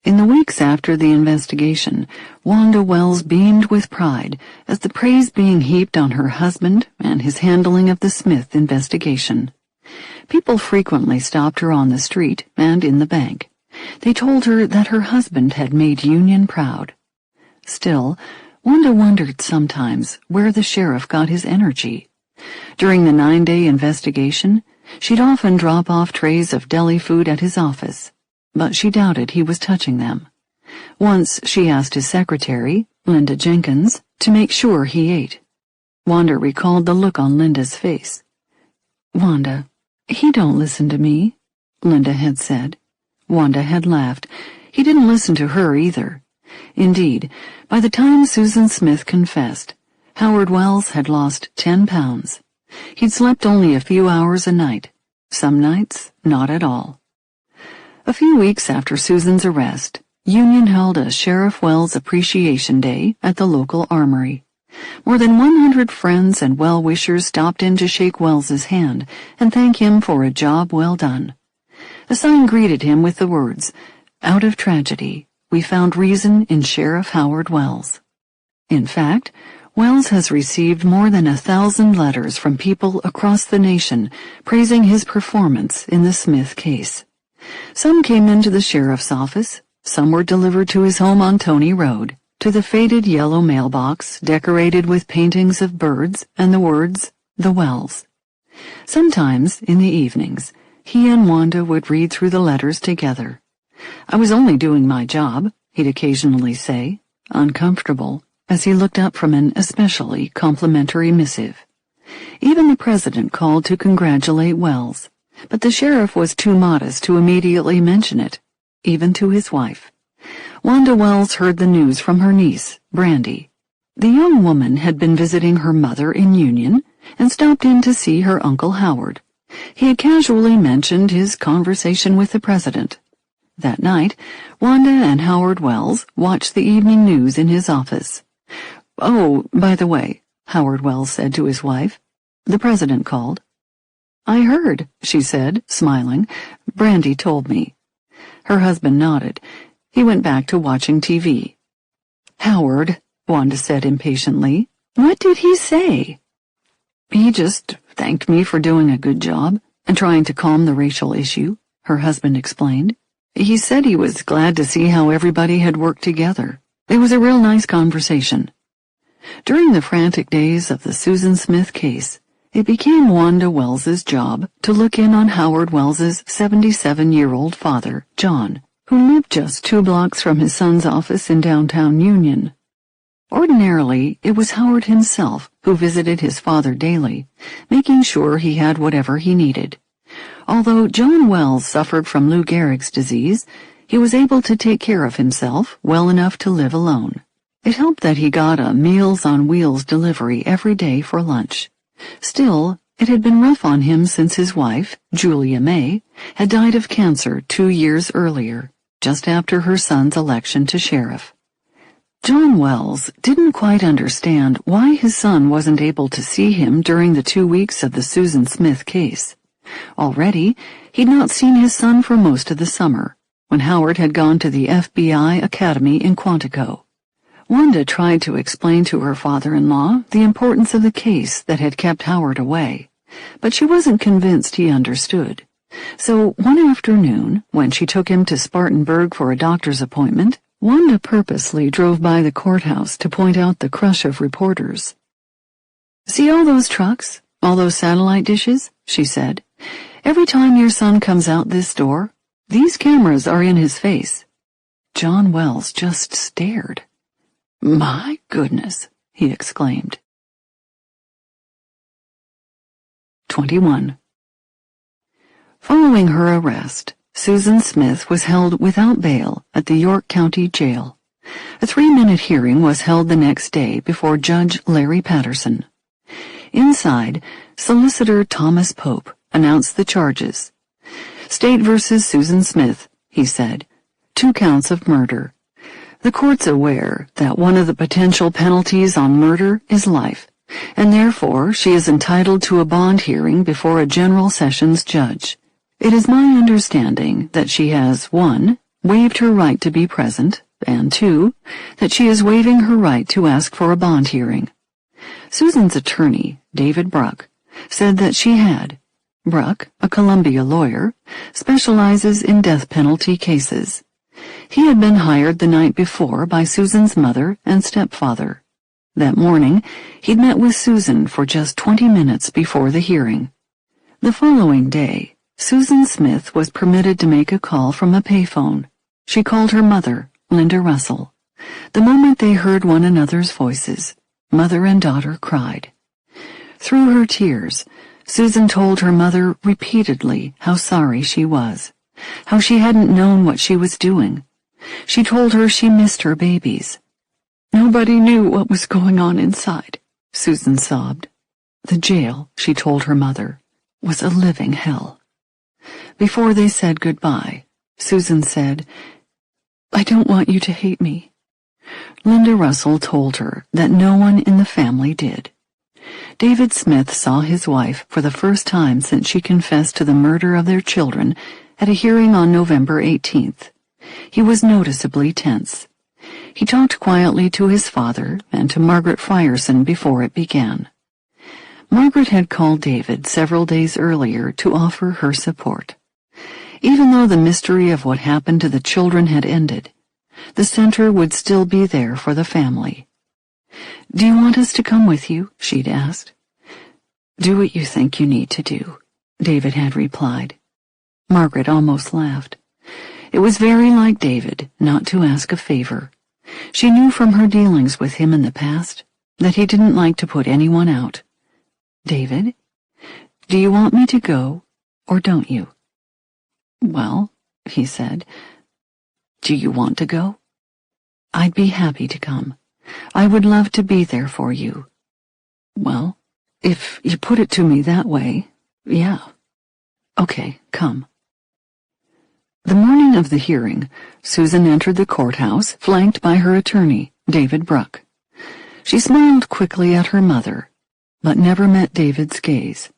In the weeks after the investigation, Wanda Wells beamed with pride as the praise being heaped on her husband and his handling of the Smith investigation. People frequently stopped her on the street and in the bank. They told her that her husband had made Union proud. Still, Wanda wondered sometimes where the sheriff got his energy. During the 9-day investigation, she'd often drop off trays of deli food at his office, but she doubted he was touching them. Once she asked his secretary, Linda Jenkins, to make sure he ate. Wanda recalled the look on Linda's face. "Wanda, he don't listen to me," Linda had said. Wanda had laughed. He didn't listen to her either. Indeed, by the time Susan Smith confessed, Howard Wells had lost 10 pounds. He'd slept only a few hours a night, some nights not at all. A few weeks after Susan's arrest, Union held a Sheriff Wells Appreciation Day at the local armory. More than 100 friends and well-wishers stopped in to shake Wells's hand and thank him for a job well done. A sign greeted him with the words, "Out of tragedy, we found reason in Sheriff Howard Wells." In fact, Wells has received more than 1,000 letters from people across the nation praising his performance in the Smith case. Some came into the sheriff's office, some were delivered to his home on Tony Road, to the faded yellow mailbox decorated with paintings of birds and the words, "The Wells." Sometimes, in the evenings, he and Wanda would read through the letters together. "I was only doing my job," he'd occasionally say, uncomfortable, as he looked up from an especially complimentary missive. Even the president called to congratulate Wells, but the sheriff was too modest to immediately mention it, even to his wife. Wanda Wells heard the news from her niece, Brandy. The young woman had been visiting her mother in Union and stopped in to see her Uncle Howard. He had casually mentioned his conversation with the president. That night, Wanda and Howard Wells watched the evening news in his office. "Oh, by the way," Howard Wells said to his wife, "the president called." "I heard," she said, smiling. "Brandy told me." Her husband nodded. He went back to watching TV. "Howard," Wanda said impatiently, "what did he say?" "He just thanked me for doing a good job and trying to calm the racial issue," her husband explained. "He said he was glad to see how everybody had worked together. It was a real nice conversation." During the frantic days of the Susan Smith case, it became Wanda Wells's job to look in on Howard Wells's 77-year-old father, John, who lived just 2 blocks from his son's office in downtown Union. Ordinarily, it was Howard himself who visited his father daily, making sure he had whatever he needed. Although John Wells suffered from Lou Gehrig's disease, he was able to take care of himself well enough to live alone. It helped that he got a Meals on Wheels delivery every day for lunch. Still, It had been rough on him since his wife, Julia May, had died of cancer 2 years earlier, just after her son's election to sheriff. John Wells didn't quite understand why his son wasn't able to see him during the 2 weeks of the Susan Smith case. Already, he'd not seen his son for most of the summer, when Howard had gone to the FBI Academy in Quantico. Wanda tried to explain to her father-in-law the importance of the case that had kept Howard away, but she wasn't convinced he understood. So one afternoon, when she took him to Spartanburg for a doctor's appointment, Wanda purposely drove by the courthouse to point out the crush of reporters. "See all those trucks? All those satellite dishes?" she said. "Every time your son comes out this door, these cameras are in his face." John Wells just stared. "My goodness," he exclaimed. 21. Following her arrest, Susan Smith was held without bail at the York County Jail. A 3-minute hearing was held the next day before Judge Larry Patterson. Inside, Solicitor Thomas Pope announced the charges. "State versus Susan Smith," he said. 2 counts of murder. The court's aware that one of the potential penalties on murder is life, and therefore she is entitled to a bond hearing before a general sessions judge. It is my understanding that she has 1. Waived her right to be present, and 2. That she is waiving her right to ask for a bond hearing. Susan's attorney, David Bruck, said that she had. Bruck, a Columbia lawyer, specializes in death penalty cases. He had been hired the night before by Susan's mother and stepfather. That morning, he'd met with Susan for just 20 minutes before the hearing. The following day, Susan Smith was permitted to make a call from a payphone. She called her mother, Linda Russell. The moment they heard one another's voices, mother and daughter cried. Through her tears, Susan told her mother repeatedly how sorry she was, how she hadn't known what she was doing. She told her she missed her babies. "Nobody knew what was going on inside," Susan sobbed. The jail, she told her mother, was a living hell. Before they said goodbye, Susan said, "I don't want you to hate me." Linda Russell told her that no one in the family did. David Smith saw his wife for the first time since she confessed to the murder of their children at a hearing on November 18th. He was noticeably tense. He talked quietly to his father and to Margaret Frierson before it began. Margaret had called David several days earlier to offer her support. Even though the mystery of what happened to the children had ended, the center would still be there for the family. "Do you want us to come with you?" she'd asked. "Do what you think you need to do," David had replied. Margaret almost laughed. It was very like David not to ask a favor. She knew from her dealings with him in the past that he didn't like to put anyone out. "David, do you want me to go, or don't you?" "Well," he said, "do you want to go?" "I'd be happy to come. I would love to be there for you." "Well, if you put it to me that way, yeah. Okay, come." The morning of the hearing, Susan entered the courthouse, flanked by her attorney, David Bruck. She smiled quickly at her mother, but never met David's gaze.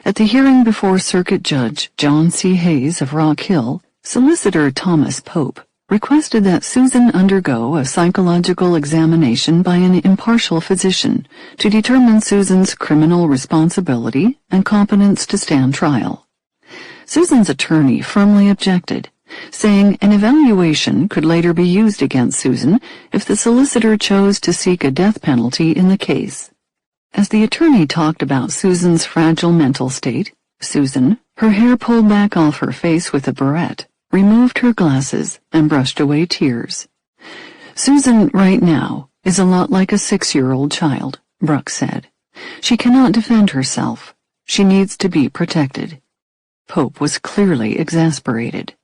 At the hearing before Circuit Judge John C. Hayes of Rock Hill, Solicitor Thomas Pope requested that Susan undergo a psychological examination by an impartial physician to determine Susan's criminal responsibility and competence to stand trial. Susan's attorney firmly objected, saying an evaluation could later be used against Susan if the solicitor chose to seek a death penalty in the case. As the attorney talked about Susan's fragile mental state, Susan, her hair pulled back off her face with a barrette, removed her glasses and brushed away tears. "Susan, right now, is a lot like a 6-year-old child," Bruck said. "She cannot defend herself. She needs to be protected." Pope was clearly exasperated.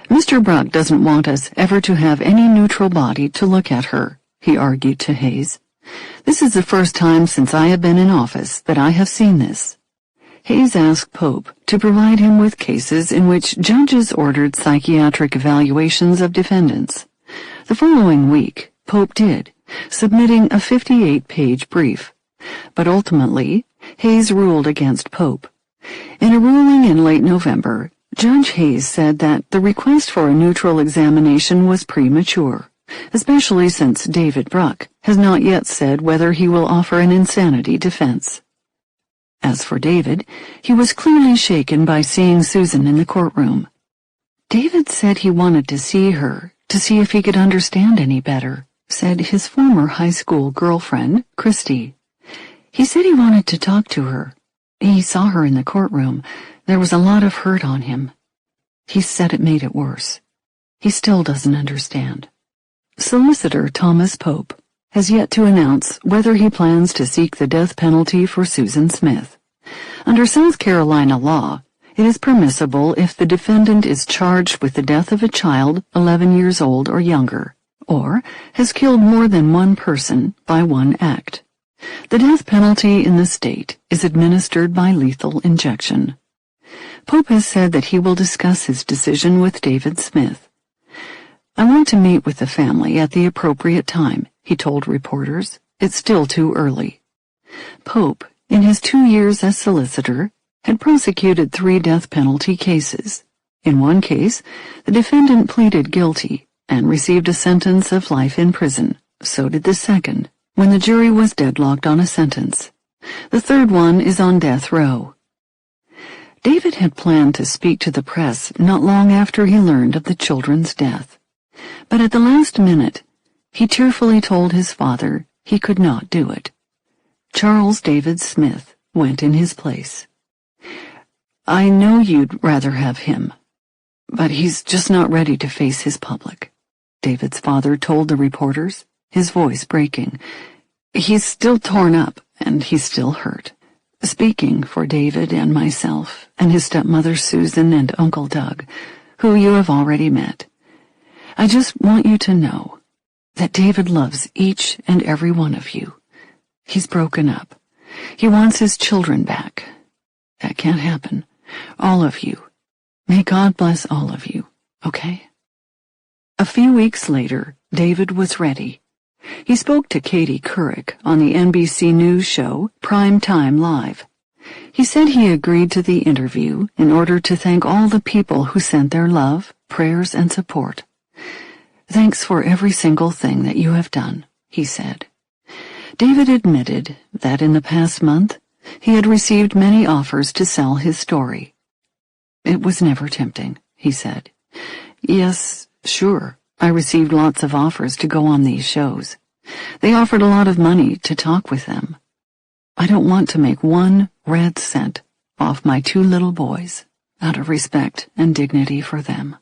"Mr. Bruck doesn't want us ever to have any neutral body to look at her," he argued to Hayes. "This is the first time since I have been in office that I have seen this." Hayes asked Pope to provide him with cases in which judges ordered psychiatric evaluations of defendants. The following week, Pope did, submitting a 58-page brief. But ultimately, Hayes ruled against Pope. In a ruling in late November, Judge Hayes said that the request for a neutral examination was premature, especially since David Bruck has not yet said whether he will offer an insanity defense. As for David, he was clearly shaken by seeing Susan in the courtroom. David said he wanted to see her, to see if he could understand any better, said his former high school girlfriend, Christy. He said he wanted to talk to her. He saw her in the courtroom. There was a lot of hurt on him. He said it made it worse. He still doesn't understand. Solicitor Thomas Pope has yet to announce whether he plans to seek the death penalty for Susan Smith. Under South Carolina law, it is permissible if the defendant is charged with the death of a child 11 years old or younger, or has killed more than one person by one act. The death penalty in the state is administered by lethal injection. Pope has said that he will discuss his decision with David Smith. "I want to meet with the family at the appropriate time," he told reporters. "It's still too early." Pope, in his 2 years as solicitor, had prosecuted 3 death penalty cases. In one case, the defendant pleaded guilty and received a sentence of life in prison. So did the second, when the jury was deadlocked on a sentence. The third one is on death row. David had planned to speak to the press not long after he learned of the children's death. But at the last minute, he tearfully told his father he could not do it. Charles David Smith went in his place. "I know you'd rather have him, but he's just not ready to face his public," David's father told the reporters, his voice breaking. "He's still torn up, and he's still hurt." Speaking for David and myself and his stepmother Susan and Uncle Doug, who you have already met, I just want you to know that David loves each and every one of you. He's broken up. He wants his children back. That can't happen. All of you. May God bless all of you, okay? A few weeks later, David was ready. He spoke to Katie Couric on the NBC News show Prime Time Live. He said he agreed to the interview in order to thank all the people who sent their love, prayers, and support. "Thanks for every single thing that you have done," he said. David admitted that in the past month, he had received many offers to sell his story. "It was never tempting," he said. "Yes, sure, I received lots of offers to go on these shows. They offered a lot of money to talk with them. I don't want to make 1 red cent off my 2 little boys, out of respect and dignity for them."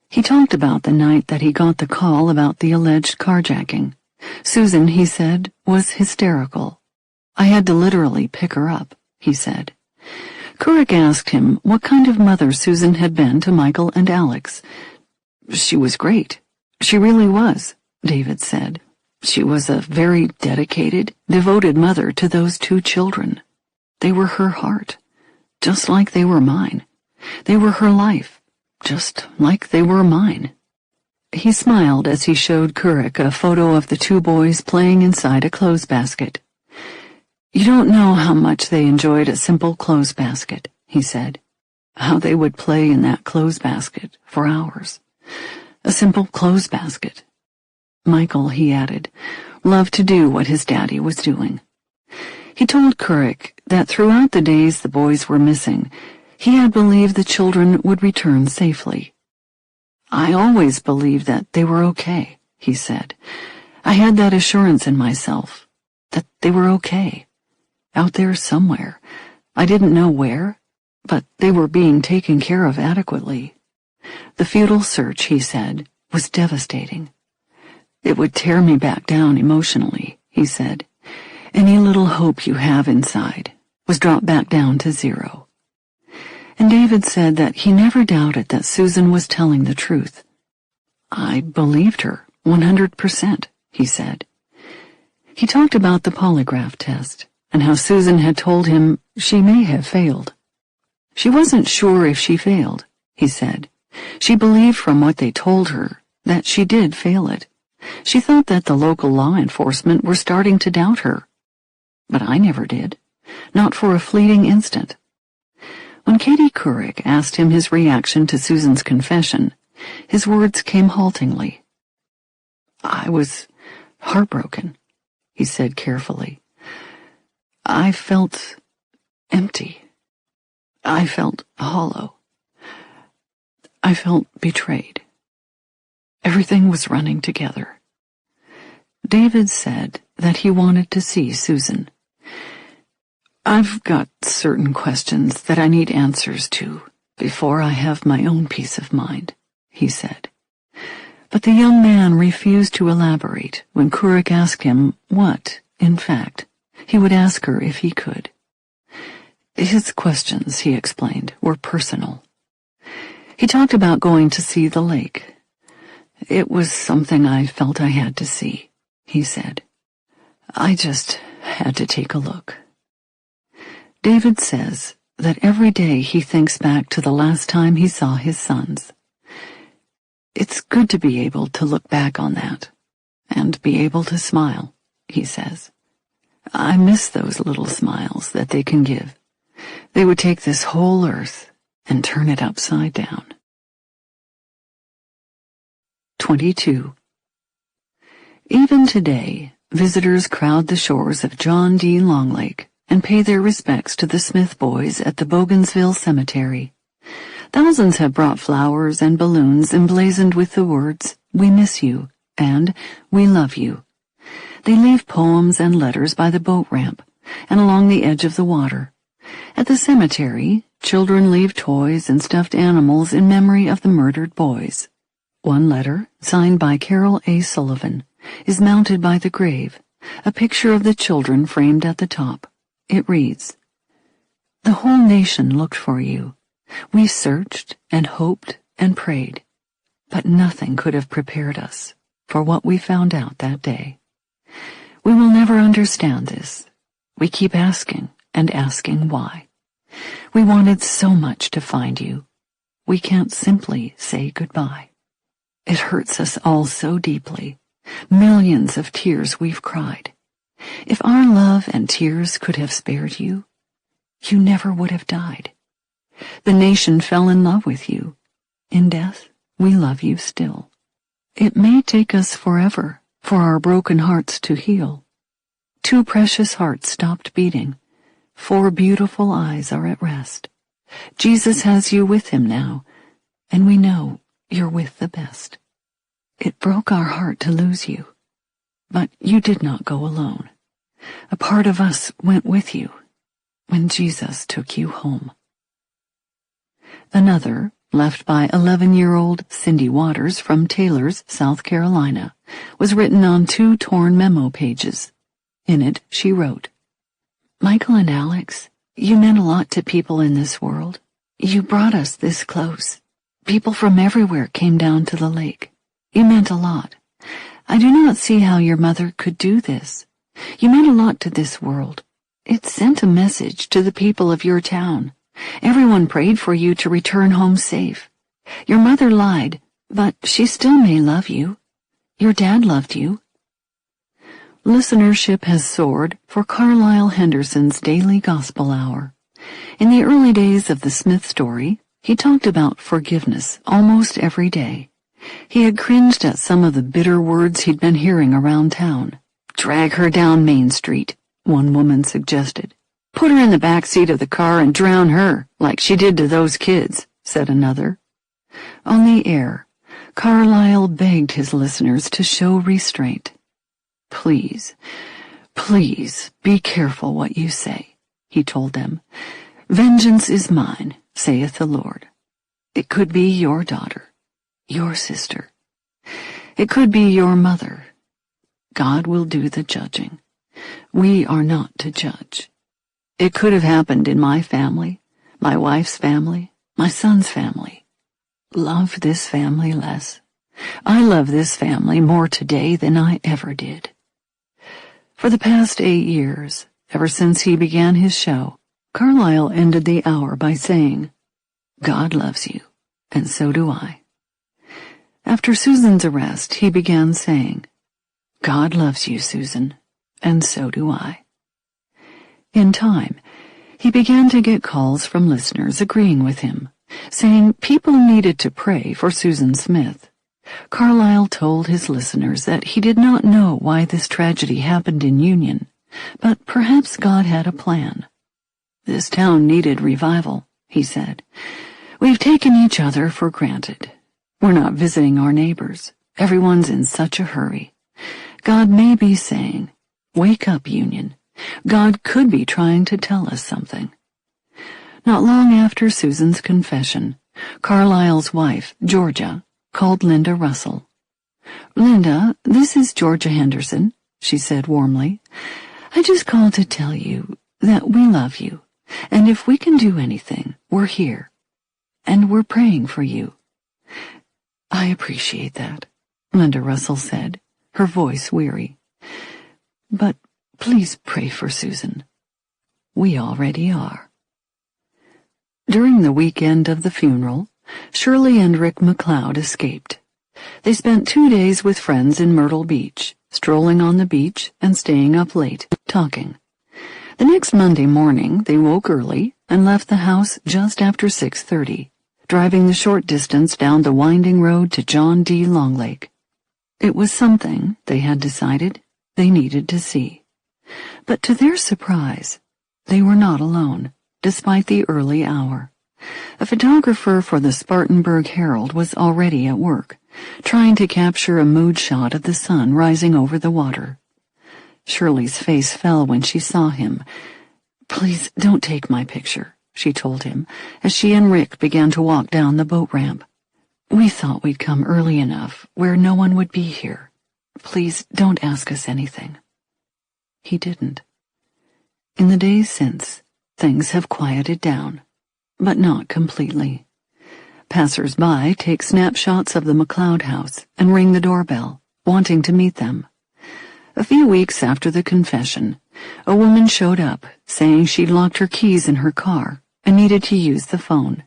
He talked about the night that he got the call about the alleged carjacking. Susan, he said, was hysterical. "I had to literally pick her up," he said. Couric asked him what kind of mother Susan had been to Michael and Alex. "She was great. She really was," David said. "She was a very dedicated, devoted mother to those 2 children. They were her heart, just like they were mine. They were her life, just like they were mine." He smiled as he showed Couric a photo of the 2 boys playing inside a clothes basket. "You don't know how much they enjoyed a simple clothes basket," he said. "How they would play in that clothes basket for hours. A simple clothes basket. Michael," he added, "loved to do what his daddy was doing." He told Couric that throughout the days the boys were missing, he had believed the children would return safely. "I always believed that they were okay," he said. "I had that assurance in myself, that they were okay. Out there somewhere. I didn't know where, but they were being taken care of adequately." The futile search, he said, was devastating. "It would tear me back down emotionally," he said. "Any little hope you have inside was dropped back down to 0. And David said that he never doubted that Susan was telling the truth. "I believed her 100%, he said. He talked about the polygraph test and how Susan had told him she may have failed. She wasn't sure if she failed, he said. She believed from what they told her that she did fail it. She thought that the local law enforcement were starting to doubt her. But I never did, not for a fleeting instant. When Katie Couric asked him his reaction to Susan's confession, his words came haltingly. I was heartbroken, he said carefully. I felt empty. I felt hollow. I felt betrayed. Everything was running together. David said that he wanted to see Susan. I've got certain questions that I need answers to before I have my own peace of mind, he said. But the young man refused to elaborate when Couric asked him what, in fact, he would ask her if he could. His questions, he explained, were personal. He talked about going to see the lake. It was something I felt I had to see, he said. I just had to take a look. David says that every day he thinks back to the last time he saw his sons. It's good to be able to look back on that and be able to smile, he says. I miss those little smiles that they can give. They would take this whole earth and turn it upside down. 22. Even today, visitors crowd the shores of John D. Long Lake and pay their respects to the Smith boys at the Bougainville Cemetery. Thousands have brought flowers and balloons emblazoned with the words, "We miss you," and "We love you." They leave poems and letters by the boat ramp and along the edge of the water. At the cemetery, children leave toys and stuffed animals in memory of the murdered boys. One letter, signed by Carol A. Sullivan, is mounted by the grave, a picture of the children framed at the top. It reads, "The whole nation looked for you. We searched and hoped and prayed, but nothing could have prepared us for what we found out that day. We will never understand this. We keep asking and asking why. We wanted so much to find you. We can't simply say goodbye. It hurts us all so deeply. Millions of tears we've cried. If our love and tears could have spared you, you never would have died. The nation fell in love with you. In death, we love you still. It may take us forever for our broken hearts to heal. 2 precious hearts stopped beating. 4 beautiful eyes are at rest. Jesus has you with him now, and we know you're with the best. It broke our heart to lose you, but you did not go alone. A part of us went with you when Jesus took you home." Another, left by 11-year-old Cindy Waters from Taylors, South Carolina, was written on 2 torn memo pages. In it, she wrote, "Michael and Alex, you meant a lot to people in this world. You brought us this close. People from everywhere came down to the lake. You meant a lot. I do not see how your mother could do this. You meant a lot to this world. It sent a message to the people of your town. Everyone prayed for you to return home safe. Your mother lied, but she still may love you. Your dad loved you." Listenership has soared for Carlisle Henderson's Daily Gospel Hour. In the early days of the Smith story, he talked about forgiveness almost every day. He had cringed at some of the bitter words he'd been hearing around town. "Drag her down Main Street," one woman suggested. "Put her in the back seat of the car and drown her, like she did to those kids," said another. On the air, Carlisle begged his listeners to show restraint. "Please, please, be careful what you say," he told them. "Vengeance is mine, saith the Lord. It could be your daughter, your sister. It could be your mother. God will do the judging. We are not to judge. It could have happened in my family, my wife's family, my son's family. Love this family less. I love this family more today than I ever did. For the past 8 years, ever since he began his show, Carlyle ended the hour by saying, "God loves you, and so do I." After Susan's arrest, he began saying, "God loves you, Susan, and so do I." In time, he began to get calls from listeners agreeing with him, saying people needed to pray for Susan Smith. Carlyle told his listeners that he did not know why this tragedy happened in Union, but perhaps God had a plan. "This town needed revival," he said. "We've taken each other for granted. We're not visiting our neighbors. Everyone's in such a hurry. God may be saying, 'Wake up, Union.' God could be trying to tell us something." Not long after Susan's confession, Carlyle's wife, Georgia, called Linda Russell. "Linda, this is Georgia Henderson," she said warmly. "I just called to tell you that we love you, and if we can do anything, we're here, and we're praying for you." "I appreciate that," Linda Russell said, her voice weary. "But please pray for Susan. We already are." During the weekend of the funeral, Shirley and Rick McLeod escaped. They spent 2 days with friends in Myrtle Beach, strolling on the beach and staying up late, talking. The next Monday morning, they woke early and left the house just after 6:30, driving the short distance down the winding road to John D. Longlake. It was something, they had decided, they needed to see. But to their surprise, they were not alone, despite the early hour. A photographer for the Spartanburg Herald was already at work, trying to capture a mood shot of the sun rising over the water. Shirley's face fell when she saw him. "Please don't take my picture," she told him, as she and Rick began to walk down the boat ramp. "We thought we'd come early enough where no one would be here. Please don't ask us anything." He didn't. In the days since, things have quieted down, but not completely. Passers-by take snapshots of the McLeod house and ring the doorbell, wanting to meet them. A few weeks after the confession, a woman showed up, saying she'd locked her keys in her car and needed to use the phone.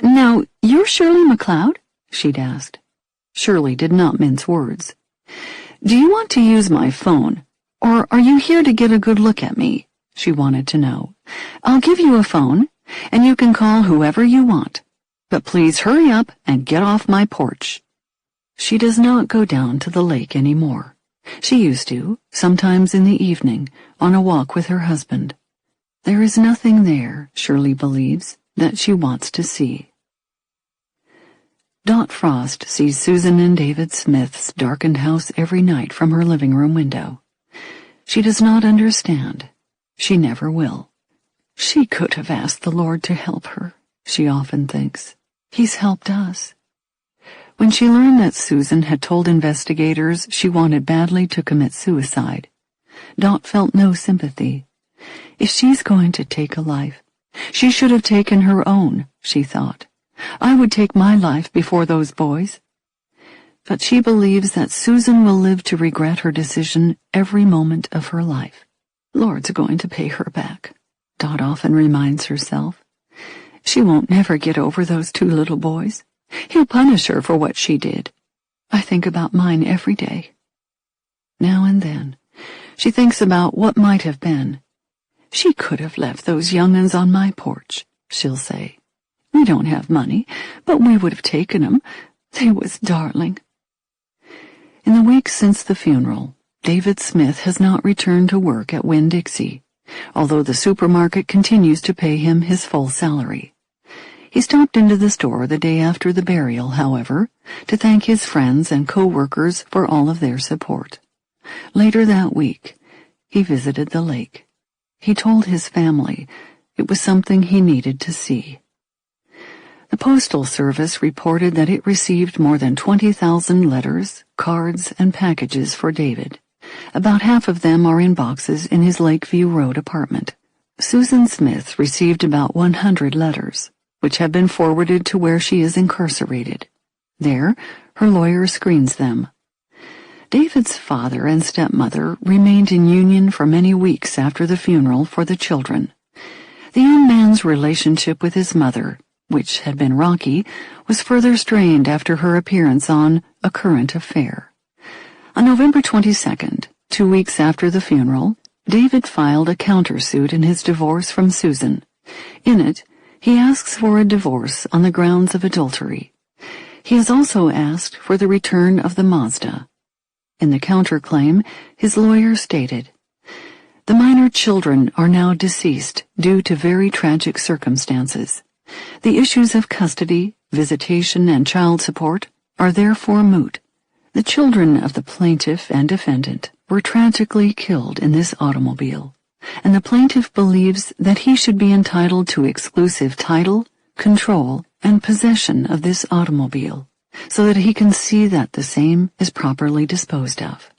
"Now, you're Shirley McLeod?" she'd asked. Shirley did not mince words. "Do you want to use my phone, or are you here to get a good look at me?" she wanted to know. "I'll give you a phone, and you can call whoever you want. But please hurry up and get off my porch." She does not go down to the lake anymore. She used to, sometimes in the evening, on a walk with her husband. There is nothing there, Shirley believes, that she wants to see. Dot Frost sees Susan and David Smith's darkened house every night from her living room window. She does not understand. She never will. She could have asked the Lord to help her, she often thinks. He's helped us. When she learned that Susan had told investigators she wanted badly to commit suicide, Dot felt no sympathy. If she's going to take a life, she should have taken her own, she thought. I would take my life before those boys. But she believes that Susan will live to regret her decision every moment of her life. Lord's going to pay her back, Dot often reminds herself. She won't never get over those 2 little boys. He'll punish her for what she did. I think about mine every day. Now and then, she thinks about what might have been. She could have left those young'uns on my porch, she'll say. We don't have money, but we would have taken 'em. They was darling. In the weeks since the funeral, David Smith has not returned to work at Winn-Dixie, although the supermarket continues to pay him his full salary. He stopped into the store the day after the burial, however, to thank his friends and co-workers for all of their support. Later that week, he visited the lake. He told his family it was something he needed to see. The Postal Service reported that it received more than 20,000 letters, cards, and packages for David. About half of them are in boxes in his Lakeview Road apartment. Susan Smith received about 100 letters, which have been forwarded to where she is incarcerated. There, her lawyer screens them. David's father and stepmother remained in union for many weeks after the funeral for the children. The young man's relationship with his mother, which had been rocky, was further strained after her appearance on A Current Affair. On November 22nd, 2 weeks after the funeral, David filed a countersuit in his divorce from Susan. In it, he asks for a divorce on the grounds of adultery. He has also asked for the return of the Mazda. In the counterclaim, his lawyer stated, "The minor children are now deceased due to very tragic circumstances. The issues of custody, visitation, and child support are therefore moot. The children of the plaintiff and defendant were tragically killed in this automobile, and the plaintiff believes that he should be entitled to exclusive title, control, and possession of this automobile, so that he can see that the same is properly disposed of."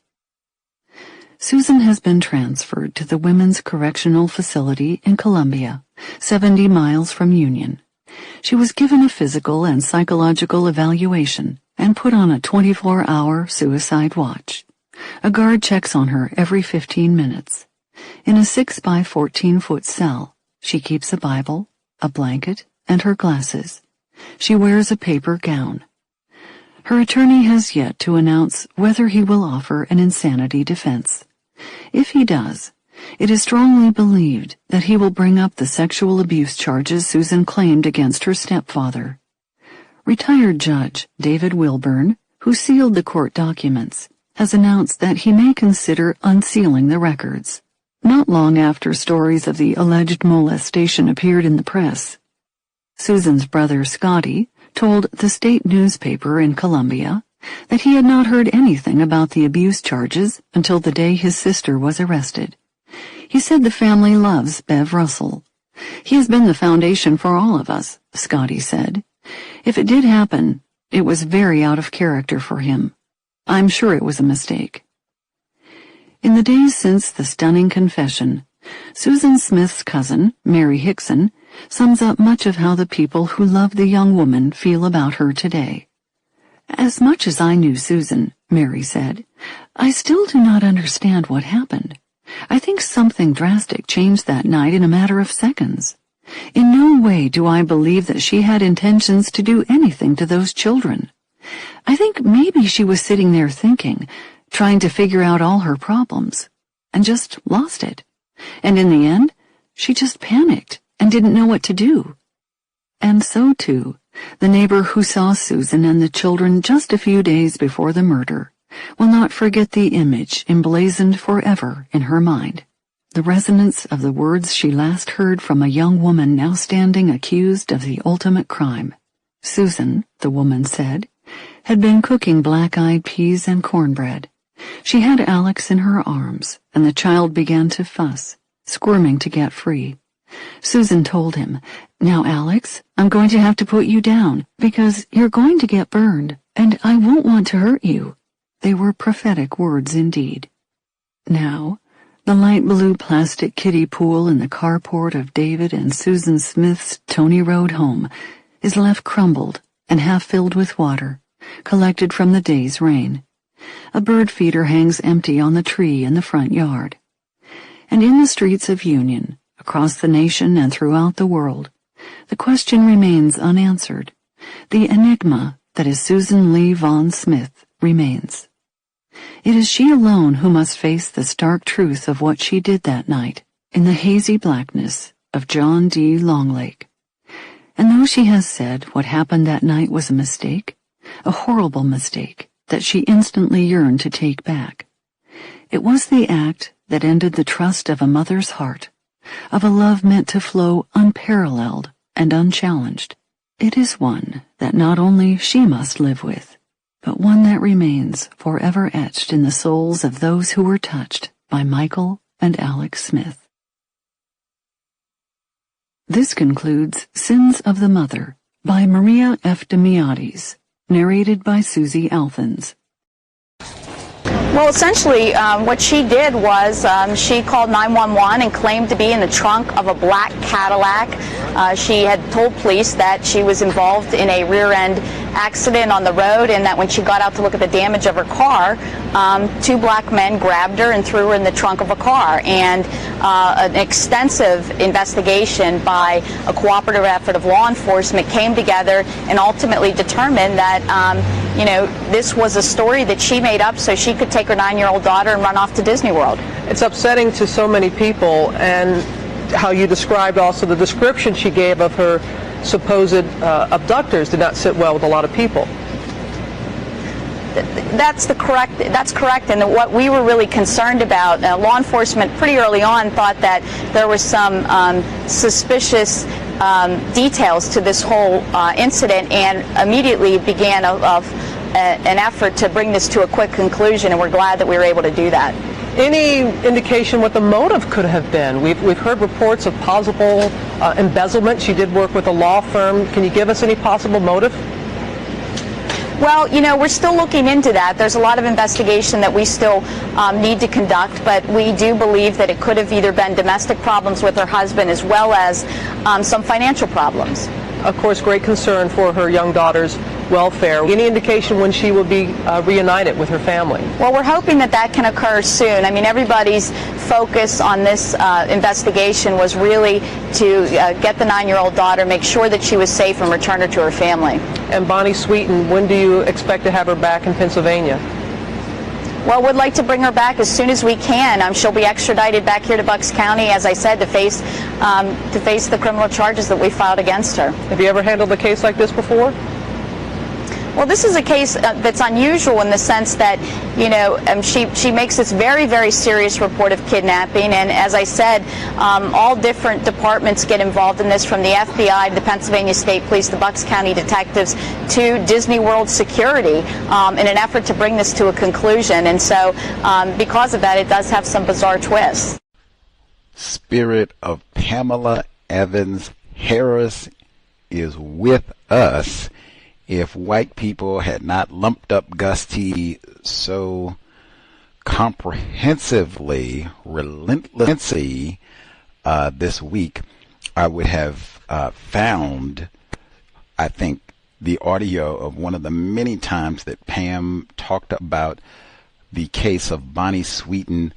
Susan has been transferred to the Women's Correctional Facility in Columbia, 70 miles from Union. She was given a physical and psychological evaluation and put on a 24-hour suicide watch. A guard checks on her every 15 minutes. In a 6-by-14-foot cell, she keeps a Bible, a blanket, and her glasses. She wears a paper gown. Her attorney has yet to announce whether he will offer an insanity defense. If he does, it is strongly believed that he will bring up the sexual abuse charges Susan claimed against her stepfather. Retired Judge David Wilburn, who sealed the court documents, has announced that he may consider unsealing the records. Not long after stories of the alleged molestation appeared in the press, Susan's brother Scotty told the state newspaper in Columbia that he had not heard anything about the abuse charges until the day his sister was arrested. He said the family loves Bev Russell. "He has been the foundation for all of us," Scotty said. "If it did happen, it was very out of character for him. I'm sure it was a mistake." In the days since the stunning confession, Susan Smith's cousin, Mary Hickson, sums up much of how the people who love the young woman feel about her today. "As much as I knew Susan," Mary said, "I still do not understand what happened. I think something drastic changed that night in a matter of seconds. In no way do I believe that she had intentions to do anything to those children. I think maybe she was sitting there thinking, trying to figure out all her problems, and just lost it. And in the end, she just panicked and didn't know what to do." And so, too, the neighbor who saw Susan and the children just a few days before the murder will not forget the image emblazoned forever in her mind, the resonance of the words she last heard from a young woman now standing accused of the ultimate crime. Susan, the woman said, had been cooking black-eyed peas and cornbread. She had Alex in her arms, and the child began to fuss, squirming to get free. Susan told him, "Now, Alex, I'm going to have to put you down, because you're going to get burned, and I won't want to hurt you." They were prophetic words indeed. Now, the light blue plastic kiddie pool in the carport of David and Susan Smith's Tony Road home is left crumbled and half filled with water, collected from the day's rain. A bird feeder hangs empty on the tree in the front yard. And in the streets of Union, across the nation and throughout the world, the question remains unanswered. The enigma that is Susan Lee Vaughn Smith remains. It is she alone who must face the stark truth of what she did that night in the hazy blackness of John D. Longlake. And though she has said what happened that night was a mistake, a horrible mistake that she instantly yearned to take back, it was the act that ended the trust of a mother's heart, of a love meant to flow unparalleled and unchallenged. It is one that not only she must live with, but one that remains forever etched in the souls of those who were touched by Michael and Alex Smith. This concludes Sins of the Mother by Maria Eftimiades, narrated by Susie Alphins. Well, essentially, what she did was she called 911 and claimed to be in the trunk of a black Cadillac. She had told police that she was involved in a rear-end accident on the road, and that when she got out to look at the damage of her car, two black men grabbed her and threw her in the trunk of a car. And an extensive investigation by a cooperative effort of law enforcement came together and ultimately determined that this was a story that she made up so she could take her 9-year-old daughter and run off to Disney World. It's upsetting to so many people, and how you described also the description she gave of her supposed abductors did not sit well with a lot of people. That's correct, and what we were really concerned about, law enforcement pretty early on thought that there was some suspicious details to this whole incident, and immediately began an effort to bring this to a quick conclusion, and we're glad that we were able to do that. Any indication what the motive could have been? We've heard reports of possible embezzlement. She did work with a law firm. Can you give us any possible motive? Well, we're still looking into that. There's a lot of investigation that we still need to conduct, but we do believe that it could have either been domestic problems with her husband as well as some financial problems. Of course, great concern for her young daughter's welfare. Any indication when she will be reunited with her family? Well, we're hoping that can occur soon. I mean, everybody's focus on this investigation was really to get the 9-year-old daughter, make sure that she was safe, and return her to her family. And Bonnie Sweeten, when do you expect to have her back in Pennsylvania? Well, we'd like to bring her back as soon as we can. She'll be extradited back here to Bucks County, as I said, to face the criminal charges that we filed against her. Have you ever handled a case like this before? Well, this is a case that's unusual in the sense that, she makes this very, very serious report of kidnapping, and as I said, all different departments get involved in this, from the FBI, the Pennsylvania State Police, the Bucks County detectives, to Disney World security, in an effort to bring this to a conclusion. And so, because of that, it does have some bizarre twists. Spirit of Pamela Evans Harris is with us. If white people had not lumped up Gus T so comprehensively, relentlessly this week, I would have found, I think, the audio of one of the many times that Pam talked about the case of Bonnie Sweeten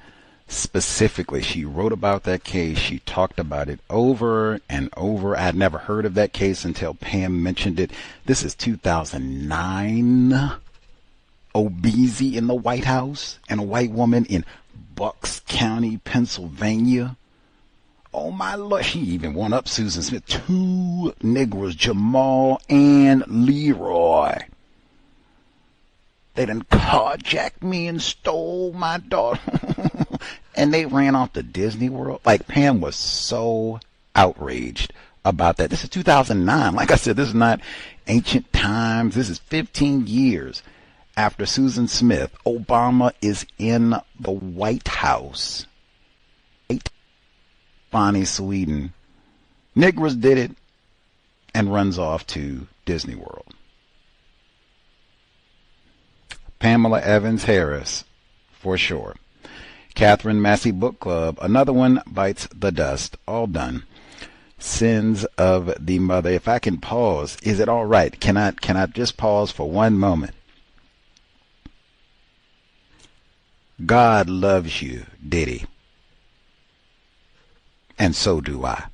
specifically. She wrote about that case. She talked about it over and over. I had never heard of that case until Pam mentioned it. This is 2009. Obese in the White House and a white woman in Bucks County, Pennsylvania. Oh my Lord, she even won up Susan Smith. 2 Negroes, Jamal and Leroy. They done carjacked me and stole my daughter. And they ran off to Disney World. Like, Pam was so outraged about that. This is 2009. Like I said, this is not ancient times. This is 15 years after Susan Smith. Obama is in the White House. Bonnie Sweeten. Negroes did it and runs off to Disney World. Pamela Evans Harris, for sure. Katherine, Massey Book Club, another one bites the dust. All done. Sins of the Mother. If I can pause, is it all right? Can I just pause for one moment? God loves you, did he? And so do I.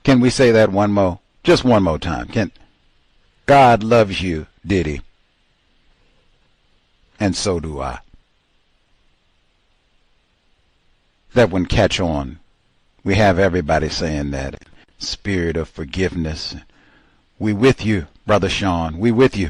Can we say that just one more time? God loves you, did he? And so do I. That one catch on. We have everybody saying that. Spirit of forgiveness. We with you, Brother Sean. We with you.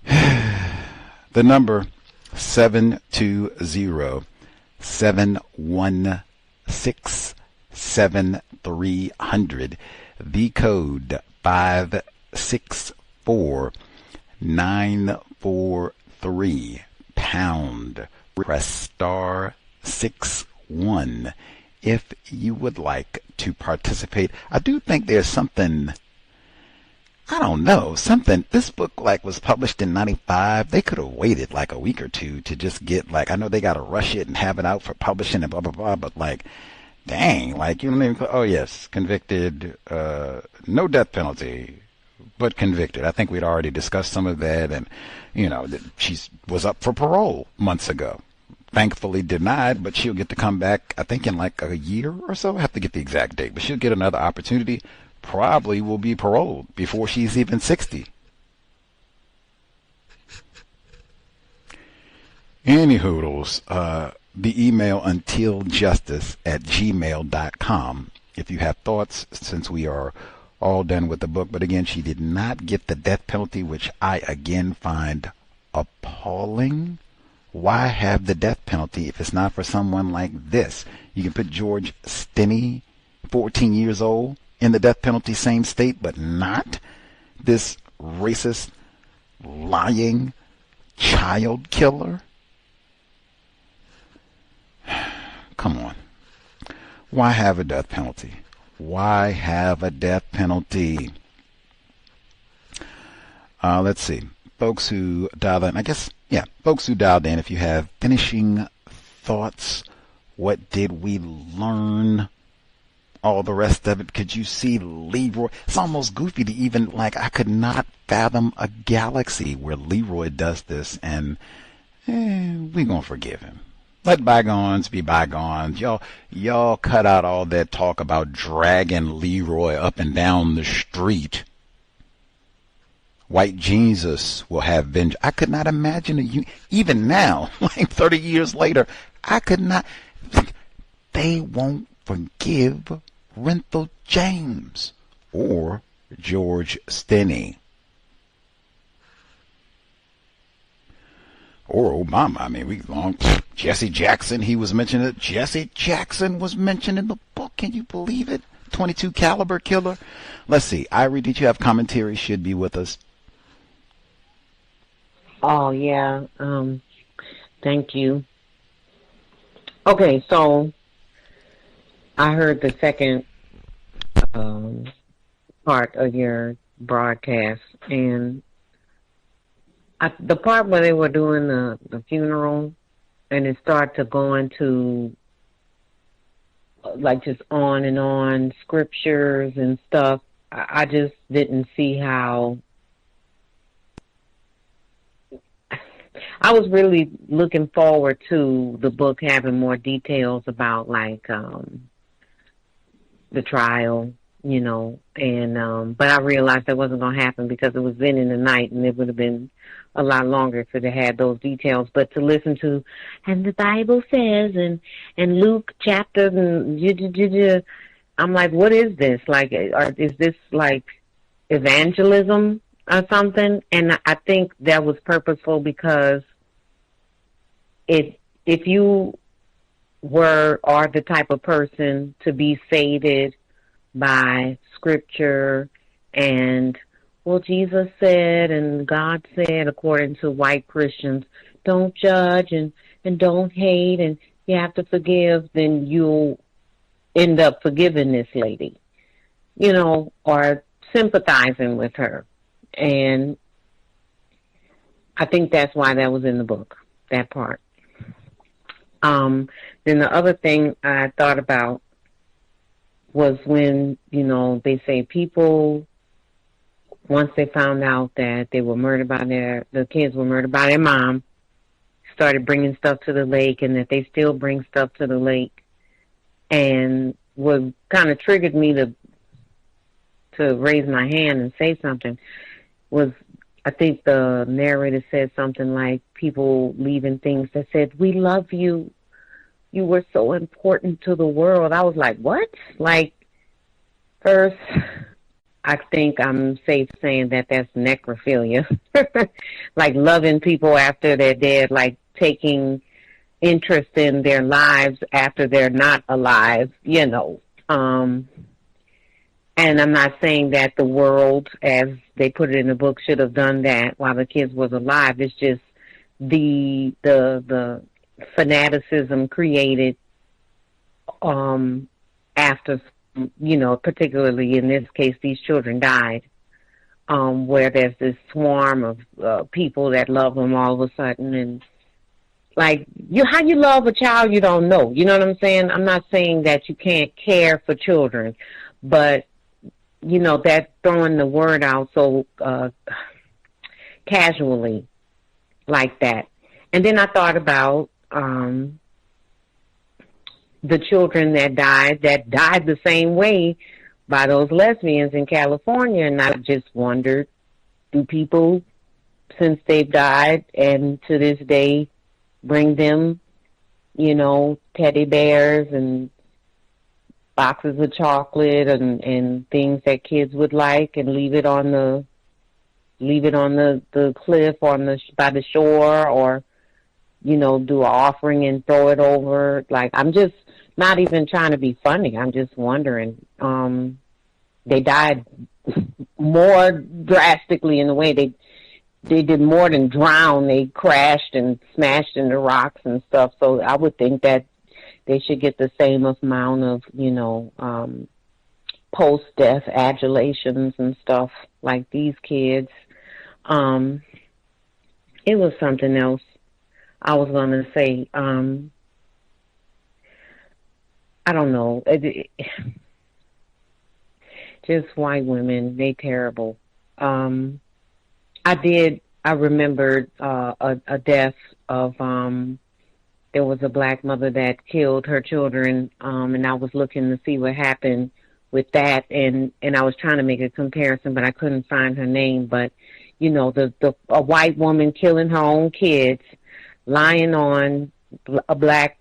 The number 720-716-7300. The code 564-943 pound. Press star 61 if you would like to participate. I do think there's something, I don't know, this book was published in 95. They could have waited like a week or two to just get I know they got to rush it and have it out for publishing and blah, blah, blah, but Dang, like you don't even. Oh yes, convicted. No death penalty, but convicted. I think we'd already discussed some of that, and she was up for parole months ago. Thankfully denied, but she'll get to come back. I think in like a year or so. I have to get the exact date, but she'll get another opportunity. Probably will be paroled before she's even 60. Any hoodles. The email untiljustice@gmail.com if you have thoughts, since we are all done with the book. But again, she did not get the death penalty, which I again find appalling. Why have the death penalty if it's not for someone like this? You can put George Stinney, 14 years old, in the death penalty, same state, but not this racist, lying child killer. Come on. Why have a death penalty? Why have a death penalty? Let's see. Folks who dialed in, folks who dialed in, if you have finishing thoughts, what did we learn? All the rest of it. Could you see Leroy? It's almost goofy to even, I could not fathom a galaxy where Leroy does this, and we're going to forgive him. Let bygones be bygones. Y'all cut out all that talk about dragging Leroy up and down the street. White Jesus will have vengeance. I could not imagine even now, 30 years later, I could not. They won't forgive Orenthal James or George Stinney. Or Obama. I mean, Jesse Jackson, he was mentioned. Jesse Jackson was mentioned in the book. Can you believe it? 22 caliber killer. Let's see. Irie, did you have commentary? Should be with us. Oh, yeah. Thank you. Okay, so I heard the second part of your broadcast, and the part where they were doing the funeral, and it started to go into just on and on scriptures and stuff. I just didn't see how. I was really looking forward to the book having more details about the trial, and but I realized that wasn't going to happen because it was then in the night, and it would have been a lot longer if it had those details. But to listen to, and the Bible says, and Luke chapter, and I'm like, what is this? Is this evangelism or something? And I think that was purposeful because if you are the type of person to be sated by scripture and, well, Jesus said and God said, according to white Christians, don't judge and don't hate and you have to forgive, then you'll end up forgiving this lady, or sympathizing with her. And I think that's why that was in the book, that part. Then the other thing I thought about was when, they say people, once they found out that they were murdered by the kids were murdered by their mom, started bringing stuff to the lake, and that they still bring stuff to the lake. And what kind of triggered me to raise my hand and say something was, I think the narrator said something like people leaving things that said, "We love you. You were so important to the world." I was like, what? First, I think I'm safe saying that that's necrophilia. Loving people after they're dead, taking interest in their lives after they're not alive, And I'm not saying that the world, as they put it in the book, should have done that while the kids was alive. It's just the fanaticism created after, particularly in this case, these children died, where there's this swarm of people that love them all of a sudden, and Like, how you love a child you don't know. You know what I'm saying? I'm not saying that you can't care for children, but, that's throwing the word out so casually like that. And then I thought about the children that died the same way by those lesbians in California, and I just wondered, do people, since they've died and to this day, bring them, teddy bears and boxes of chocolate and things that kids would like, and leave it on the cliff by the shore, or do an offering and throw it over? Like, I'm just not even trying to be funny. I'm just wondering. They died more drastically in the way they did more than drown. They crashed and smashed into rocks and stuff. So I would think that they should get the same amount of, post-death adulations and stuff like these kids. It was something else I was going to say. I don't know. Just white women, they terrible. I remembered a death of, there was a black mother that killed her children, and I was looking to see what happened with that, and I was trying to make a comparison, but I couldn't find her name. But, a white woman killing her own kids, lying on a black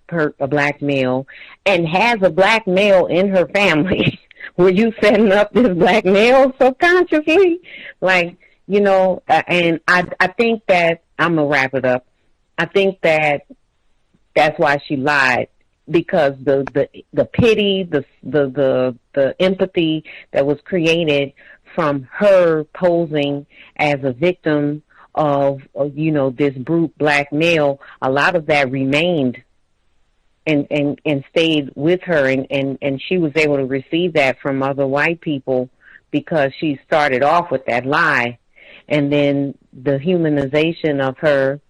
male, and has a black male in her family. Were you setting up this black male subconsciously? Like, and I think that, I'm going to wrap it up. I think that that's why she lied, because the pity, the empathy that was created from her posing as a victim of this brute black male, a lot of that remained and stayed with her, and she was able to receive that from other white people because she started off with that lie. And then the humanization of her,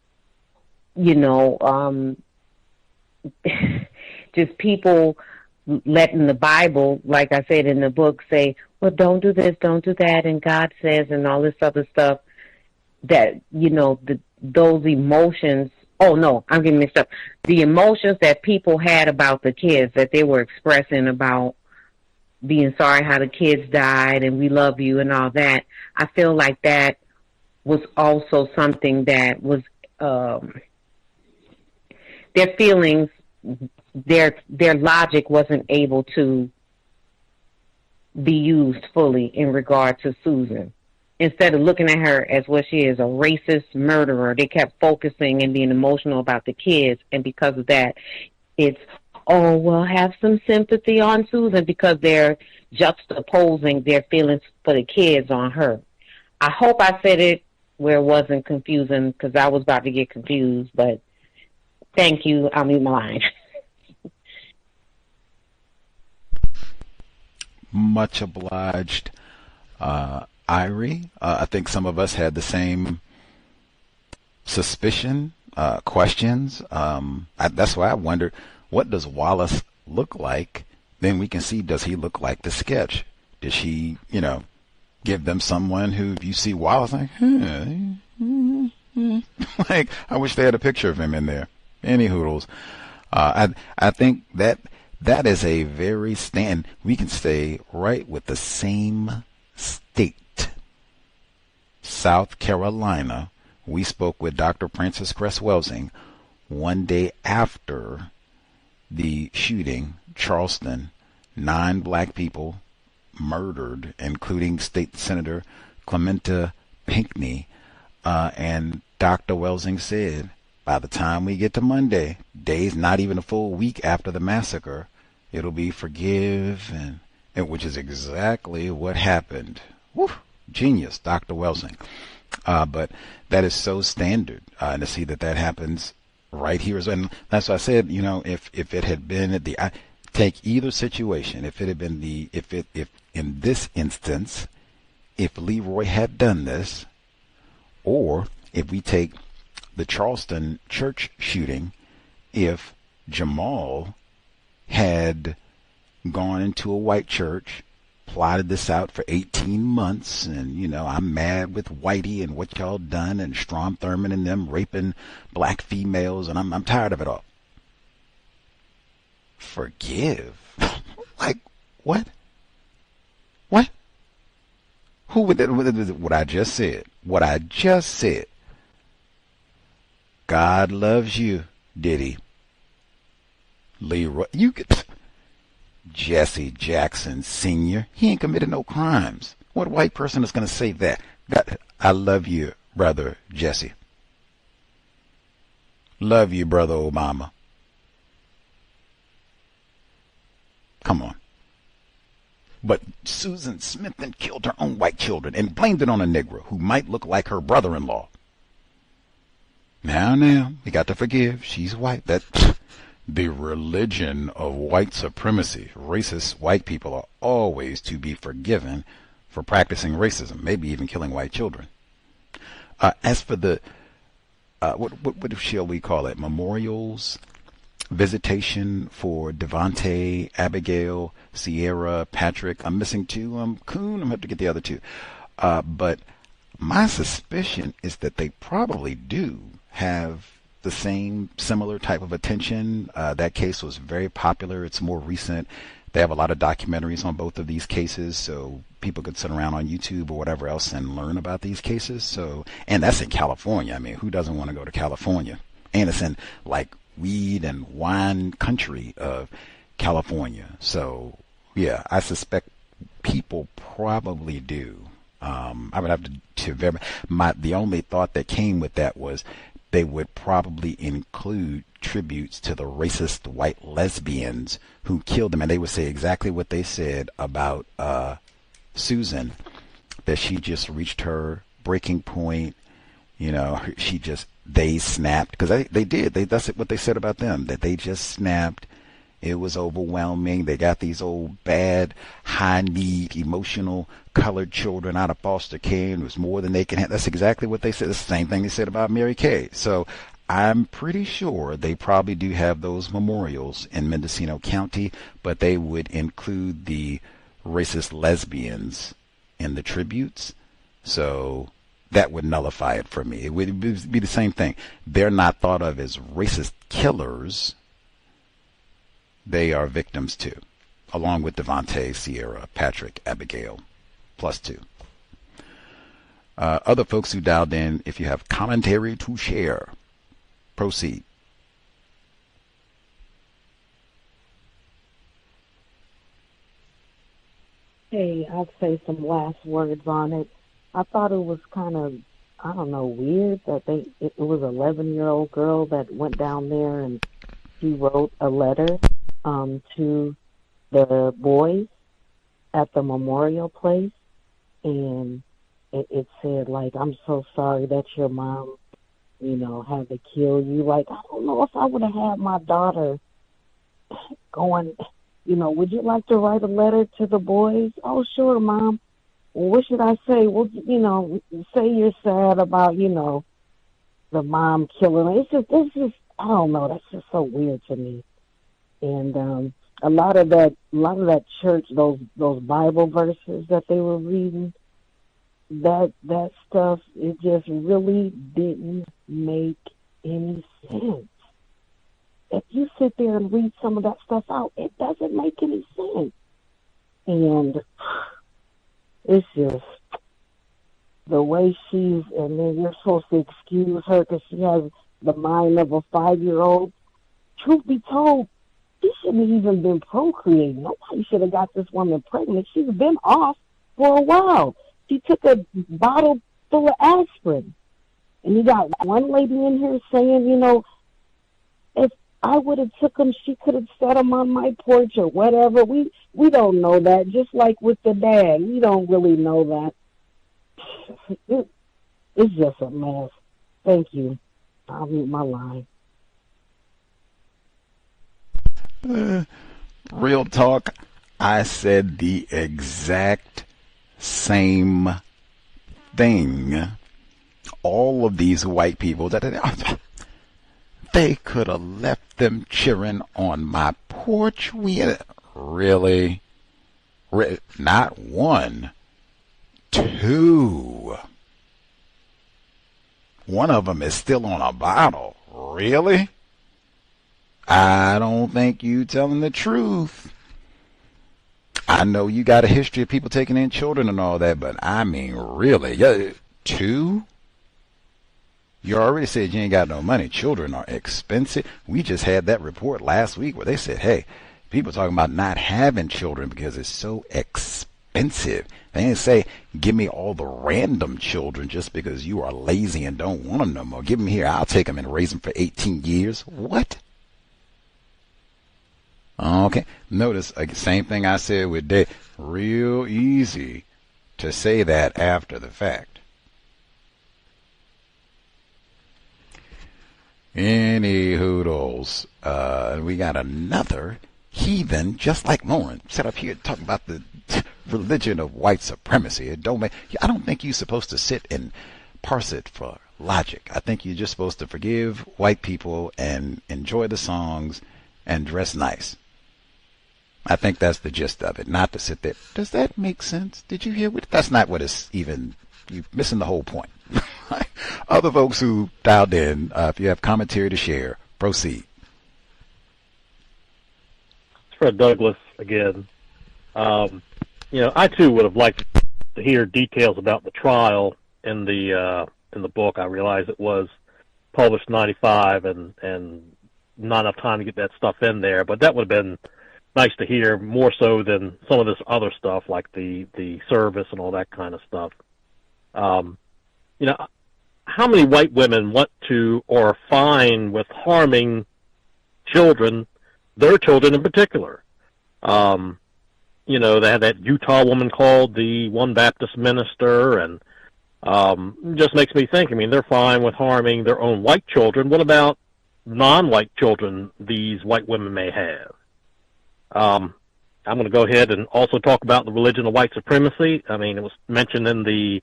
just people letting the Bible, like I said in the book, say, well, don't do this, don't do that, and God says, and all this other stuff, that, those emotions, oh no, I'm getting mixed up. The emotions that people had about the kids, that they were expressing about being sorry how the kids died and we love you and all that, I feel like that was also something that was, their feelings, their logic wasn't able to be used fully in regard to Susan. Instead of looking at her as what she is, a racist murderer, they kept focusing and being emotional about the kids, and because of that, it's, oh, well, have some sympathy on Susan, because they're juxtaposing their feelings for the kids on her. I hope I said it where it wasn't confusing, because I was about to get confused, but thank you. I'll mute my line. Much obliged, Irie. I think some of us had the same suspicion, questions. That's why I wondered, what does Wallace look like? Then we can see, does he look like the sketch? Did she, give them someone who, if you see Wallace, like, like, I wish they had a picture of him in there. Any hoodles. I think that is a very we can stay right with the same state, South Carolina. We spoke with Dr. Frances Cress-Welsing one day after the shooting, Charleston, 9 black people murdered, including State Senator Clementa Pinckney, and Dr. Welsing said, by the time we get to Monday, days, not even a full week after the massacre, it'll be forgive, and which is exactly what happened. Woo, genius, Dr. Welsing. But that is so standard, and to see that happens right here. And that's why I said, if it had been take either situation, if in this instance, if Leroy had done this, or if we take the Charleston church shooting if Jamal had gone into a white church, plotted this out for 18 months, and, I'm mad with Whitey and what y'all done, and Strom Thurmond and them raping black females, and I'm tired of it all. Forgive? Like, what? What? Who would that? What I just said. What I just said. God loves you, did he? Leroy, Jesse Jackson Sr., he ain't committed no crimes. What white person is going to say that? God, I love you, brother Jesse. Love you, brother Obama. Come on. But Susan Smith then killed her own white children and blamed it on a Negro who might look like her brother-in-law. Now, we got to forgive. She's white. That the religion of white supremacy. Racist white people are always to be forgiven for practicing racism, maybe even killing white children. As for the, what shall we call it? Memorials, visitation for Devontae, Abigail, Sierra, Patrick. I'm missing two. Coon. I'm going to have to get the other two. But my suspicion is that they probably do have the same similar type of attention. That case was very popular. It's more recent. They have a lot of documentaries on both of these cases, so people could sit around on YouTube or whatever else and learn about these cases. So, and that's in California. I mean, who doesn't want to go to California? And it's in like weed and wine country of California. So, yeah, I suspect people probably do. I would have to verify. The only thought that came with that was they would probably include tributes to the racist white lesbians who killed them, and they would say exactly what they said about Susan, that she just reached her breaking point. They snapped, because they did. That's what they said about them, that they just snapped. It was overwhelming. They got these old bad, high-need, emotional, colored children out of foster care, and it was more than they can have. That's exactly what they said. It's the same thing they said about Mary Kay. So I'm pretty sure they probably do have those memorials in Mendocino County, but they would include the racist lesbians in the tributes. So that would nullify it for me. It would be the same thing. They're not thought of as racist killers. They are victims too, along with Devontae, Sierra, Patrick, Abigail, +2. Other folks who dialed in, if you have commentary to share, proceed. Hey, I'll say some last words on it. I thought it was kind of, weird that it was an 11-year-old girl that went down there and she wrote a letter to the boys at the memorial place, and it said, like, I'm so sorry that your mom, had to kill you. Like, I don't know if I would have had my daughter going, would you like to write a letter to the boys? Oh, sure, Mom. Well, what should I say? Well, say you're sad about, the mom killing. It's just, I don't know. That's just so weird to me. And a lot of that church, those Bible verses that they were reading, that stuff, it just really didn't make any sense. If you sit there and read some of that stuff out, it doesn't make any sense. And it's just the way and then you're supposed to excuse her because she has the mind of a 5-year-old. Truth be told, she shouldn't have even been procreating. Nobody should have got this woman pregnant. She's been off for a while. She took a bottle full of aspirin. And you got one lady in here saying, if I would have took him, she could have set him on my porch or whatever. We don't know that. Just like with the dad, we don't really know that. It's just a mess. Thank you. I'll mute my line. Real talk, I said the exact same thing all of these white people that they could have left them cheering on my porch. Really? Not one, two. One of them is still on a bottle. Really? I don't think you telling the truth. I know you got a history of people taking in children and all that, but I mean, really? Yeah, two? You already said you ain't got no money. Children are expensive. We just had that report last week where they said, hey, people talking about not having children because it's so expensive. They didn't say, give me all the random children just because you are lazy and don't want them no more. Give them here. I'll take them and raise them for 18 years. What? Okay. Notice, same thing I said with Dave. Real easy to say that after the fact. Any hoodles. We got another heathen, just like Lauren, set up here talking about the religion of white supremacy. I don't think you're supposed to sit and parse it for logic. I think you're just supposed to forgive white people and enjoy the songs and dress nice. I think that's the gist of it, not to sit there. Does that make sense? Did you hear what? That's not what it's even. You're missing the whole point. Other folks who dialed in, if you have commentary to share, proceed. It's Fred Douglas again. I too would have liked to hear details about the trial in the book. I realize it was published in '95 and not enough time to get that stuff in there, but that would have been nice to hear, more so than some of this other stuff like the service and all that kind of stuff. How many white women want to or are fine with harming children, their children in particular? They had that Utah woman called the one Baptist minister, and just makes me think, they're fine with harming their own white children. What about non-white children these white women may have? I'm going to go ahead and also talk about the religion of white supremacy. It was mentioned in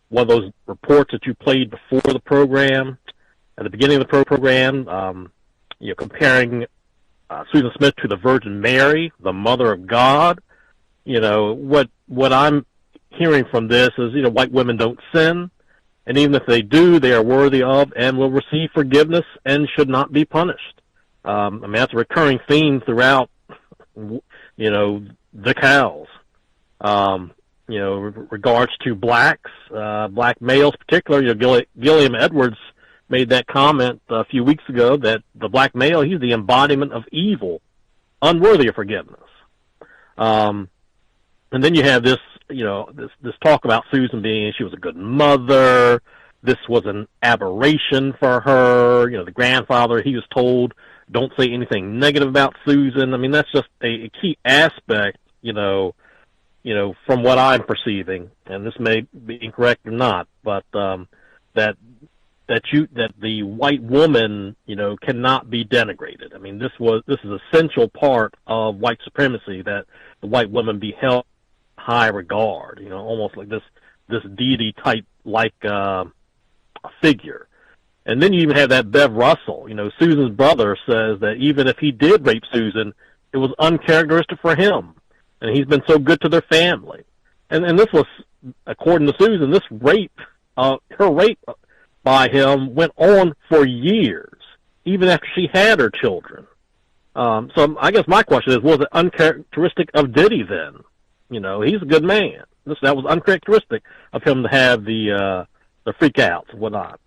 one of those reports that you played before the program, at the beginning of the program, comparing Susan Smith to the Virgin Mary, the Mother of God. What I'm hearing from this is, white women don't sin, and even if they do, they are worthy of and will receive forgiveness and should not be punished. That's a recurring theme throughout, the cows. Regards to blacks, black males in particular, Gilliam Edwards made that comment a few weeks ago that the black male, he's the embodiment of evil, unworthy of forgiveness. And then you have this, this talk about Susan she was a good mother. This was an aberration for her. The grandfather, he was told, don't say anything negative about Susan. That's just a key aspect, from what I'm perceiving, and this may be incorrect or not, but that the white woman, cannot be denigrated. This is an essential part of white supremacy, that the white woman be held in high regard, almost like this deity type like figure. And then you even have that Bev Russell, Susan's brother says that even if he did rape Susan, it was uncharacteristic for him. And he's been so good to their family. And this was, according to Susan, this rape, her rape by him went on for years, even after she had her children. So I guess my question is, was it uncharacteristic of Diddy then? He's a good man. That was uncharacteristic of him to have the freak outs and whatnot.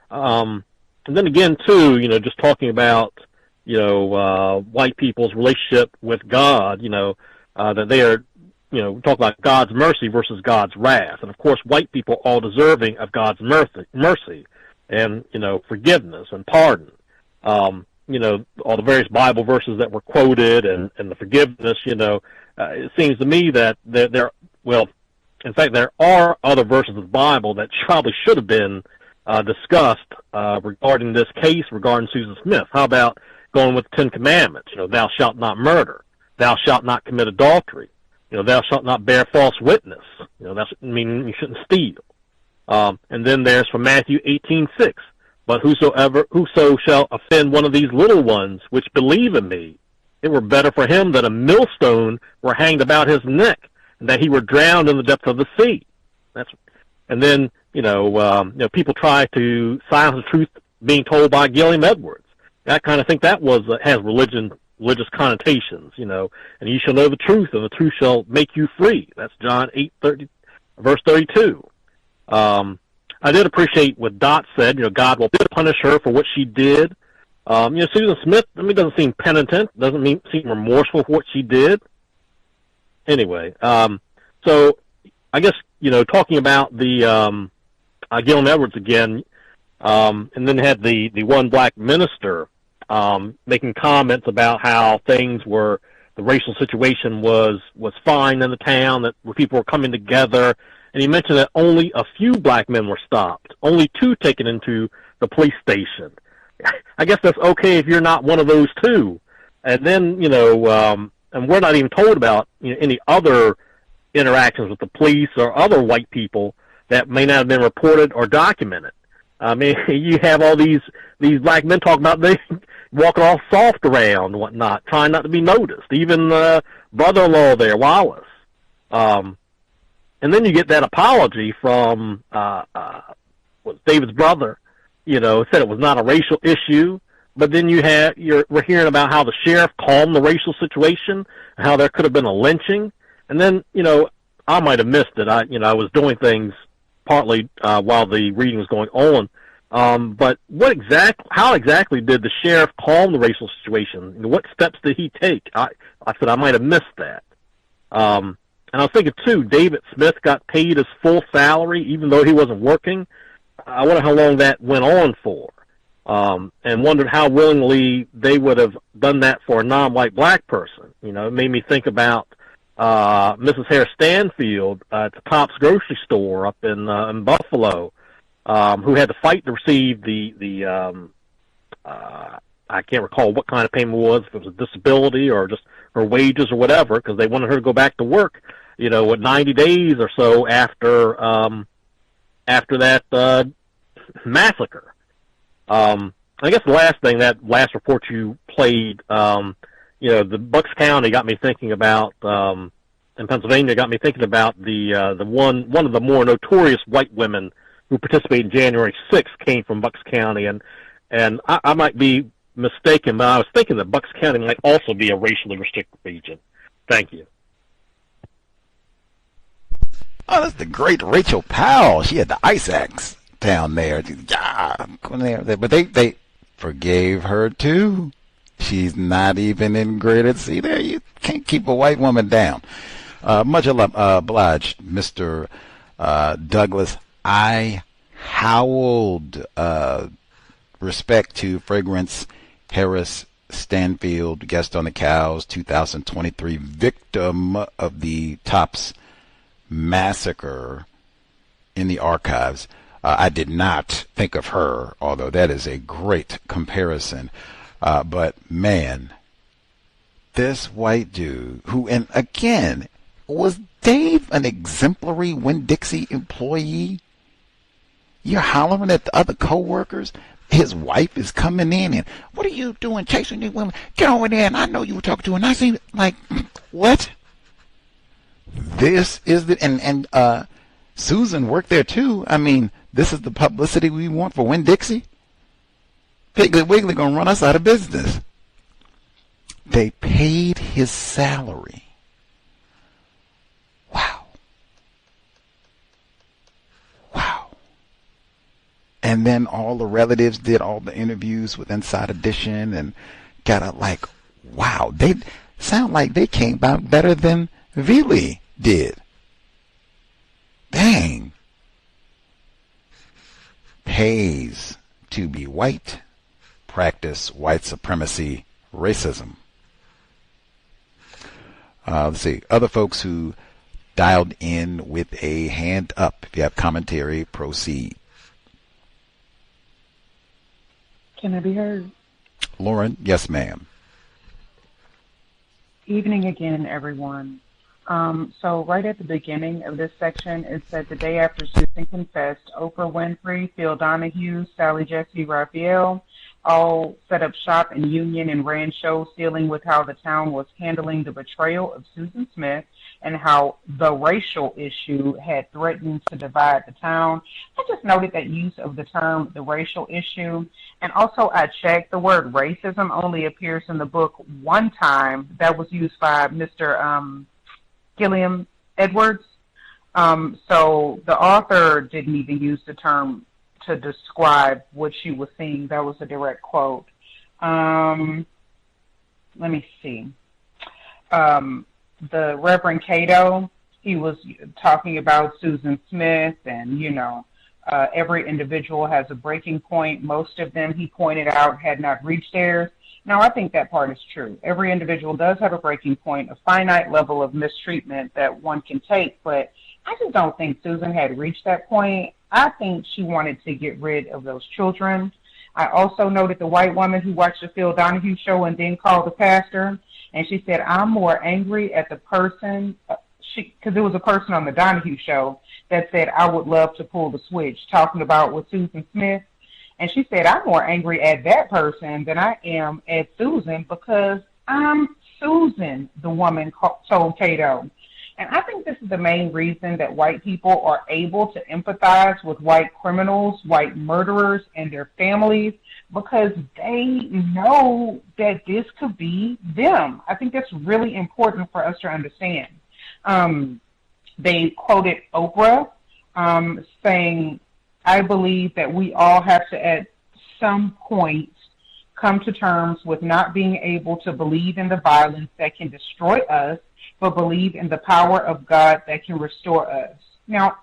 And then again, too, just talking about, white people's relationship with God, that they are, talk about God's mercy versus God's wrath. And of course, white people are all deserving of God's mercy and, forgiveness and pardon. All the various Bible verses that were quoted and the forgiveness, it seems to me that in fact, there are other verses of the Bible that probably should have been discussed regarding this case, regarding Susan Smith. How about going with the Ten Commandments? Thou shalt not murder. Thou shalt not commit adultery. Thou shalt not bear false witness. That's meaning you shouldn't steal. And then there's from Matthew 18:6. But whoso shall offend one of these little ones which believe in me, it were better for him that a millstone were hanged about his neck, and that he were drowned in the depths of the sea. And then, people try to silence the truth being told by Gilliam Edwards. I kind of think that has religious connotations, and you shall know the truth, and the truth shall make you free. That's John 8:30, verse 32. I did appreciate what Dot said. God will punish her for what she did. Susan Smith, doesn't seem penitent, doesn't seem remorseful for what she did. Anyway, so I guess, talking about the Gilliam Edwards again, and then had the one black minister making comments about how the racial situation was fine in the town, where people were coming together. And he mentioned that only a few black men were stopped, only 2 taken into the police station. I guess that's okay if you're not one of those 2. And then, and we're not even told about any other interactions with the police or other white people that may not have been reported or documented. I mean, you have all these black men talking about they walking all soft around and whatnot, trying not to be noticed. Even brother-in-law there, Wallace. And then you get that apology from David's brother, said it was not a racial issue. But then we're hearing about how the sheriff calmed the racial situation, and how there could have been a lynching. And then, I might have missed it. I was doing things partly while the reading was going on. But how exactly did the sheriff calm the racial situation? What steps did he take? I said I might have missed that. And I was thinking, too, David Smith got paid his full salary, even though he wasn't working. I wonder how long that went on for, and wondered how willingly they would have done that for a non-white black person. It made me think about Mrs. Harris Stanfield at the Tops grocery store up in Buffalo, who had to fight to receive the I can't recall what kind of payment it was, if it was a disability or just her wages or whatever, because they wanted her to go back to work, 90 days or so after that massacre. I guess the last thing, that last report you played, the Bucks County got me thinking about, in Pennsylvania, got me thinking about the one of the more notorious white women who participated in January 6th came from Bucks County, and I might be mistaken, but I was thinking that Bucks County might also be a racially restricted region. Thank you. Oh, that's the great Rachel Powell. She had the ice axe down there. But they forgave her, too. She's not even in grade. See there, you can't keep a white woman down. Much obliged, Mr. Douglas. I howled respect to Fragrance Harris Stanfield, guest on the Cows, 2023, victim of the Tops massacre in the archives. I did not think of her, although that is a great comparison. But man, this white dude who, and again, was Dave an exemplary Winn-Dixie employee? You're hollering at the other co-workers. His wife is coming in and, what are you doing chasing these women? Get over there, and I know you were talking to her. And I see, like, what? This is the, and Susan worked there too. I mean, this is the publicity we want for Winn-Dixie? Piggly Wiggly gonna run us out of business. They paid his salary. Wow. And then all the relatives did all the interviews with Inside Edition and got a wow, they sound like they came out better than Vili did. Dang. Pays to be white, practice white supremacy, racism. Let's see, other folks who dialed in with a hand up. If you have commentary, proceed. Can I be heard? Lauren, yes, ma'am. Evening again, everyone. So right at the beginning of this section, it said the day after Susan confessed, Oprah Winfrey, Phil Donahue, Sally Jesse Raphael all set up shop in Union and ran shows dealing with how the town was handling the betrayal of Susan Smith and how the racial issue had threatened to divide the town. I just noted that use of the term the racial issue. And also I checked, the word racism only appears in the book one time. That was used by Mr. Gilliam Edwards. So the author didn't even use the term to describe what she was seeing. That was a direct quote. Let me see. The Reverend Cato, he was talking about Susan Smith and, every individual has a breaking point. Most of them, he pointed out, had not reached theirs. Now, I think that part is true. Every individual does have a breaking point, a finite level of mistreatment that one can take, but I just don't think Susan had reached that point. I think she wanted to get rid of those children. I also noted the white woman who watched the Phil Donahue show and then called the pastor, and she said, I'm more angry at the person, because there was a person on the Donahue show that said, I would love to pull the switch, talking about with Susan Smith. And she said, I'm more angry at that person than I am at Susan because I'm Susan, the woman told Cato. And I think this is the main reason that white people are able to empathize with white criminals, white murderers, and their families, because they know that this could be them. I think that's really important for us to understand. They quoted Oprah saying, I believe that we all have to, at some point, come to terms with not being able to believe in the violence that can destroy us, but believe in the power of God that can restore us. Now,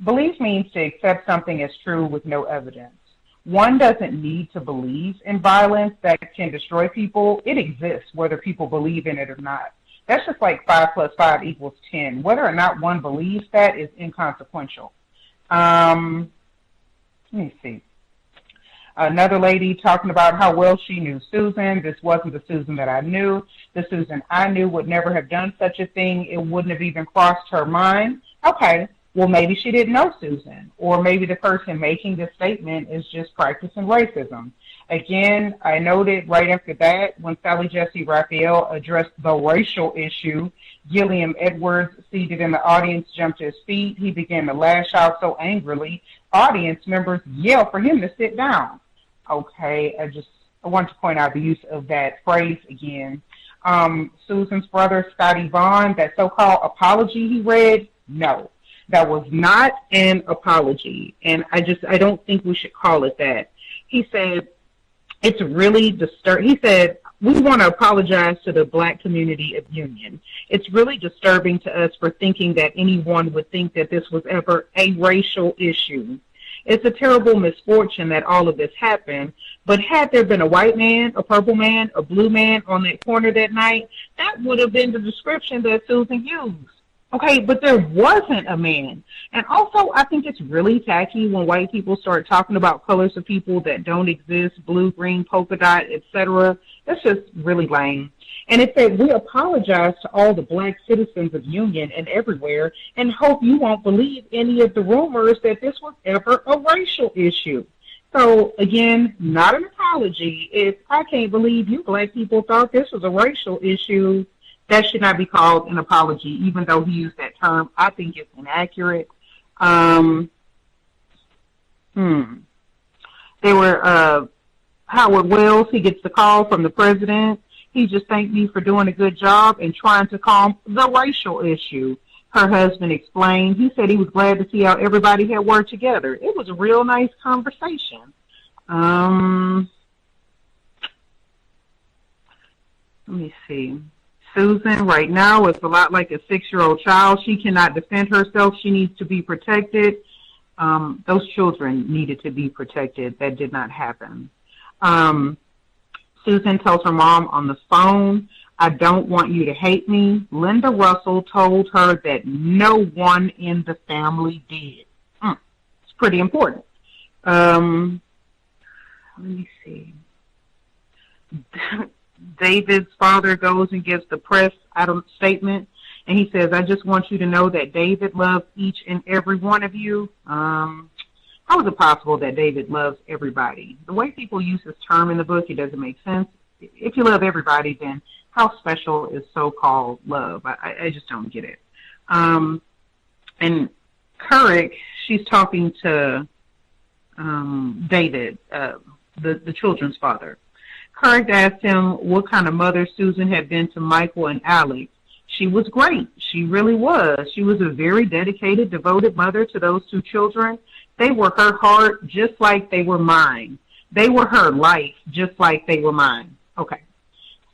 belief means to accept something as true with no evidence. One doesn't need to believe in violence that can destroy people. It exists whether people believe in it or not. That's just like 5 + 5 = 10. Whether or not one believes that is inconsequential. Let me see. Another lady talking about how well she knew Susan. This wasn't the Susan that I knew. The Susan I knew would never have done such a thing. It wouldn't have even crossed her mind. Okay, well, maybe she didn't know Susan. Or maybe the person making this statement is just practicing racism. Again, I noted right after that, when Sally Jesse Raphael addressed the racial issue, Gilliam Edwards, seated in the audience, jumped to his feet. He began to lash out so angrily, audience members yelled for him to sit down. Okay, I want to point out the use of that phrase again. Susan's brother, Scotty Vaughn, that so-called apology he read, no, that was not an apology. And I don't think we should call it that. He said, it's really disturbing. He said, we want to apologize to the black community of Union. It's really disturbing to us for thinking that anyone would think that this was ever a racial issue. It's a terrible misfortune that all of this happened, but had there been a white man, a purple man, a blue man on that corner that night, that would have been the description that Susan used. Okay, but there wasn't a man. And also, I think it's really tacky when white people start talking about colors of people that don't exist, blue, green, polka dot, etc. That's just really lame. And it said, we apologize to all the black citizens of Union and everywhere and hope you won't believe any of the rumors that this was ever a racial issue. So, again, not an apology. If I can't believe you black people thought this was a racial issue, that should not be called an apology, even though he used that term. I think it's inaccurate. They were Howard Wells. He gets the call from the president. He just thanked me for doing a good job and trying to calm the racial issue. Her husband explained. He said he was glad to see how everybody had worked together. It was a real nice conversation. Let me see. Susan right now is a lot like a 6-year-old child. She cannot defend herself. She needs to be protected. Those children needed to be protected. That did not happen. Susan tells her mom on the phone, I don't want you to hate me. Linda Russell told her that no one in the family did. It's pretty important. Let me see. David's father goes and gives the press statement. And he says, I just want you to know that David loves each and every one of you. How is it possible that David loves everybody? The way people use this term in the book, it doesn't make sense. If you love everybody, then how special is so-called love? I just don't get it. And Couric, she's talking to David, the children's father. Couric asked him what kind of mother Susan had been to Michael and Alex. She was great. She really was. She was a very dedicated, devoted mother to those two children. They were her heart just like they were mine. They were her life just like they were mine. Okay.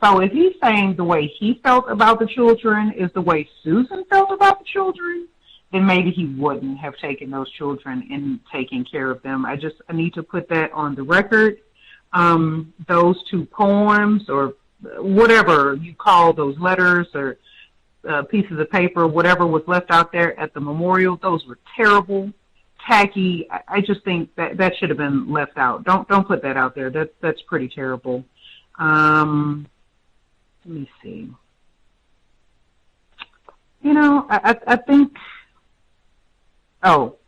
So if he's saying the way he felt about the children is the way Susan felt about the children, then maybe he wouldn't have taken those children and taken care of them. I need to put that on the record. Those two poems, or whatever you call those letters or pieces of paper, whatever was left out there at the memorial, those were terrible, tacky. I just think that should have been left out. Don't put that out there. That's pretty terrible. Let me see. I think. So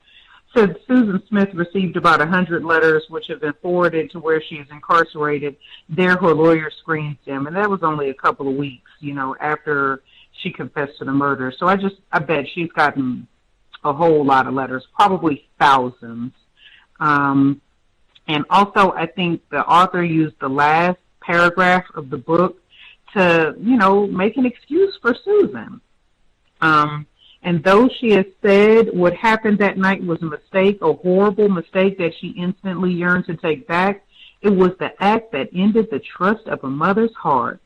Susan Smith received about 100 letters which have been forwarded to where she is incarcerated. There her lawyer screens them, and that was only a couple of weeks, after she confessed to the murder. So I bet she's gotten a whole lot of letters, probably thousands. And also I think the author used the last paragraph of the book to, make an excuse for Susan. And though she has said what happened that night was a mistake, a horrible mistake that she instantly yearned to take back, it was the act that ended the trust of a mother's heart.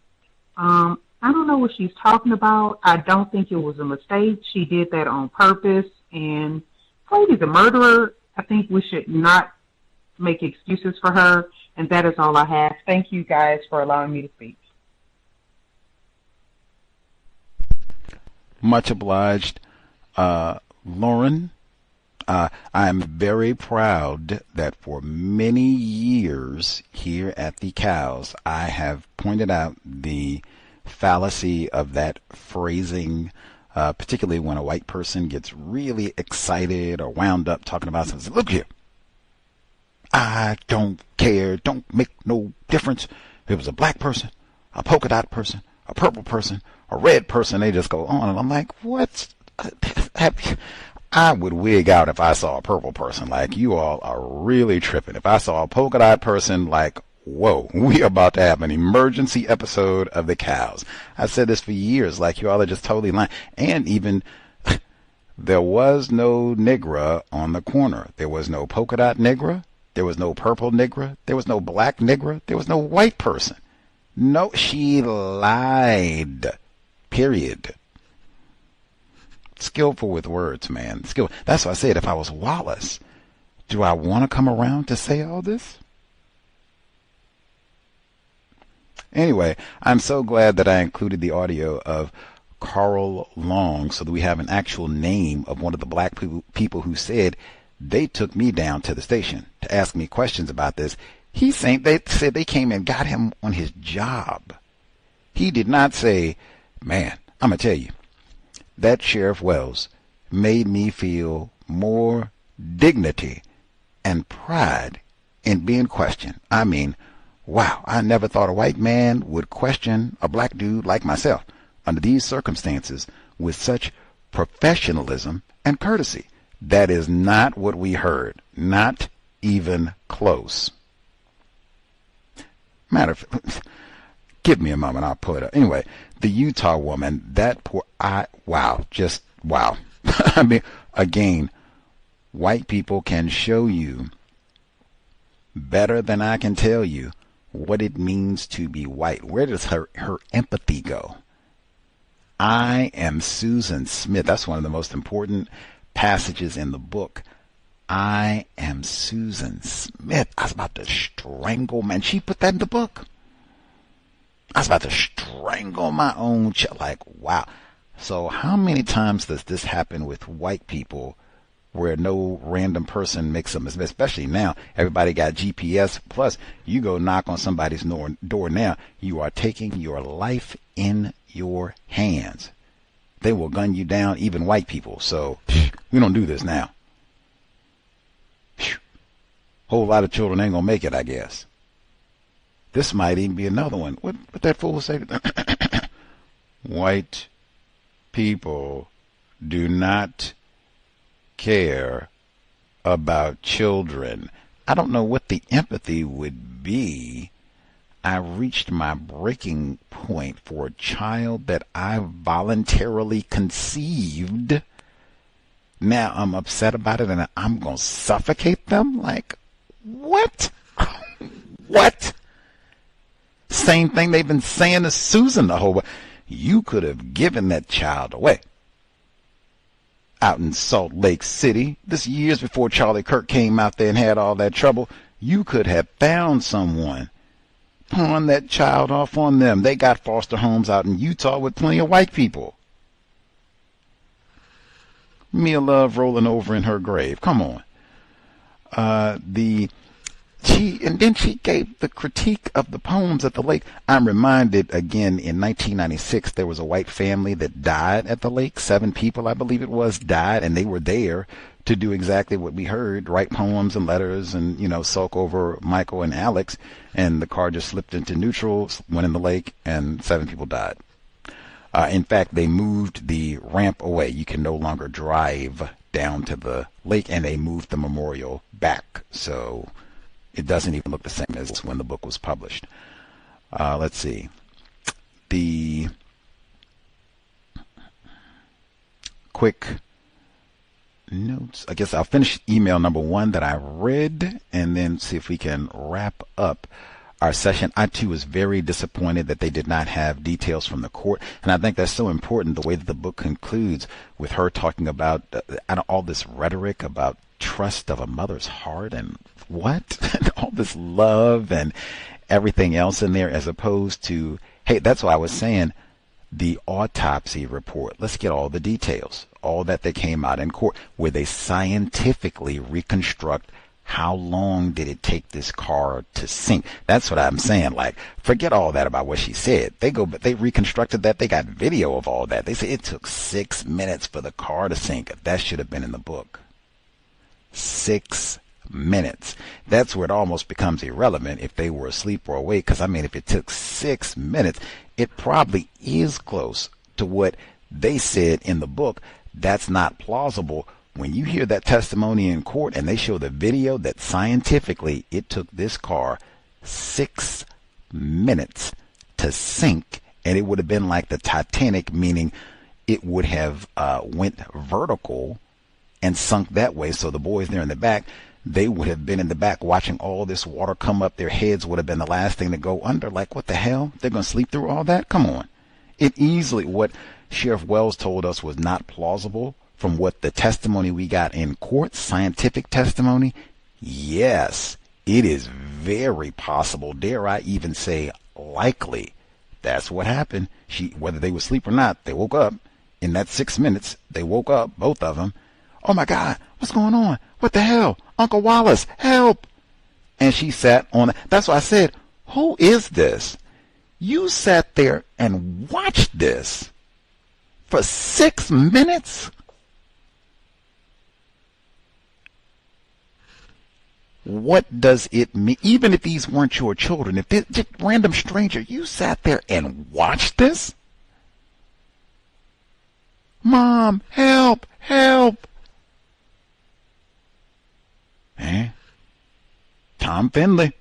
I don't know what she's talking about. I don't think it was a mistake. She did that on purpose. And this lady's a murderer. I think we should not make excuses for her. And that is all I have. Thank you guys for allowing me to speak. Much obliged. Lauren, I am very proud that for many years here at the Cows, I have pointed out the fallacy of that phrasing, particularly when a white person gets really excited or wound up talking about something. Look here, I don't care, don't make no difference if it was a black person, a polka dot person, a purple person, a red person. They just go on, and I'm like, what? I would wig out if I saw a purple person. Like, you all are really tripping. If I saw a polka dot person, like, whoa, we are about to have an emergency episode of the Cows. I've said this for years, like, you all are just totally lying. And even, there was no Negra on the corner. There was no polka dot Negra. There was no purple Negra. There was no black Negra. There was no white person. No, she lied. Period. Skillful with words, man. That's why I said, if I was Wallace, do I want to come around to say all this? Anyway, I'm so glad that I included the audio of Carl Long so that we have an actual name of one of the black people who said they took me down to the station to ask me questions about this. They said they came and got him on his job. He did not say, man, I'm going to tell you, that Sheriff Wells made me feel more dignity and pride in being questioned. I mean, wow, I never thought a white man would question a black dude like myself under these circumstances with such professionalism and courtesy. That is not what we heard. Not even close. Matter of fact, give me a moment, I'll pull it up. Anyway, the Utah woman, wow. I mean, again, white people can show you better than I can tell you what it means to be white. Where does her empathy go? I am Susan Smith. That's one of the most important passages in the book. I am Susan Smith. I was about to strangle, man. She put that in the book. I was about to strangle my own child. Like, wow. So how many times does this happen with white people where no random person makes them, especially now, everybody got GPS. Plus, you go knock on somebody's door now, you are taking your life in your hands. They will gun you down, even white people. So we don't do this now. Whole lot of children ain't gonna make it, I guess. This might even be another one. What that fool say? White people do not care about children. I don't know what the empathy would be. I reached my breaking point for a child that I voluntarily conceived. Now I'm upset about it and I'm going to suffocate them? Like, what? What? Same thing they've been saying to Susan the whole way. You could have given that child away. Out in Salt Lake City, this years before Charlie Kirk came out there and had all that trouble, you could have found someone. Pawn that child off on them. They got foster homes out in Utah with plenty of white people. Mia Love rolling over in her grave. Come on. And then she gave the critique of the poems at the lake. I'm reminded again, in 1996, there was a white family that died at the lake. 7 people, I believe it was, died, and they were there to do exactly what we heard, write poems and letters and, sulk over Michael and Alex. And the car just slipped into neutral, went in the lake, and 7 people died. In fact, they moved the ramp away. You can no longer drive down to the lake, and they moved the memorial back. So it doesn't even look the same as when the book was published. Let's see. The quick notes. I guess I'll finish email number 1 that I read and then see if we can wrap up our session. I, too, was very disappointed that they did not have details from the court. And I think that's so important, the way that the book concludes with her talking about all this rhetoric about trust of a mother's heart and what? All this love and everything else in there, as opposed to, hey, that's why I was saying the autopsy report. Let's get all the details, all that they came out in court, where they scientifically reconstruct how long did it take this car to sink. That's what I'm saying. Like, forget all that about what she said. They reconstructed that. They got video of all that. They say it took 6 minutes for the car to sink. That should have been in the book. 6 minutes. That's where it almost becomes irrelevant if they were asleep or awake. Because, if it took 6 minutes, it probably is close to what they said in the book. That's not plausible. When you hear that testimony in court and they show the video that scientifically it took this car 6 minutes to sink, and it would have been like the Titanic, meaning it would have went vertical and sunk that way. So the boys there in the back, they would have been in the back watching all this water come up. Their heads would have been the last thing to go under. Like, what the hell? They're going to sleep through all that? Come on. It easily, what Sheriff Wells told us was not plausible from what the testimony we got in court, scientific testimony. Yes, it is very possible, dare I even say likely, that's what happened. Whether they were asleep or not, they woke up. In that 6 minutes, they woke up, both of them. Oh my God, what's going on? What the hell? Uncle Wallace, help! And she sat on it. That's why I said, who is this? You sat there and watched this for 6 minutes? What does it mean? Even if these weren't your children, if they're just random stranger, you sat there and watched this? Mom, help, help. Tom Finley.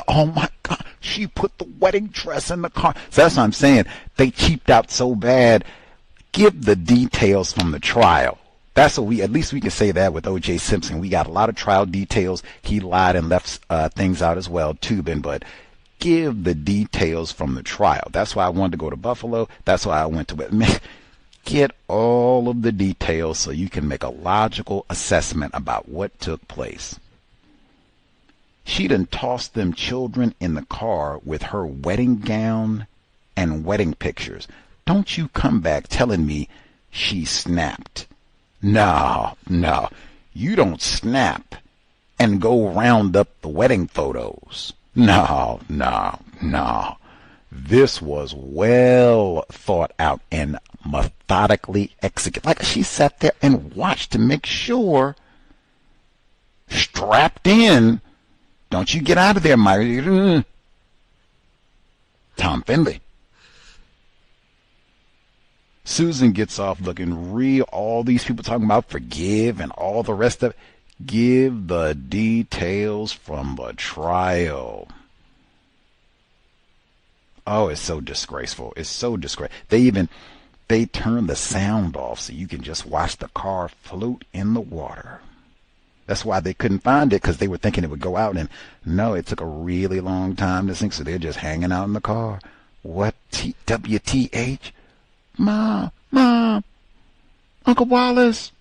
Oh my God, she put the wedding dress in the car. So that's what I'm saying. They cheaped out so bad. Give the details from the trial. That's what at least we can say that with O.J. Simpson. We got a lot of trial details. He lied and left things out as well, Tubin, but give the details from the trial. That's why I wanted to go to Buffalo. That's why I went to get all of the details so you can make a logical assessment about what took place. She done tossed them children in the car with her wedding gown and wedding pictures. Don't you come back telling me she snapped. No. You don't snap and go round up the wedding photos. No. This was well thought out and methodically executed. Like, she sat there and watched to make sure, strapped in, don't you get out of there, my Tom Finley. Susan gets off looking real. All these people talking about forgive and all the rest of it. Give the details from the trial. Oh, it's so disgraceful. It's so disgraceful. They turn the sound off so you can just watch the car float in the water. That's why they couldn't find it, because they were thinking it would go out, and no, it took a really long time to sink, so they're just hanging out in the car. What? WTH? Mom, Uncle Wallace.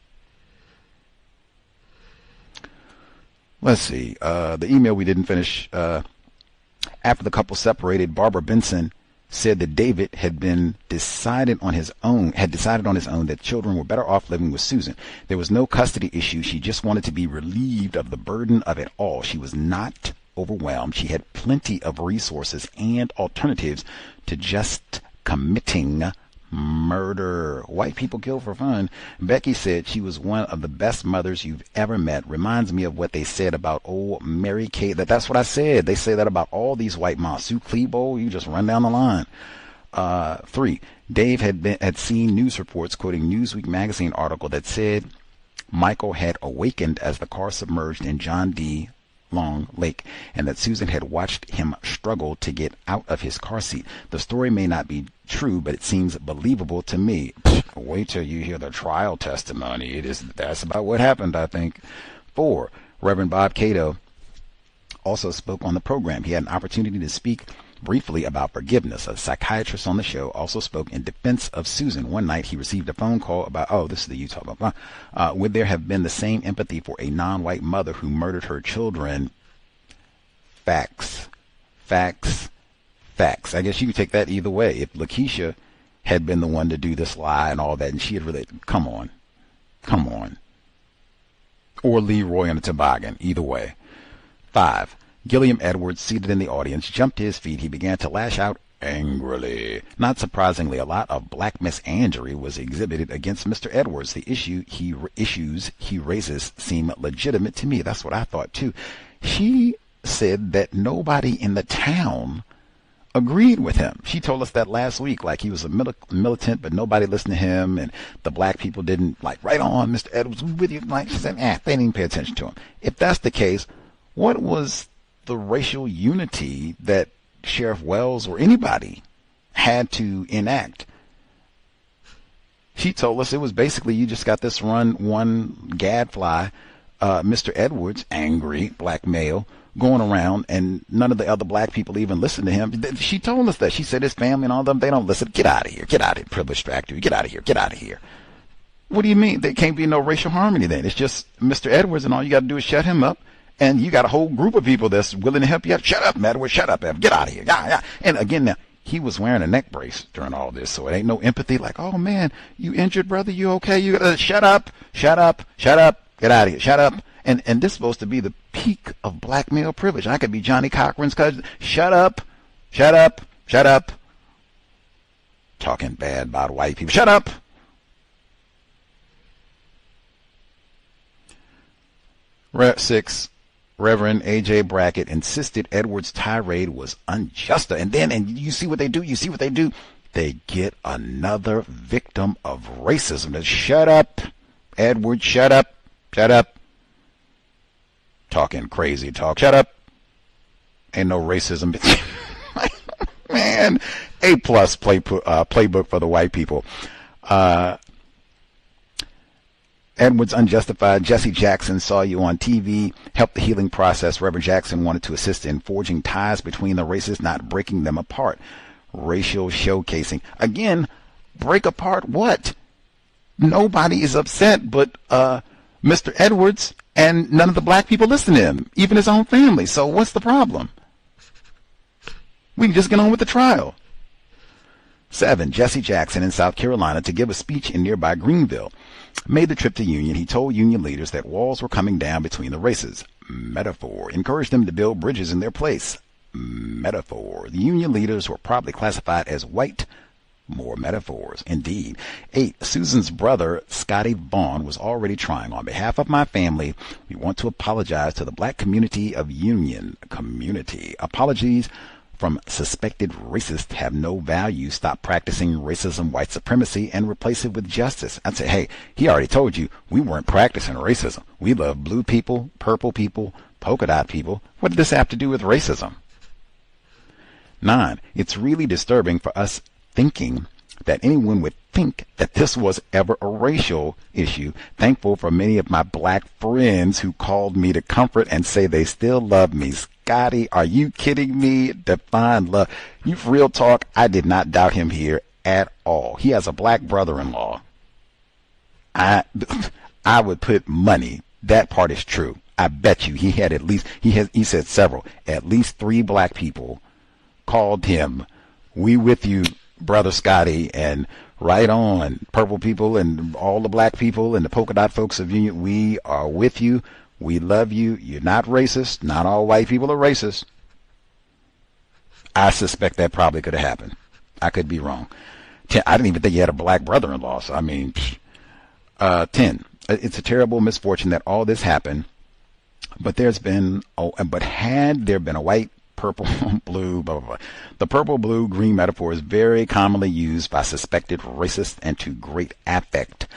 Let's see. The email we didn't finish. After the couple separated, Barbara Benson said that David had decided on his own that children were better off living with Susan. There was no custody issue. She just wanted to be relieved of the burden of it all. She was not overwhelmed. She had plenty of resources and alternatives to just committing murder. White people kill for fun. Becky said she was one of the best mothers you've ever met. Reminds me of what they said about old Mary Kay. That's what I said. They say that about all these white moms. Sue Klebo, you just run down the line. 3. Dave had seen news reports quoting Newsweek magazine article that said Michael had awakened as the car submerged in John D. Long Lake, and that Susan had watched him struggle to get out of his car seat. The story may not be true, but it seems believable to me. Wait till you hear the trial testimony. That's about what happened, I think. 4. Reverend Bob Cato also spoke on the program. He had an opportunity to speak briefly about forgiveness. A psychiatrist on the show also spoke in defense of Susan. One night he received a phone call about, this is the Utah about, would there have been the same empathy for a non-white mother who murdered her children? Facts. I guess you could take that either way. If Lakeisha had been the one to do this lie and all that, and she had really, come on. Or Leroy on a toboggan, either way. 5. Gilliam Edwards, seated in the audience, jumped to his feet. He began to lash out angrily. Not surprisingly, a lot of black misandry was exhibited against Mr. Edwards. The issues he raises seem legitimate to me. That's what I thought too. She said that nobody in the town agreed with him. She told us that last week, like he was a militant, but nobody listened to him, and the black people didn't right on, Mr. Edwards, we with you. Like she said, they didn't even pay attention to him. If that's the case, what was the racial unity that Sheriff Wells or anybody had to enact? She told us it was basically you just got this one gadfly, Mr. Edwards, angry black male, going around, and none of the other black people even listened to him. She told us that. She said his family and all of them, they don't listen. Get out of here. Get out of here, privileged factory. Get out of here. Get out of here. What do you mean? There can't be no racial harmony then. It's just Mr. Edwards, and all you got to do is shut him up. And you got a whole group of people that's willing to help you out. Shut up, Edwards. Shut up, Ev. Get out of here. Yeah. And again, now, he was wearing a neck brace during all this, so it ain't no empathy like, oh, man, you injured, brother? You okay? You shut up. Get out of here. Shut up. And this is supposed to be the peak of black male privilege. I could be Johnny Cochran's cousin. Shut up. Talking bad about white people. Shut up. Six. Reverend A.J. Brackett insisted Edwards' tirade was unjust. And you see what they do? They get another victim of racism. Shut up, Edwards, shut up. Talking crazy talk. Shut up. Ain't no racism. Man, A+ playbook for the white people. Edwards unjustified. Jesse Jackson saw you on TV. Helped the healing process. Reverend Jackson wanted to assist in forging ties between the races, not breaking them apart. Racial showcasing. Again, break apart what? Nobody is upset but Mr. Edwards, and none of the black people listen to him, even his own family. So what's the problem? We can just get on with the trial. 7. Jesse Jackson in South Carolina to give a speech in nearby Greenville. Made the trip to Union. He told Union leaders that walls were coming down between the races. Metaphor. Encouraged them to build bridges in their place. metaphor. The union leaders were probably classified as white. More metaphors, indeed. 8. Susan's brother, Scotty Vaughn, was already trying. On behalf of my family, we want to apologize to the black community of Union. Apologies from suspected racists have no value. Stop practicing racism, white supremacy, and replace it with justice. I'd say, hey, he already told you we weren't practicing racism. We love blue people, purple people, polka dot people. What did this have to do with racism? 9. It's really disturbing for us thinking that anyone would think that this was ever a racial issue. Thankful for many of my black friends who called me to comfort and say they still love me. Scotty, are you kidding me? Define love. You've real talk. I did not doubt him here at all. He has a black brother-in-law. I would put money. That part is true. I bet you he had at least, he said several, at least 3 black people called him. We with you, Brother Scotty, and right on, purple people and all the black people and the polka dot folks of Union. We are with you. We love you. You're not racist. Not all white people are racist. I suspect that probably could have happened. I could be wrong. 10, I didn't even think he had a black brother-in-law. So, I mean, 10. It's a terrible misfortune that all this happened. But had there been a white, purple, blue, blah, blah, blah. The purple, blue, green metaphor is very commonly used by suspected racists and to great affect.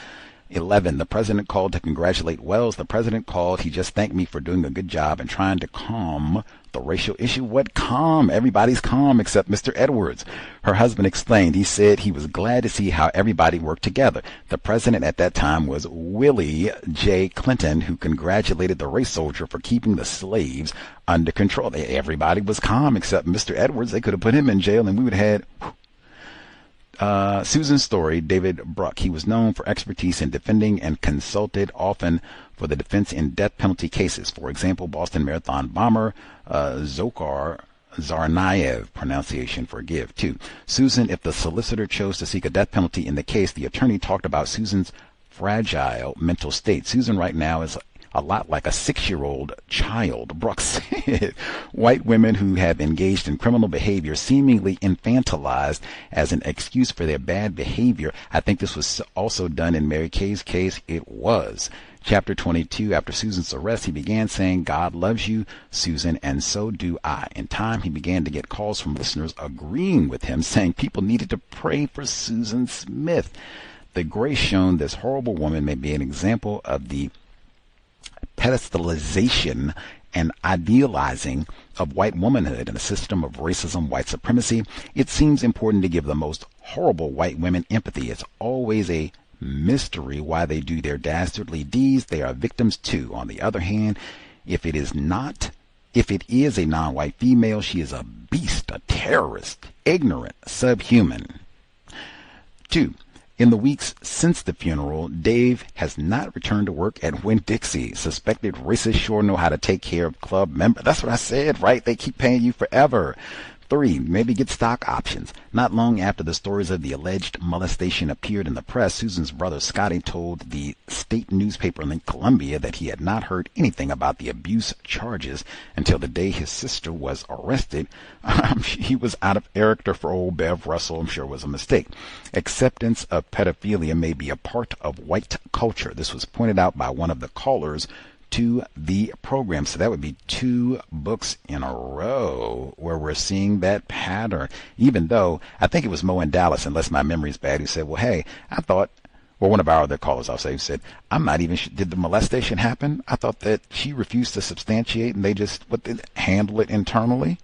11. The president called to congratulate Wells. The president called. He just thanked me for doing a good job and trying to calm the racial issue. What calm? Everybody's calm except Mr. Edwards. Her husband explained. He said he was glad to see how everybody worked together. The president at that time was Willie J. Clinton, who congratulated the race soldier for keeping the slaves under control. Everybody was calm except Mr. Edwards. They could have put him in jail and we would have had... Susan's story, David Bruck. He was known for expertise in defending and consulted often for the defense in death penalty cases. For example, Boston Marathon bomber Dzhokhar Tsarnaev, pronunciation forgive. 2. Susan, if the solicitor chose to seek a death penalty in the case, the attorney talked about Susan's fragile mental state. Susan right now is a lot like a 6-year-old child. Brooks said white women who have engaged in criminal behavior seemingly infantilized as an excuse for their bad behavior. I think this was also done in Mary Kay's case. It was. Chapter 22, after Susan's arrest, he began saying, God loves you, Susan, and so do I. In time, he began to get calls from listeners agreeing with him, saying people needed to pray for Susan Smith. The grace shown this horrible woman may be an example of the pedestalization and idealizing of white womanhood in a system of racism, white supremacy. It seems important to give the most horrible white women empathy. It's always a mystery why they do their dastardly deeds. They are victims too. On the other hand, if it is a non-white female, she is a beast, a terrorist, ignorant, subhuman. 2. In the weeks since the funeral, Dave has not returned to work at Winn-Dixie. Suspected racists sure know how to take care of club members. That's what I said, right? They keep paying you forever. 3. Maybe get stock options. Not long after the stories of the alleged molestation appeared in the press, Susan's brother Scotty told the state newspaper in Columbia that he had not heard anything about the abuse charges until the day his sister was arrested. He was out of character for old Bev Russell. I'm sure it was a mistake. Acceptance of pedophilia may be a part of white culture. This was pointed out by one of the callers to the program. So that would be 2 books in a row where we're seeing that pattern, even though I think it was Mo in Dallas, unless my memory is bad, who said, well, hey, I thought, well, one of our other callers, I'll say, who said, I'm not even sure, did the molestation happen? I thought that she refused to substantiate and they just handle it internally,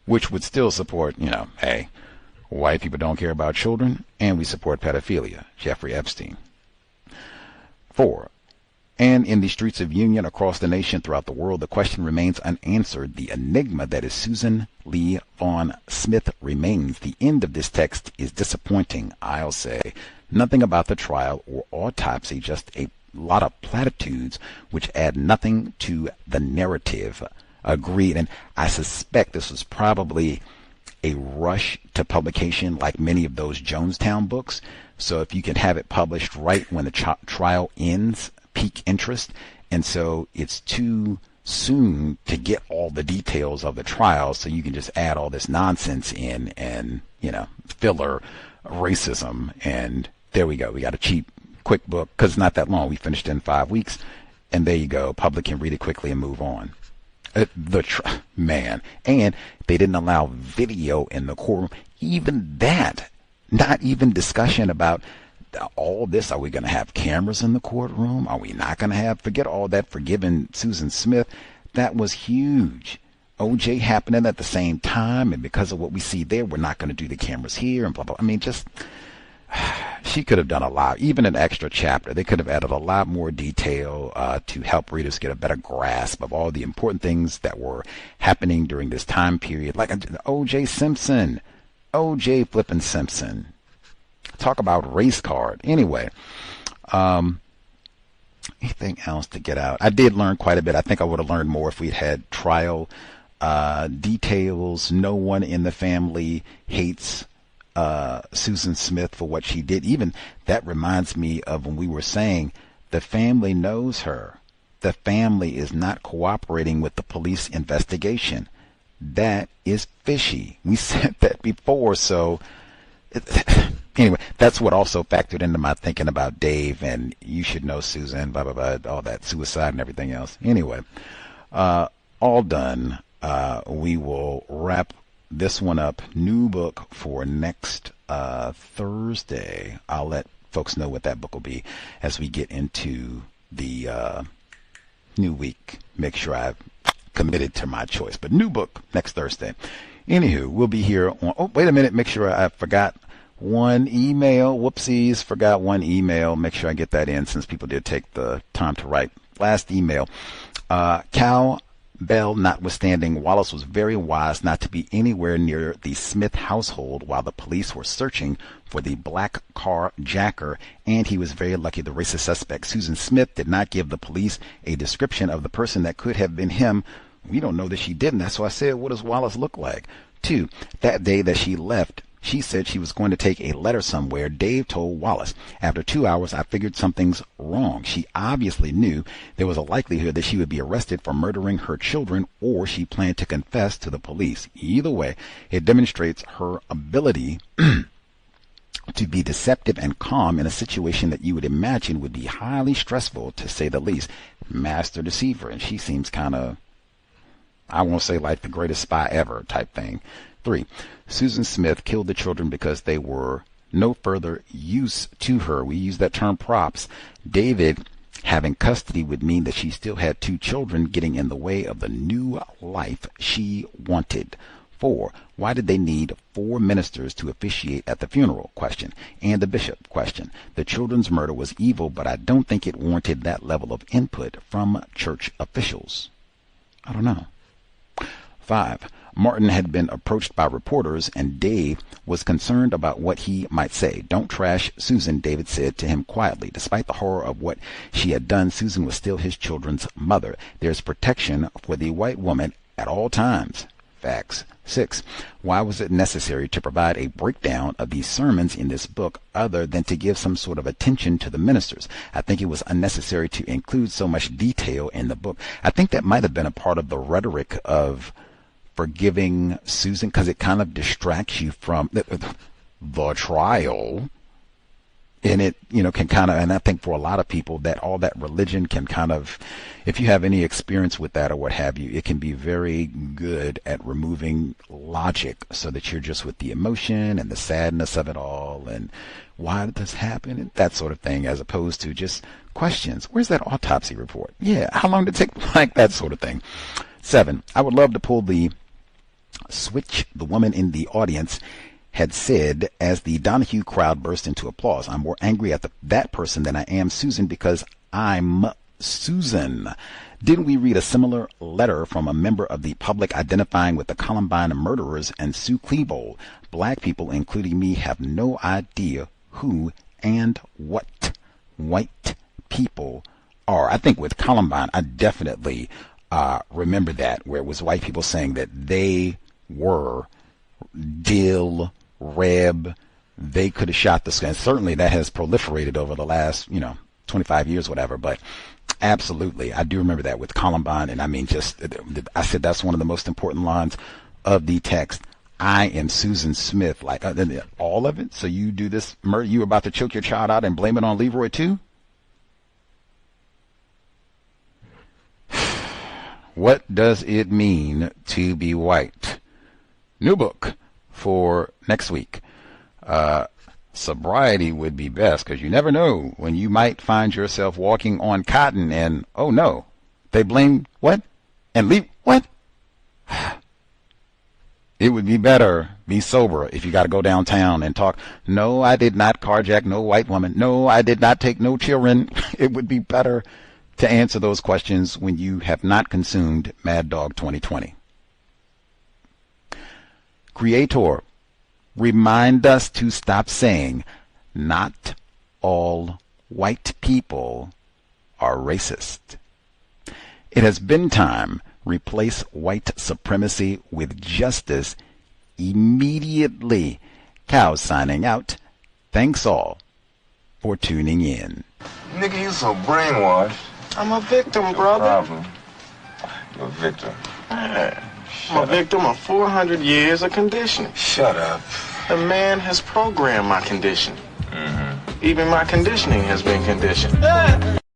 which would still support, hey, white people don't care about children and we support pedophilia. Jeffrey Epstein. 4. And in the streets of Union across the nation, throughout the world, the question remains unanswered. The enigma that is Susan Lee Vaughn Smith remains. The end of this text is disappointing, I'll say. Nothing about the trial or autopsy, just a lot of platitudes which add nothing to the narrative. Agreed. And I suspect this was probably a rush to publication like many of those Jonestown books. So if you can have it published right when the trial ends, peak interest, and so it's too soon to get all the details of the trial, so you can just add all this nonsense in and, filler racism. And there we go. We got a cheap, quick book, because it's not that long. We finished it in 5 weeks. And there you go. Public can read it quickly and move on. Man. And they didn't allow video in the courtroom. Even that. Not even discussion about all this. Are we going to have cameras in the courtroom? Are we not going to have? Forget all that. Forgiving Susan Smith. That was huge. OJ happening at the same time. And because of what we see there, we're not going to do the cameras here and blah, blah. I mean, just... She could have done a lot, even an extra chapter. They could have added a lot more detail to help readers get a better grasp of all the important things that were happening during this time period. Like O.J. Simpson, O.J. flipping Simpson. Talk about race card. Anyway, anything else to get out? I did learn quite a bit. I think I would have learned more if we'd had trial details. No one in the family hates Susan Smith for what she did. Even that reminds me of when we were saying the family knows her. The family is not cooperating with the police investigation. That is fishy. We said that before. So anyway, that's what also factored into my thinking about Dave and you should know Susan, blah, blah, blah, all that suicide and everything else. Anyway, all done. We will wrap this one up. New book for next Thursday. I'll let folks know what that book will be as we get into the new week. Make sure I've committed to my choice. But new book next Thursday. Anywho, we'll be here on... Oh, wait a minute. Make sure I forgot one email. Whoopsies. Forgot one email. Make sure I get that in since people did take the time to write. Last email. Cal Bell notwithstanding, Wallace was very wise not to be anywhere near the Smith household while the police were searching for the black car jacker, and he was very lucky the racist suspect, Susan Smith, did not give the police a description of the person that could have been him. We don't know that she didn't. That's why I said, what does Wallace look like? 2, that day that she left, she said she was going to take a letter somewhere. Dave told Wallace, after 2 hours, I figured something's wrong. She obviously knew there was a likelihood that she would be arrested for murdering her children, or she planned to confess to the police. Either way, it demonstrates her ability to be deceptive and calm in a situation that you would imagine would be highly stressful, to say the least. Master deceiver. And she seems kind of, I won't say like the greatest spy ever type thing. 3, Susan Smith killed the children because they were no further use to her. We use that term props. David having custody would mean that she still had 2 children getting in the way of the new life she wanted. 4, why did they need 4 ministers to officiate at the funeral? Question. And the bishop? Question. The children's murder was evil, but I don't think it warranted that level of input from church officials. I don't know. 5, Martin had been approached by reporters, and Dave was concerned about what he might say. Don't trash Susan, David said to him quietly. Despite the horror of what she had done, Susan was still his children's mother. There's protection for the white woman at all times. Facts. 6, why was it necessary to provide a breakdown of these sermons in this book other than to give some sort of attention to the ministers? I think it was unnecessary to include so much detail in the book. I think that might have been a part of the rhetoric of forgiving Susan, because it kind of distracts you from the trial, and it can kind of, and I think for a lot of people that all that religion can kind of, if you have any experience with that or what have you, it can be very good at removing logic so that you're just with the emotion and the sadness of it all and why did this happen and that sort of thing, as opposed to just questions. Where's that autopsy report? Yeah, how long did it take? Like that sort of thing. 7, I would love to pull the switch the woman in the audience had said as the Donahue crowd burst into applause. I'm more angry at that person than I am Susan because I'm Susan. Didn't we read a similar letter from a member of the public identifying with the Columbine murderers and Sue Klebold? Black people, including me, have no idea who and what white people are. I think with Columbine, I definitely remember that, where it was white people saying that they were Dill, Reb, they could have shot the sky. Certainly that has proliferated over the last, 25 years, whatever. But Absolutely. I do remember that with Columbine. And I mean, I said that's one of the most important lines of the text. I am Susan Smith. Like, all of it? So you do this murder? You about to choke your child out and blame it on Leroy too? What does it mean to be white? New book for next week. Sobriety would be best, because you never know when you might find yourself walking on cotton and, oh no, they blame what? And leave what? It would be better be sober if you got to go downtown and talk. No, I did not carjack no white woman. No, I did not take no children. It would be better to answer those questions when you have not consumed Mad Dog 2020. Creator, remind us to stop saying not all white people are racist. It has been time. Replace white supremacy with justice immediately. Cow signing out. Thanks all for tuning in. Nigga, you so brainwashed. I'm a victim, brother. Problem. You're a victim. I'm a victim of 400 years of conditioning. Shut up. The man has programmed my conditioning. Even my conditioning has been conditioned.